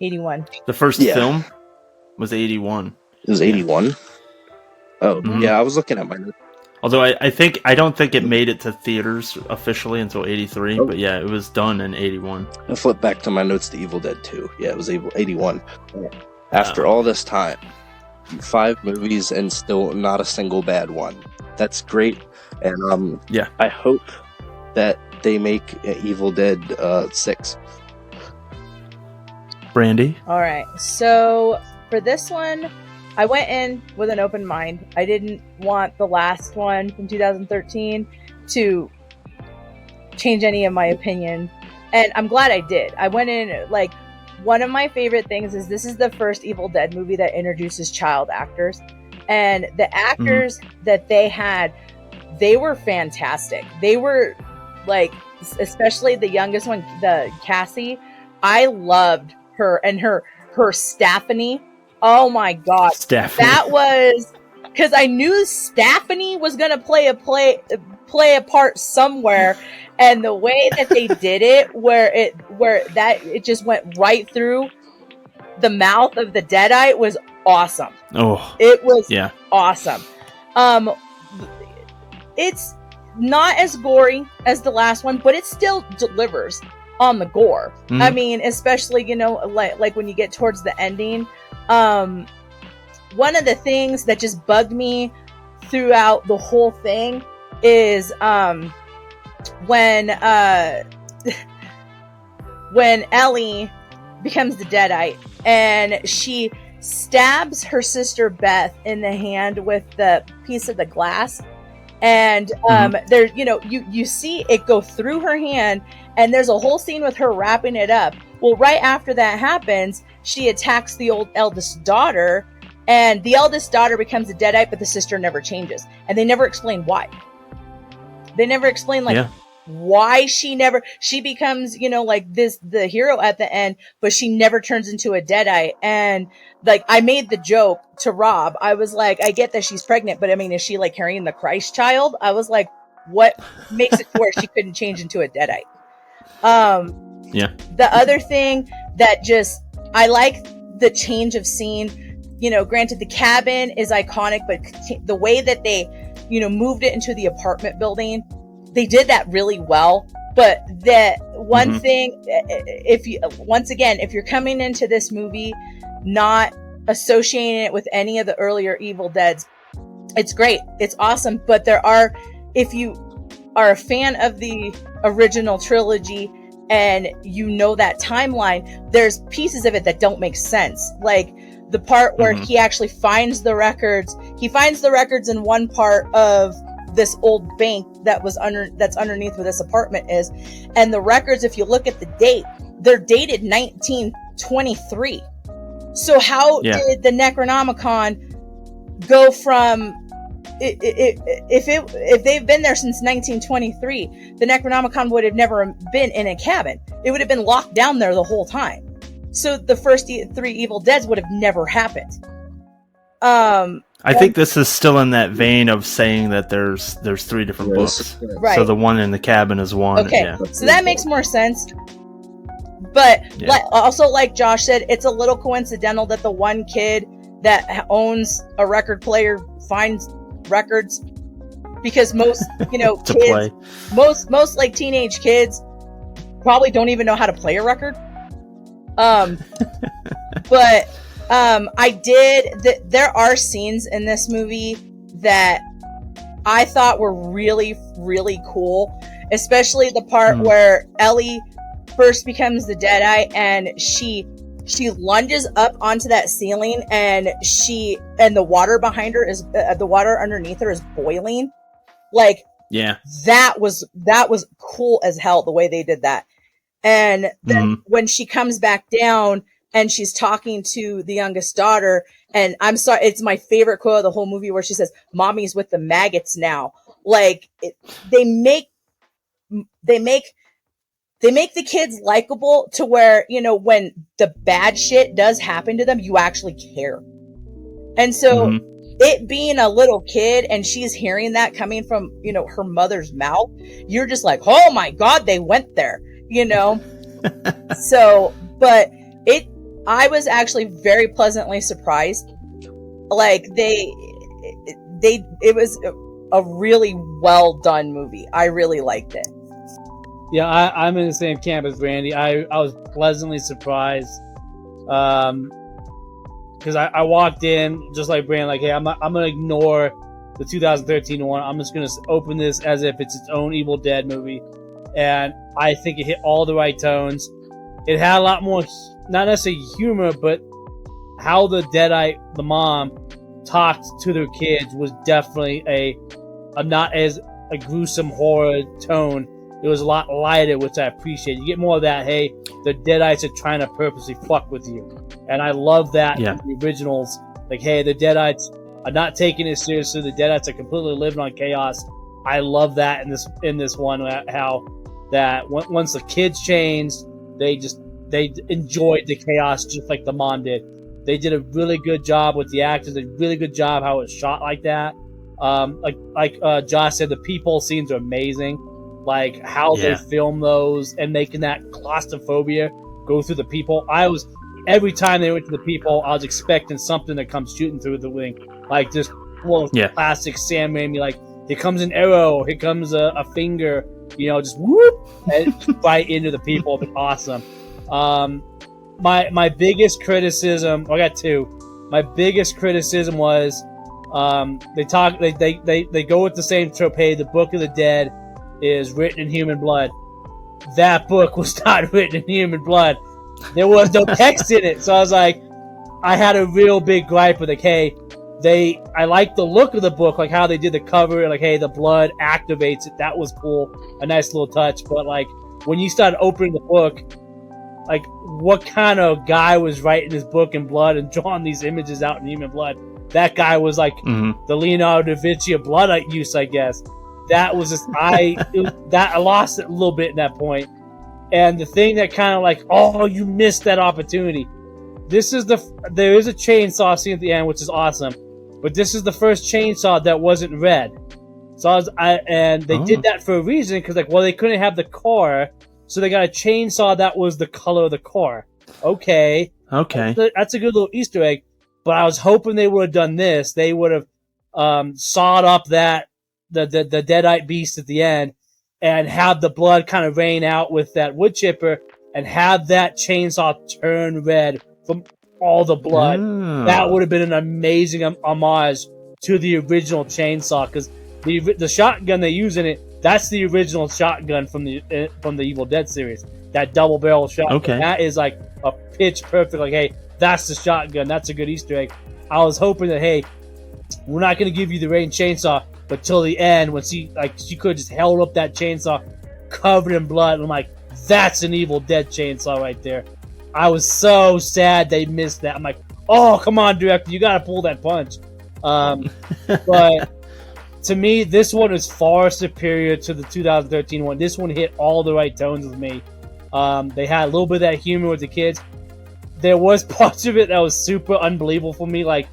81. The first film was 81. It was 81? Oh, yeah, I was looking at my notes. Although I don't think it made it to theaters officially until 83, but yeah, it was done in 81. I flipped back to my notes to Evil Dead 2. Yeah, it was 81. After all this time, 5 movies and still not a single bad one. That's great. And I hope that they make Evil Dead 6. Brandy? All right. So for this one, I went in with an open mind. I didn't want the last one from 2013 to change any of my opinion. And I'm glad I did. I went in, like, one of my favorite things is this is the first Evil Dead movie that introduces child actors. And the actors that they had, they were fantastic. They were, like, especially the youngest one, the Cassie. I loved her, and her Stephanie. Oh my god. Stephanie. That was, because I knew Stephanie was going to play a part somewhere, and the way that they did it, where it just went right through the mouth of the Deadite, was awesome. Oh. It was awesome. It's not as gory as the last one, but it still delivers on the gore. I mean, especially, you know, like when you get towards the ending. One of the things that just bugged me throughout the whole thing is when Ellie becomes the Deadite and she stabs her sister Beth in the hand with the piece of the glass, and there, you know, you see it go through her hand, and there's a whole scene with her wrapping it up. Well, right after that happens, she attacks the eldest daughter, and the eldest daughter becomes a Deadite, but the sister never changes. And they never explain why. They never explain, like, why she becomes, you know, like the hero at the end, but she never turns into a Deadite. And, like, I made the joke to Rob. I was like, I get that she's pregnant, but I mean, is she, like, carrying the Christ child? I was like, what makes it to where she couldn't change into a Deadite? The other thing that I like the change of scene. You know, granted, the cabin is iconic, but the way that they, you know, moved it into the apartment building, they did that really well. But the one thing, if you're coming into this movie not associating it with any of the earlier Evil Deads, it's great, it's awesome. But if you are a fan of the original trilogy and you know that timeline, there's pieces of it that don't make sense. Like the part where he actually finds the records. He finds the records in one part of this old bank that's underneath where this apartment is. And the records, if you look at the date, they're dated 1923. So how did the Necronomicon go from, if they've been there since 1923, the Necronomicon would have never been in a cabin. It would have been locked down there the whole time. So the first 3 Evil Deads would have never happened. I think this is still in that vein of saying that there's 3 different books. Right. So the one in the cabin is one. Okay, so that makes more sense. But also, like Josh said, it's a little coincidental that the one kid that owns a record player finds records, because most, you know, kids, most like teenage kids probably don't even know how to play a record. But there are scenes in this movie that I thought were really, really cool, especially the part where Ellie first becomes the Deadite and she lunges up onto that ceiling, and the water behind her is the water underneath her is boiling. Like, that was cool as hell, the way they did that. And then when she comes back down and she's talking to the youngest daughter, and I'm sorry, it's my favorite quote of the whole movie, where she says, "Mommy's with the maggots now." Like, they make they make the kids likable to where, you know, when the bad shit does happen to them, you actually care. And so it being a little kid and she's hearing that coming from, you know, her mother's mouth, you're just like, oh my God, they went there, you know? So, but I was actually very pleasantly surprised. Like it was a really well done movie. I really liked it. Yeah, I'm in the same camp as Brandy. I was pleasantly surprised. Because I walked in just like Brand, like, hey, I'm gonna ignore the 2013 one. I'm just gonna open this as if it's its own Evil Dead movie, and I think it hit all the right tones. It had a lot more, not necessarily humor, but how the Deadite, the mom, talked to their kids was definitely a not as a gruesome horror tone. It was a lot lighter, which I appreciate. You get more of that, hey, the Deadites are trying to purposely fuck with you. And I love that in the originals. Like, hey, the Deadites are not taking it seriously. The Deadites are completely living on chaos. I love that in this one, how that once the kids changed, they enjoyed the chaos just like the mom did. They did a really good job with the actors, a really good job how it was shot like that. Like Josh said, the people scenes are amazing. Like how they film those and making that claustrophobia go through the people. Every time they went to the people, I was expecting something that comes shooting through the wing. Like just classic Sam Raimi, like here comes an arrow, here comes a finger, you know, just whoop, and right into the people. It's awesome. My biggest criticism, I got two. My biggest criticism was they go with the same trope. Hey, the Book of the Dead is written in human blood. That book was not written in human blood. There was no text in it. So I was like, I had a real big gripe with like, hey, I like the look of the book, like how they did the cover, like, hey, the blood activates it. That was cool. A nice little touch. But like when you started opening the book, like what kind of guy was writing this book in blood and drawing these images out in human blood? That guy was like the Leonardo da Vinci of blood use, I guess. That was just I lost it a little bit in that point. And the thing that kind of like, oh, you missed that opportunity. There is a chainsaw scene at the end, which is awesome, but this is the first chainsaw that wasn't red. So they did that for a reason, because like, well, they couldn't have the car, so they got a chainsaw that was the color of the car. Okay. That's a good little Easter egg. But I was hoping they would have done this. They would have sawed up the Deadite beast at the end and have the blood kind of rain out with that wood chipper and have that chainsaw turn red from all the blood. That would have been an amazing homage to the original chainsaw, because the shotgun they use in it, that's the original shotgun from the Evil Dead series. That double barrel shotgun. Okay. That is like a pitch perfect, like, hey, that's the shotgun. That's a good Easter egg. I was hoping that, hey, we're not going to give you the rain chainsaw, but till the end, when she could have just held up that chainsaw covered in blood. And I'm like, that's an Evil Dead chainsaw right there. I was so sad they missed that. I'm like, oh, come on, director, you got to pull that punch. But to me, this one is far superior to the 2013 one. This one hit all the right tones with me. They had a little bit of that humor with the kids. There was parts of it that was super unbelievable for me. Like,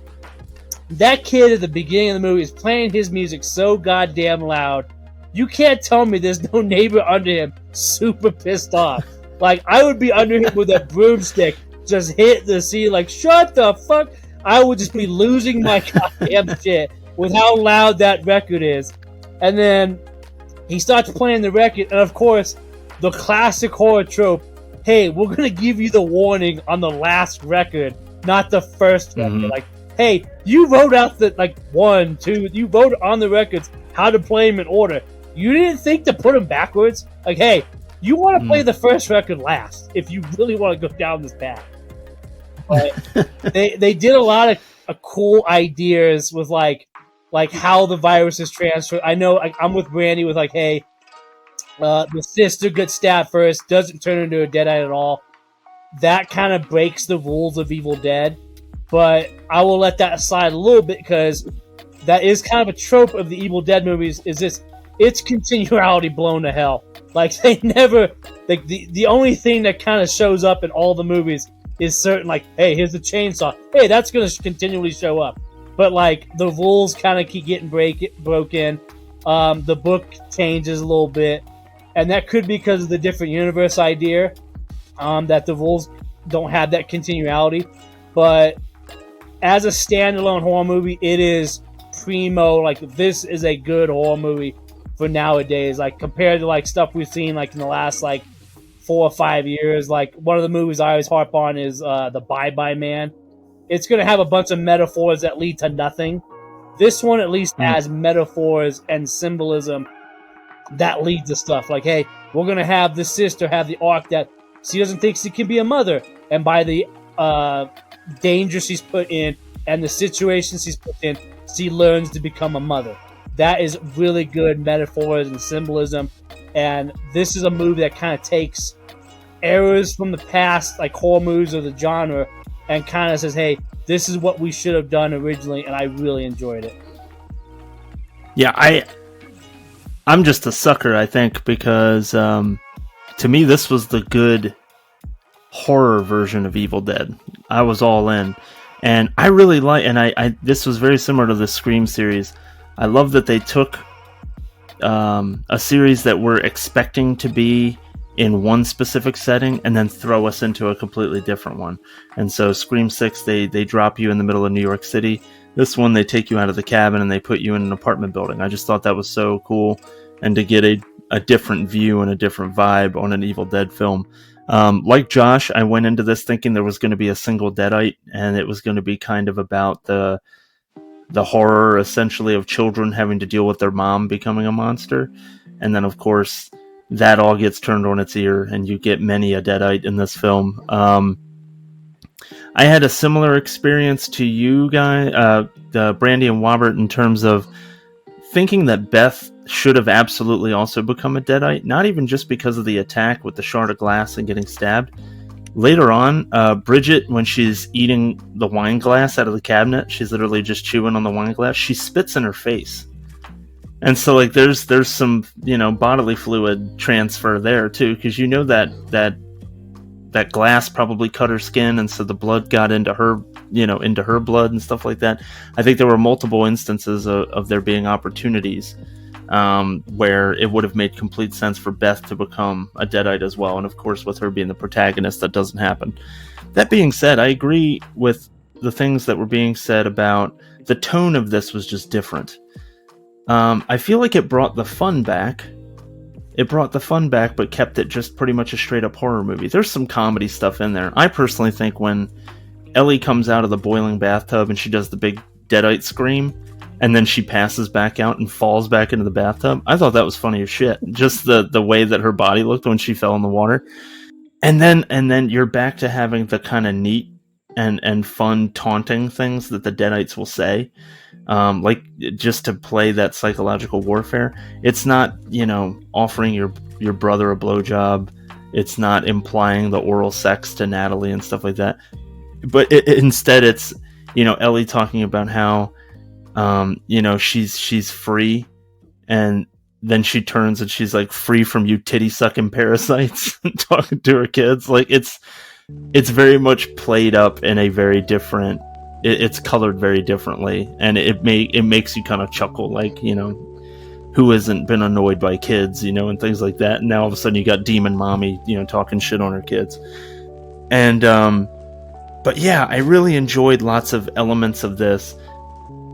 that kid at the beginning of the movie is playing his music so goddamn loud. You can't tell me there's no neighbor under him super pissed off. Like, I would be under him with a broomstick, just hit the ceiling, like, shut the fuck. I would just be losing my goddamn shit with how loud that record is. And then he starts playing the record, and of course, the classic horror trope, hey, we're going to give you the warning on the last record, not the first record. Like, hey, you wrote out the, like, 1, 2, you wrote on the records how to play them in order. You didn't think to put them backwards? Like, hey, you want to play the first record last if you really want to go down this path. But they did a lot of cool ideas with, like how the virus is transferred. I know, like, I'm with Brandy with, like, hey, the sister gets stabbed first, doesn't turn into a Deadite at all. That kind of breaks the rules of Evil Dead. But I will let that slide a little bit, because that is kind of a trope of the Evil Dead movies, is this, it's continuality blown to hell. Like, they never, like, the only thing that kind of shows up in all the movies is certain, like, hey, here's the chainsaw. Hey, that's going to continually show up. But, like, the rules kind of keep getting broken. The book changes a little bit. And that could be because of the different universe idea, that the rules don't have that continuality. But as a standalone horror movie, it is primo. Like, this is a good horror movie for nowadays. Like, compared to, like, stuff we've seen, like, in the last, like, 4 or 5 years. Like, one of the movies I always harp on is the Bye-Bye Man. It's going to have a bunch of metaphors that lead to nothing. This one at least has metaphors and symbolism that lead to stuff. Like, hey, we're going to have the sister have the arc that she doesn't think she can be a mother. And by the danger she's put in and the situation she's put in, she learns to become a mother. That is really good metaphors and symbolism. And this is a movie that kind of takes errors from the past, like horror movies or the genre, and kind of says, hey, this is what we should have done originally, and I really enjoyed it. Yeah, I'm just a sucker, I think, because to me this was the good horror version of Evil Dead. I was all in. And I really like, and I this was very similar to the Scream series. I love that they took a series that we're expecting to be in one specific setting and then throw us into a completely different one. And so Scream 6, they drop you in the middle of New York City. This one, they take you out of the cabin and they put you in an apartment building. I just thought that was so cool. And to get a different view and a different vibe on an Evil Dead film. Like Josh, I went into this thinking there was going to be a single Deadite, and it was going to be kind of about the horror, essentially, of children having to deal with their mom becoming a monster. And then, of course, that all gets turned on its ear, and you get many a Deadite in this film. I had a similar experience to you guys, Brandy and Wobbert, in terms of thinking that Beth should have absolutely also become a Deadite, not even just because of the attack with the shard of glass and getting stabbed. Later on, Bridget, when she's eating the wine glass out of the cabinet, she's literally just chewing on the wine glass, she spits in her face. And so, like, there's some, bodily fluid transfer there too, because that glass probably cut her skin, and so the blood got into her blood and stuff like that. I think there were multiple instances of there being opportunities where it would have made complete sense for Beth to become a Deadite as well. And of course, with her being the protagonist, that doesn't happen. That being said, I agree with the things that were being said about the tone of this was just different. I feel like it brought the fun back. But kept it just pretty much a straight up horror movie. There's some comedy stuff in there. I personally think when Ellie comes out of the boiling bathtub and she does the big Deadite scream, and then she passes back out and falls back into the bathtub, I thought that was funny as shit. Just the way that her body looked when she fell in the water. And then you're back to having the kind of neat and fun taunting things that the Deadites will say. Like, just to play that psychological warfare. It's not, offering your brother a blowjob. It's not implying the oral sex to Natalie and stuff like that. But instead, it's, Ellie talking about how, she's free, and then she turns and she's like, free from you titty sucking parasites, talking to her kids. Like, it's very much played up in a very different. It's colored very differently, and it makes you kind of chuckle, like, who hasn't been annoyed by kids, and things like that. And now all of a sudden you got Demon Mommy, talking shit on her kids. And but yeah, I really enjoyed lots of elements of this.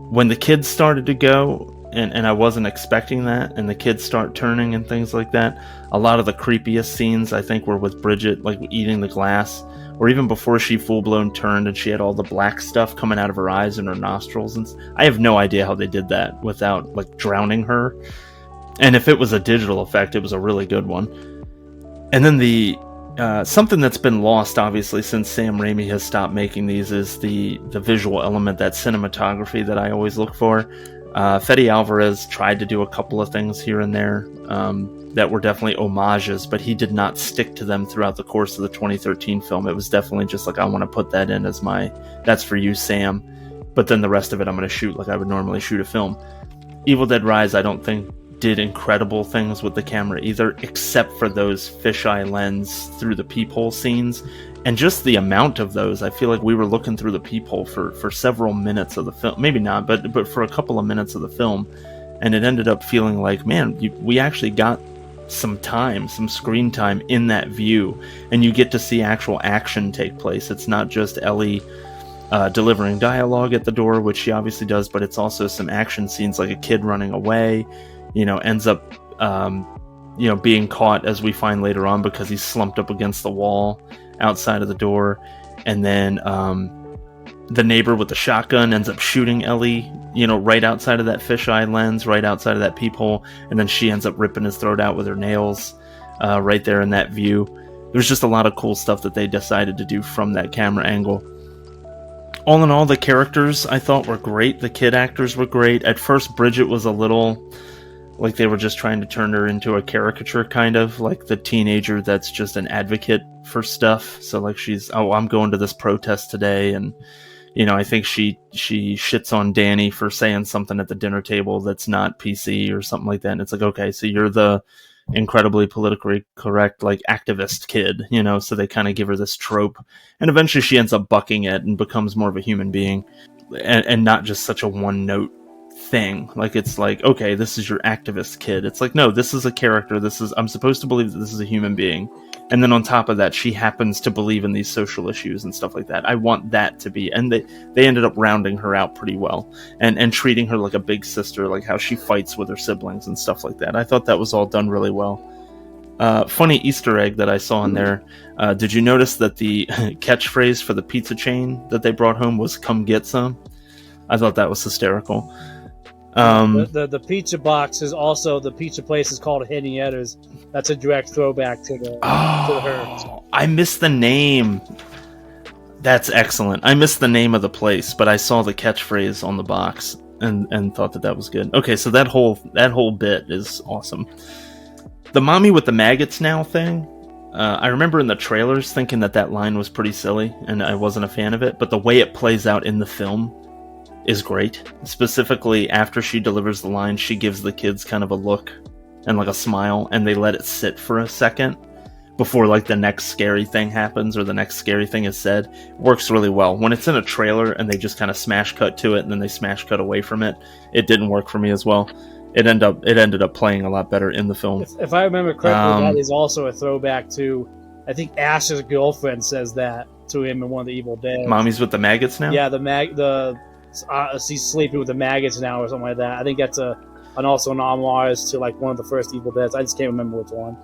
When the kids started to go, and I wasn't expecting that, and the kids start turning and things like that, a lot of the creepiest scenes, I think, were with Bridget, like eating the glass, or even before she full-blown turned and she had all the black stuff coming out of her eyes and her nostrils. And I have no idea how they did that without, like, drowning her. And if it was a digital effect, it was a really good one. And then the something that's been lost, obviously, since Sam Raimi has stopped making these is the visual element, that cinematography that I always look for. Fede Alvarez tried to do a couple of things here and there that were definitely homages, but he did not stick to them throughout the course of the 2013 film. It was definitely just like, I want to put that in as that's for you, Sam. But then the rest of it I'm going to shoot like I would normally shoot a film. Evil Dead Rise, I don't think did incredible things with the camera either, except for those fisheye lens through the peephole scenes. And just the amount of those, I feel like we were looking through the peephole for several minutes of the film. Maybe not, but for a couple of minutes of the film. And it ended up feeling like, man, we actually got some screen time in that view. And you get to see actual action take place. It's not just Ellie delivering dialogue at the door, which she obviously does, but it's also some action scenes, like a kid running away, ends up, being caught, as we find later on, because he's slumped up against the wall outside of the door. And then the neighbor with the shotgun ends up shooting Ellie, right outside of that fisheye lens, right outside of that peephole. And then she ends up ripping his throat out with her nails right there in that view. There's just a lot of cool stuff that they decided to do from that camera angle. All in all, the characters I thought were great. The kid actors were great. At first, Bridget was a little like they were just trying to turn her into a caricature, kind of like the teenager that's just an advocate for stuff. So like she's, I'm going to this protest today, and I think she shits on Danny for saying something at the dinner table that's not PC or something like that. And it's like, okay, so you're the incredibly politically correct, like, activist kid, so they kind of give her this trope, and eventually she ends up bucking it and becomes more of a human being, and not just such a one-note thing. Like, it's like, okay, this is your activist kid. It's like, no, this is a character. I'm supposed to believe that this is a human being. And then on top of that, she happens to believe in these social issues and stuff like that. I want that to be, and they ended up rounding her out pretty well, and treating her like a big sister, like how she fights with her siblings and stuff like that. I thought that was all done really well. Funny Easter egg that I saw in there. Did you notice that the catchphrase for the pizza chain that they brought home was "Come get some"? I thought that was hysterical. The pizza box is also, the pizza place is called Heniettas. That's a direct throwback to her. I missed the name. That's excellent. I missed the name of the place, but I saw the catchphrase on the box and thought that was good. Okay, so that whole bit is awesome. The mommy with the maggots now thing, I remember in the trailers thinking that line was pretty silly, and I wasn't a fan of it, but the way it plays out in the film is great. Specifically, after she delivers the line, she gives the kids kind of a look and like a smile, and they let it sit for a second before like the next scary thing happens or the next scary thing is said. It works really well. When it's in a trailer and they just kind of smash cut to it and then they smash cut away from it, it didn't work for me as well. It ended up playing a lot better in the film. If I remember correctly, that is also a throwback to, I think Ash's girlfriend says that to him in one of the Evil Dead. Mommy's with the maggots now? Yeah, she's sleeping with the maggots now or something like that. I think that's also an homage to like one of the first Evil Deads. I just can't remember which one.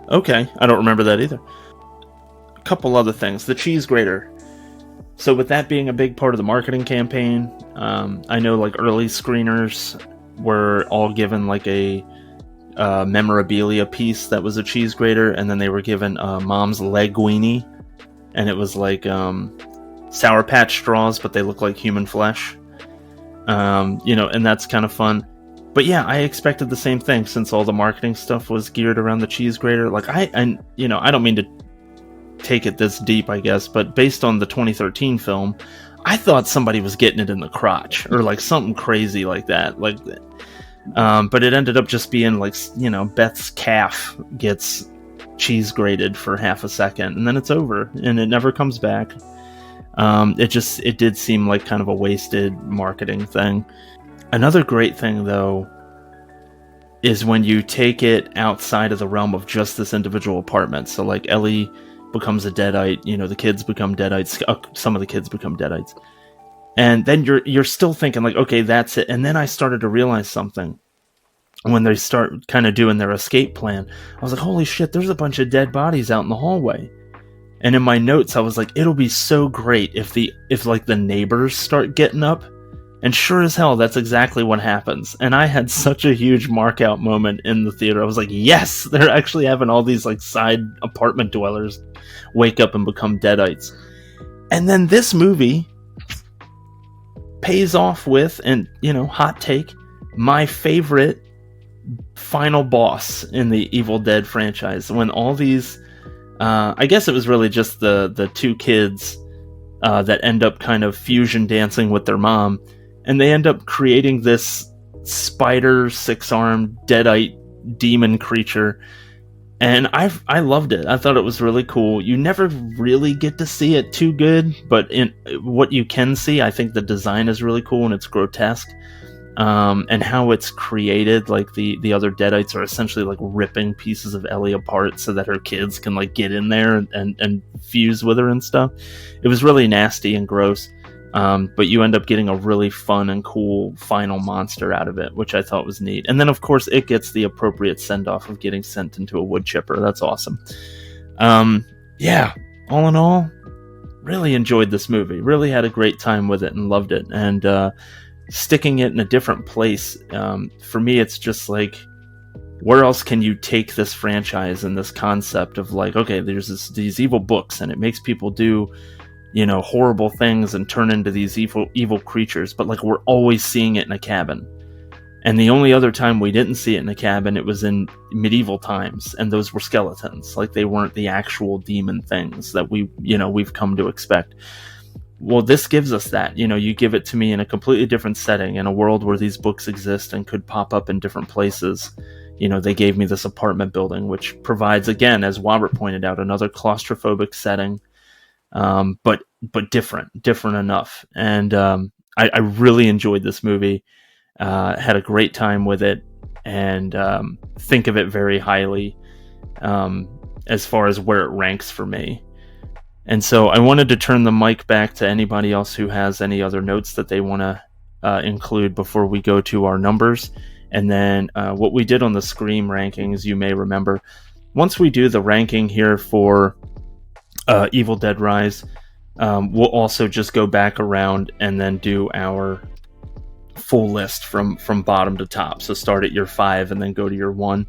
Okay, I don't remember that either. A couple other things. The cheese grater. So with that being a big part of the marketing campaign, I know like early screeners were all given like a memorabilia piece that was a cheese grater, and then they were given Mom's leg weenie, and it was like Sour Patch straws, but they look like human flesh. And that's kind of fun. But yeah, I expected the same thing, since all the marketing stuff was geared around the cheese grater. Like, I don't mean to take it this deep, I guess, but based on the 2013 film, I thought somebody was getting it in the crotch or like something crazy like that. Like, but it ended up just being like, Beth's calf gets cheese grated for half a second, and then it's over, and it never comes back. It did seem like kind of a wasted marketing thing. Another great thing, though, is when you take it outside of the realm of just this individual apartment. So, like, Ellie becomes a Deadite, the kids become Deadites, some of the kids become Deadites. And then you're still thinking, like, okay, that's it. And then I started to realize something. When they start kind of doing their escape plan, I was like, holy shit, there's a bunch of dead bodies out in the hallway. And in my notes, I was like, it'll be so great if the neighbors start getting up. And sure as hell, that's exactly what happens. And I had such a huge mark out moment in the theater. I was like, yes, they're actually having all these like side apartment dwellers wake up and become Deadites. And then this movie pays off with, and hot take, my favorite final boss in the Evil Dead franchise. When all these, I guess it was really just the two kids that end up kind of fusion dancing with their mom. And they end up creating this spider, 6-armed, deadite demon creature. And I loved it. I thought it was really cool. You never really get to see it too good, but in what you can see, I think the design is really cool and it's grotesque. And how it's created, like the other deadites are essentially like ripping pieces of Ellie apart so that her kids can like get in there and fuse with her and stuff. It was really nasty and gross. But you end up getting a really fun and cool final monster out of it, which I thought was neat. And then, of course, it gets the appropriate send-off of getting sent into a wood chipper. That's awesome. Yeah, all in all, really enjoyed this movie. Really had a great time with it and loved it. And sticking it in a different place, for me, it's just like, where else can you take this franchise and this concept of like, okay, there's these evil books and it makes people do, you know, horrible things and turn into these evil creatures, but like we're always seeing it in a cabin. And the only other time we didn't see it in a cabin, it was in medieval times, and those were skeletons. Like they weren't the actual demon things that we've come to expect. Well, this gives us that. You know, you give it to me in a completely different setting, in a world where these books exist and could pop up in different places. You know, they gave me this apartment building, which provides, again, as Robert pointed out, another claustrophobic setting. But different enough. And I really enjoyed this movie, had a great time with it, and think of it very highly as far as where it ranks for me. And so I wanted to turn the mic back to anybody else who has any other notes that they want to include before we go to our numbers. And then what we did on the Scream rankings, you may remember, once we do the ranking here for Evil Dead Rise, we'll also just go back around and then do our full list from bottom to top. So start at your 5 and then go to your 1,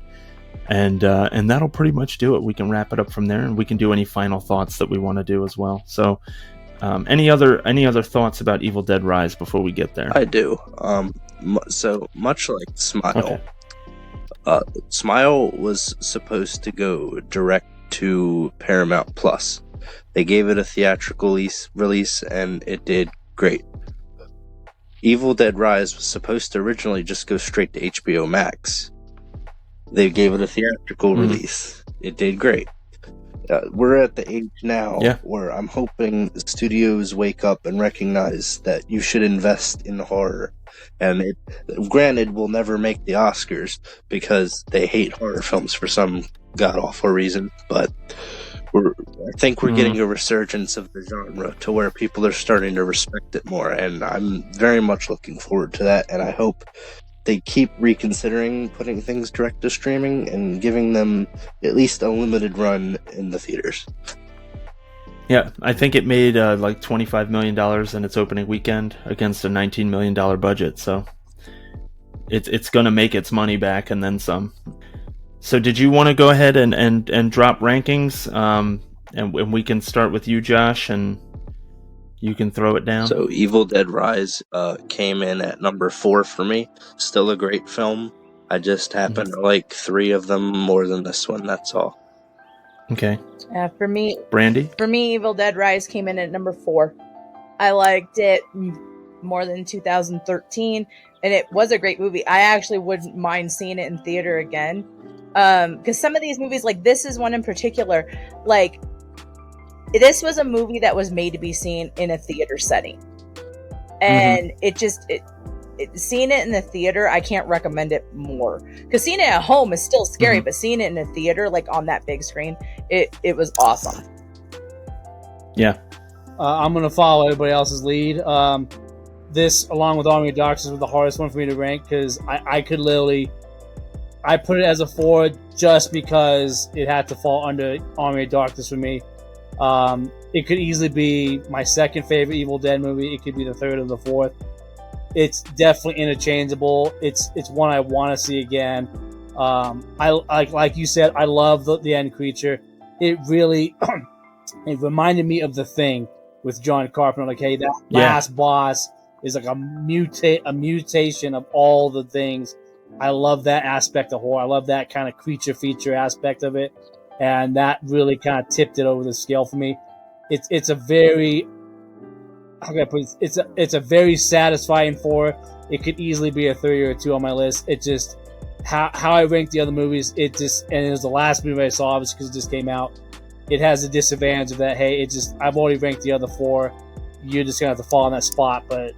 and that'll pretty much do it. We can wrap it up from there, and we can do any final thoughts that we want to do as well. So any other thoughts about Evil Dead Rise before we get there? I do. So much like Smile, okay. Smile was supposed to go direct to Paramount Plus. They gave it a theatrical release, and it did great. Evil Dead Rise was supposed to originally just go straight to HBO Max. They gave it a theatrical release. It did great. We're at the age now where I'm hoping studios wake up and recognize that you should invest in horror. And granted, we'll never make the Oscars because they hate horror films for some god-awful reason, but I think we're getting a resurgence of the genre to where people are starting to respect it more, and I'm very much looking forward to that, and I hope they keep reconsidering putting things direct to streaming and giving them at least a limited run in the theaters. Yeah, I think it made like $25 million in its opening weekend against a $19 million budget, so it's going to make its money back and then some. So did you want to go ahead and drop rankings? And we can start with you, Josh, and you can throw it down. So Evil Dead Rise came in at number 4 for me. Still a great film. I just happen to like 3 of them more than this one, that's all. Okay. For me, Brandy? For me, Evil Dead Rise came in at number 4. I liked it more than 2013, and it was a great movie. I actually wouldn't mind seeing it in theater again. Because some of these movies, like this is one in particular, like this was a movie that was made to be seen in a theater setting, and seeing it in the theater, I can't recommend it more. Because seeing it at home is still scary, but seeing it in a theater, like on that big screen, it was awesome. Yeah, I'm gonna follow everybody else's lead. This, along with Army of Darkness, was the hardest one for me to rank because I could literally. I put it as a 4 just because it had to fall under Army of Darkness for me. It could easily be my second favorite Evil Dead movie. It could be the third or the fourth. It's definitely interchangeable. It's one I want to see again. I like you said, I love the end creature. It really it reminded me of The Thing with John Carpenter. Like, hey, that last boss is like a mutation of all the things. I love that aspect of horror. I love that kind of creature feature aspect of it, and that really kind of tipped it over the scale for me. It's a very, how can I put it? It's a very satisfying horror. it could easily be a 3 or a 2 on my list. It just how I rank the other movies. And it was the last movie I saw, obviously, because it just came out. It has a disadvantage of that. Hey, I've already ranked the other 4. You're just gonna have to fall in that spot. But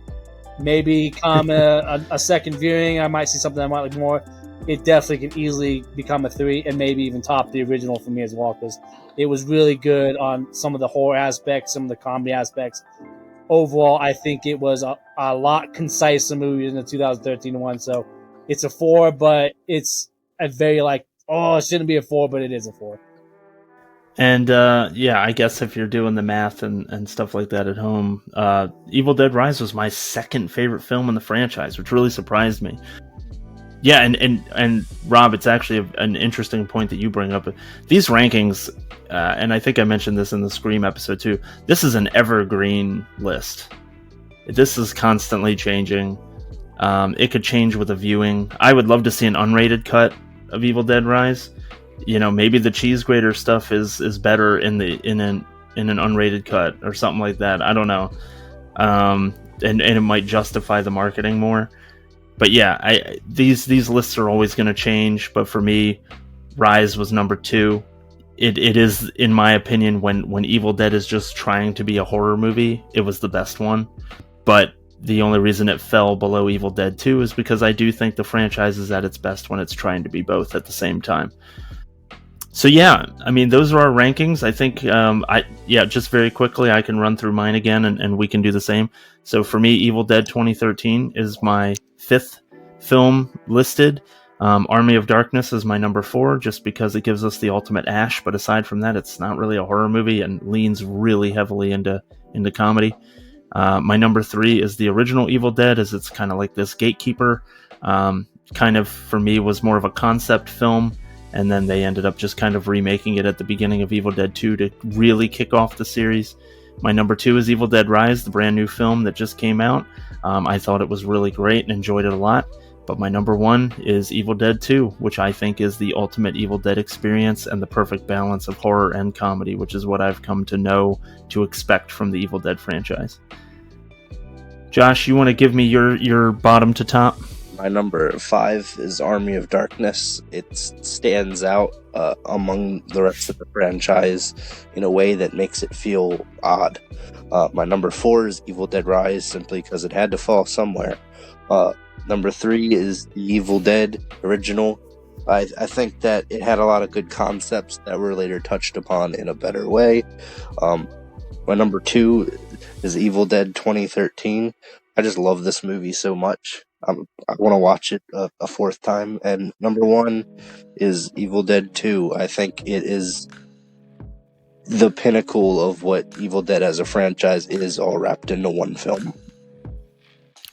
maybe come a second viewing, I might see something I might like more. It definitely can easily become a 3 and maybe even top the original for me as well, because it was really good on some of the horror aspects, some of the comedy aspects. Overall, I think it was a lot concise movie in the 2013 one. So it's a 4, but it's a very it shouldn't be a 4, but it is a 4. And I guess if you're doing the math and stuff like that at home, Evil Dead Rise was my second favorite film in the franchise, which really surprised me. Yeah, and Rob, it's actually an interesting point that you bring up. These rankings, and I think I mentioned this in the Scream episode too, this is an evergreen list. This is constantly changing. It could change with a viewing. I would love to see an unrated cut of Evil Dead Rise. Maybe the cheese grater stuff is better in an unrated cut or something like that. I don't know. And it might justify the marketing more. But yeah, these lists are always going to change. But for me, Rise was number 2. It is, in my opinion, when Evil Dead is just trying to be a horror movie, it was the best one. But the only reason it fell below Evil Dead 2 is because I do think the franchise is at its best when it's trying to be both at the same time. So yeah, I mean, those are our rankings. I think, just very quickly, I can run through mine again and we can do the same. So for me, Evil Dead 2013 is my 5th film listed. Army of Darkness is my number 4, just because it gives us the ultimate Ash. But aside from that, it's not really a horror movie and leans really heavily into comedy. My number 3 is the original Evil Dead, as it's kind of like this gatekeeper. Kind of, for me, was more of a concept film. And then they ended up just kind of remaking it at the beginning of Evil Dead 2 to really kick off the series. My number 2 is Evil Dead Rise, the brand new film that just came out. I thought it was really great and enjoyed it a lot. But my number 1 is Evil Dead 2, which I think is the ultimate Evil Dead experience and the perfect balance of horror and comedy, which is what I've come to know to expect from the Evil Dead franchise. Josh, you want to give me your bottom to top? My number 5 is Army of Darkness. It stands out among the rest of the franchise in a way that makes it feel odd. My number 4 is Evil Dead Rise, simply because it had to fall somewhere. Number 3 is the Evil Dead original. I think that it had a lot of good concepts that were later touched upon in a better way. My number 2 is Evil Dead 2013. I just love this movie so much. I want to watch it a 4th time. And number 1 is Evil Dead 2. I think it is the pinnacle of what Evil Dead as a franchise is, all wrapped into one film.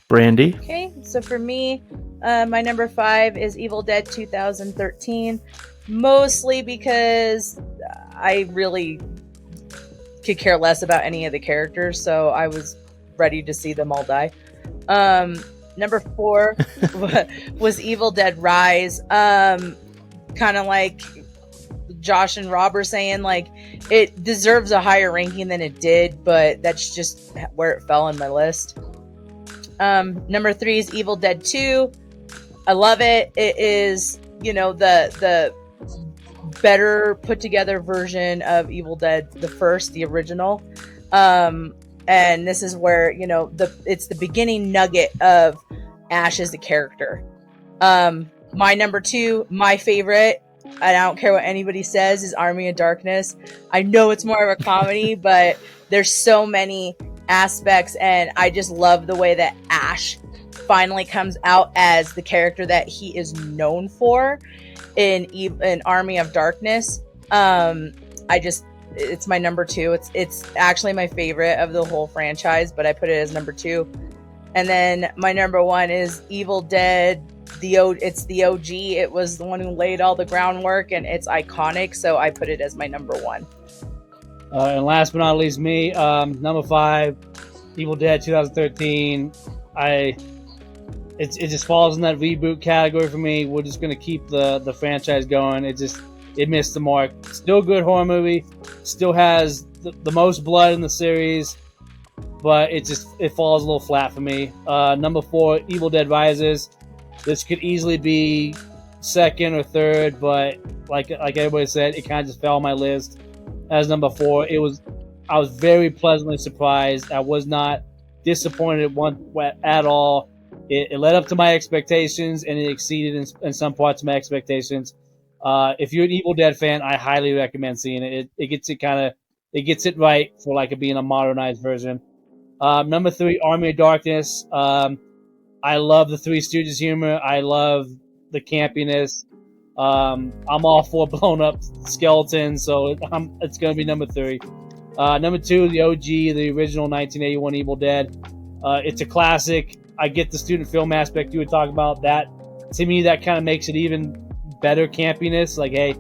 Brandy? Okay, so for me, my number 5 is Evil Dead 2013. Mostly because I really could care less about any of the characters, so I was ready to see them all die. Number 4 was Evil Dead Rise. Kind of like Josh and Rob are saying, like, it deserves a higher ranking than it did, but that's just where it fell on my list. Number 3 is Evil Dead 2. I love it. It is, the better put together version of Evil Dead, the first, the original. And this is where, it's the beginning nugget of Ash as the character. My number 2, my favorite, and I don't care what anybody says, is Army of Darkness. I know it's more of a comedy, but there's so many aspects, and I just love the way that Ash finally comes out as the character that he is known for in Army of Darkness. It's my number 2. It's actually my favorite of the whole franchise, but I put it as number 2. And then my number 1 is Evil Dead. It's the OG. It was the one who laid all the groundwork, and it's iconic, so I put it as my number 1. And last but not least, me, number 5, Evil Dead 2013. It just falls in that reboot category for me. We're just going to keep the franchise going. It missed the mark. Still a good horror movie. Still has the most blood in the series. but it falls a little flat for me. Number 4, Evil Dead Rises. This could easily be second or third, but like everybody said, it kind of just fell on my list as number 4. I was very pleasantly surprised. I was not disappointed at all. It led up to my expectations, and it exceeded in some parts of my expectations. If you're an Evil Dead fan, I highly recommend seeing it. It gets it right for like it being a modernized version. Number 3, Army of Darkness. I love the Three Stooges humor. I love the campiness. I'm all for blown up skeletons, so it's going to be number 3. Number 2, the OG, the original 1981 Evil Dead. It's a classic. I get the student film aspect you were talking about. That, to me, that kind of makes it even better campiness. Like, hey,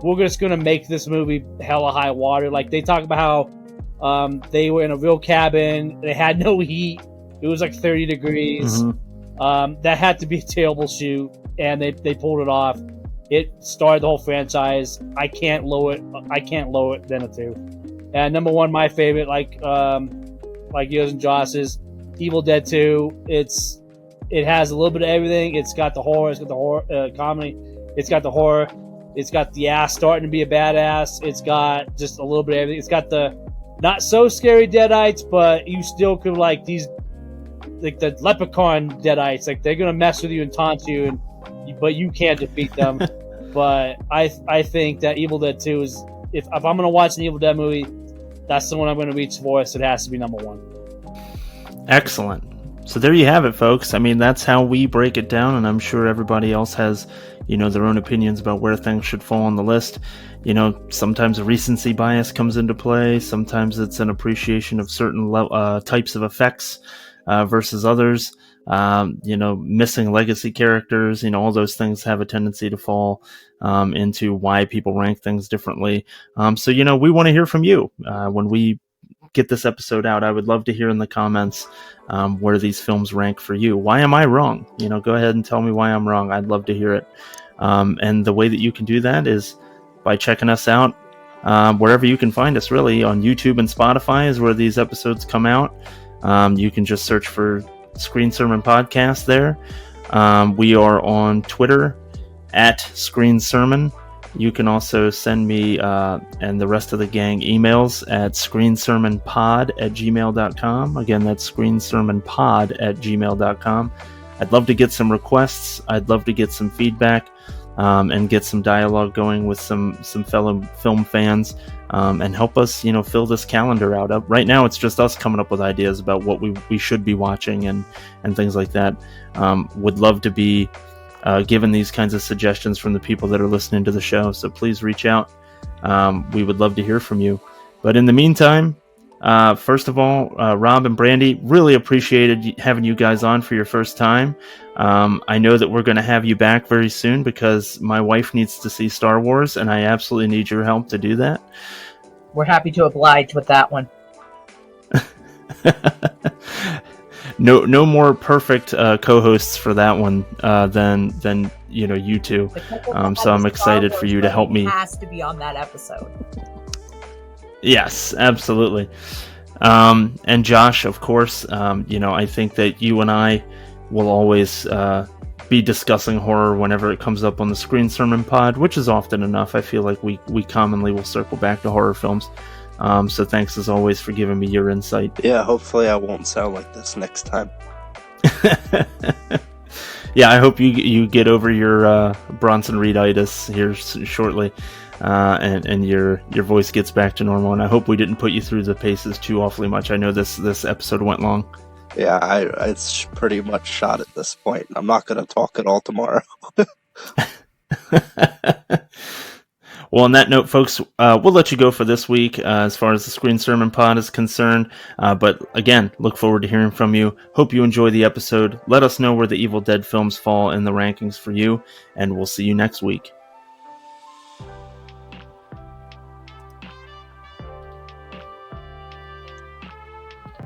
we're just going to make this movie hella high water. Like, they talk about how they were in a real cabin. They had no heat. It was like 30 degrees. Mm-hmm. That had to be a terrible shoot, and they pulled it off. It started the whole franchise. I can't lower it than a 2. And number 1, my favorite, like yours and Josh's, Evil Dead 2. It has a little bit of everything. It's got the horror. It's got the horror comedy. It's got the horror. It's got the ass starting to be a badass. It's got just a little bit of everything. It's got the not so scary Deadites, but you still could like these, like the leprechaun Deadites. Like they're gonna mess with you and taunt you, but you can't defeat them. But I think that Evil Dead 2 is, if I'm gonna watch an Evil Dead movie, that's the one I'm gonna reach for. So it has to be number 1. Excellent. So there you have it, folks. I mean, that's how we break it down, and I'm sure everybody else has, their own opinions about where things should fall on the list. Sometimes a recency bias comes into play. Sometimes it's an appreciation of certain types of effects versus others. Missing legacy characters, all those things have a tendency to fall into why people rank things differently. So we want to hear from you when we get this episode out. I would love to hear in the comments where these films rank for you. Why am I wrong? Go ahead and tell me why I'm wrong. I'd love to hear it. And the way that you can do that is by checking us out wherever you can find us, really. On YouTube and Spotify is where these episodes come out. You can just search for Screen Sermon Podcast there. We are on Twitter at Screen Sermon. You can also send me and the rest of the gang emails at screensermonpod@gmail.com. Again, that's screensermonpod@gmail.com. I'd love to get some requests. I'd love to get some feedback and get some dialogue going with some fellow film fans and help us, fill this calendar out. Right now, it's just us coming up with ideas about what we should be watching and things like that. Would love to be given these kinds of suggestions from the people that are listening to the show. So please reach out. We would love to hear from you. But in the meantime, first of all, Rob and Brandy, really appreciated having you guys on for your first time. I know that we're going to have you back very soon because my wife needs to see Star Wars, and I absolutely need your help to do that. We're happy to oblige with that one. No more perfect co-hosts for that one than you two. So I'm excited for you to help me. Has to be on that episode. Yes, absolutely. And Josh, of course, I think that you and I will always be discussing horror whenever it comes up on the Screen Sermon Pod, which is often enough. I feel like we commonly will circle back to horror films. So thanks as always for giving me your insight. Yeah, hopefully I won't sound like this next time. Yeah, I hope you get over your Bronson Reed-itis here shortly, and your voice gets back to normal. And I hope we didn't put you through the paces too awfully much. I know this episode went long. Yeah, it's pretty much shot at this point. I'm not going to talk at all tomorrow. Well, on that note, folks, we'll let you go for this week as far as the Screen Sermon Pod is concerned. But again, look forward to hearing from you. Hope you enjoy the episode. Let us know where the Evil Dead films fall in the rankings for you, and we'll see you next week.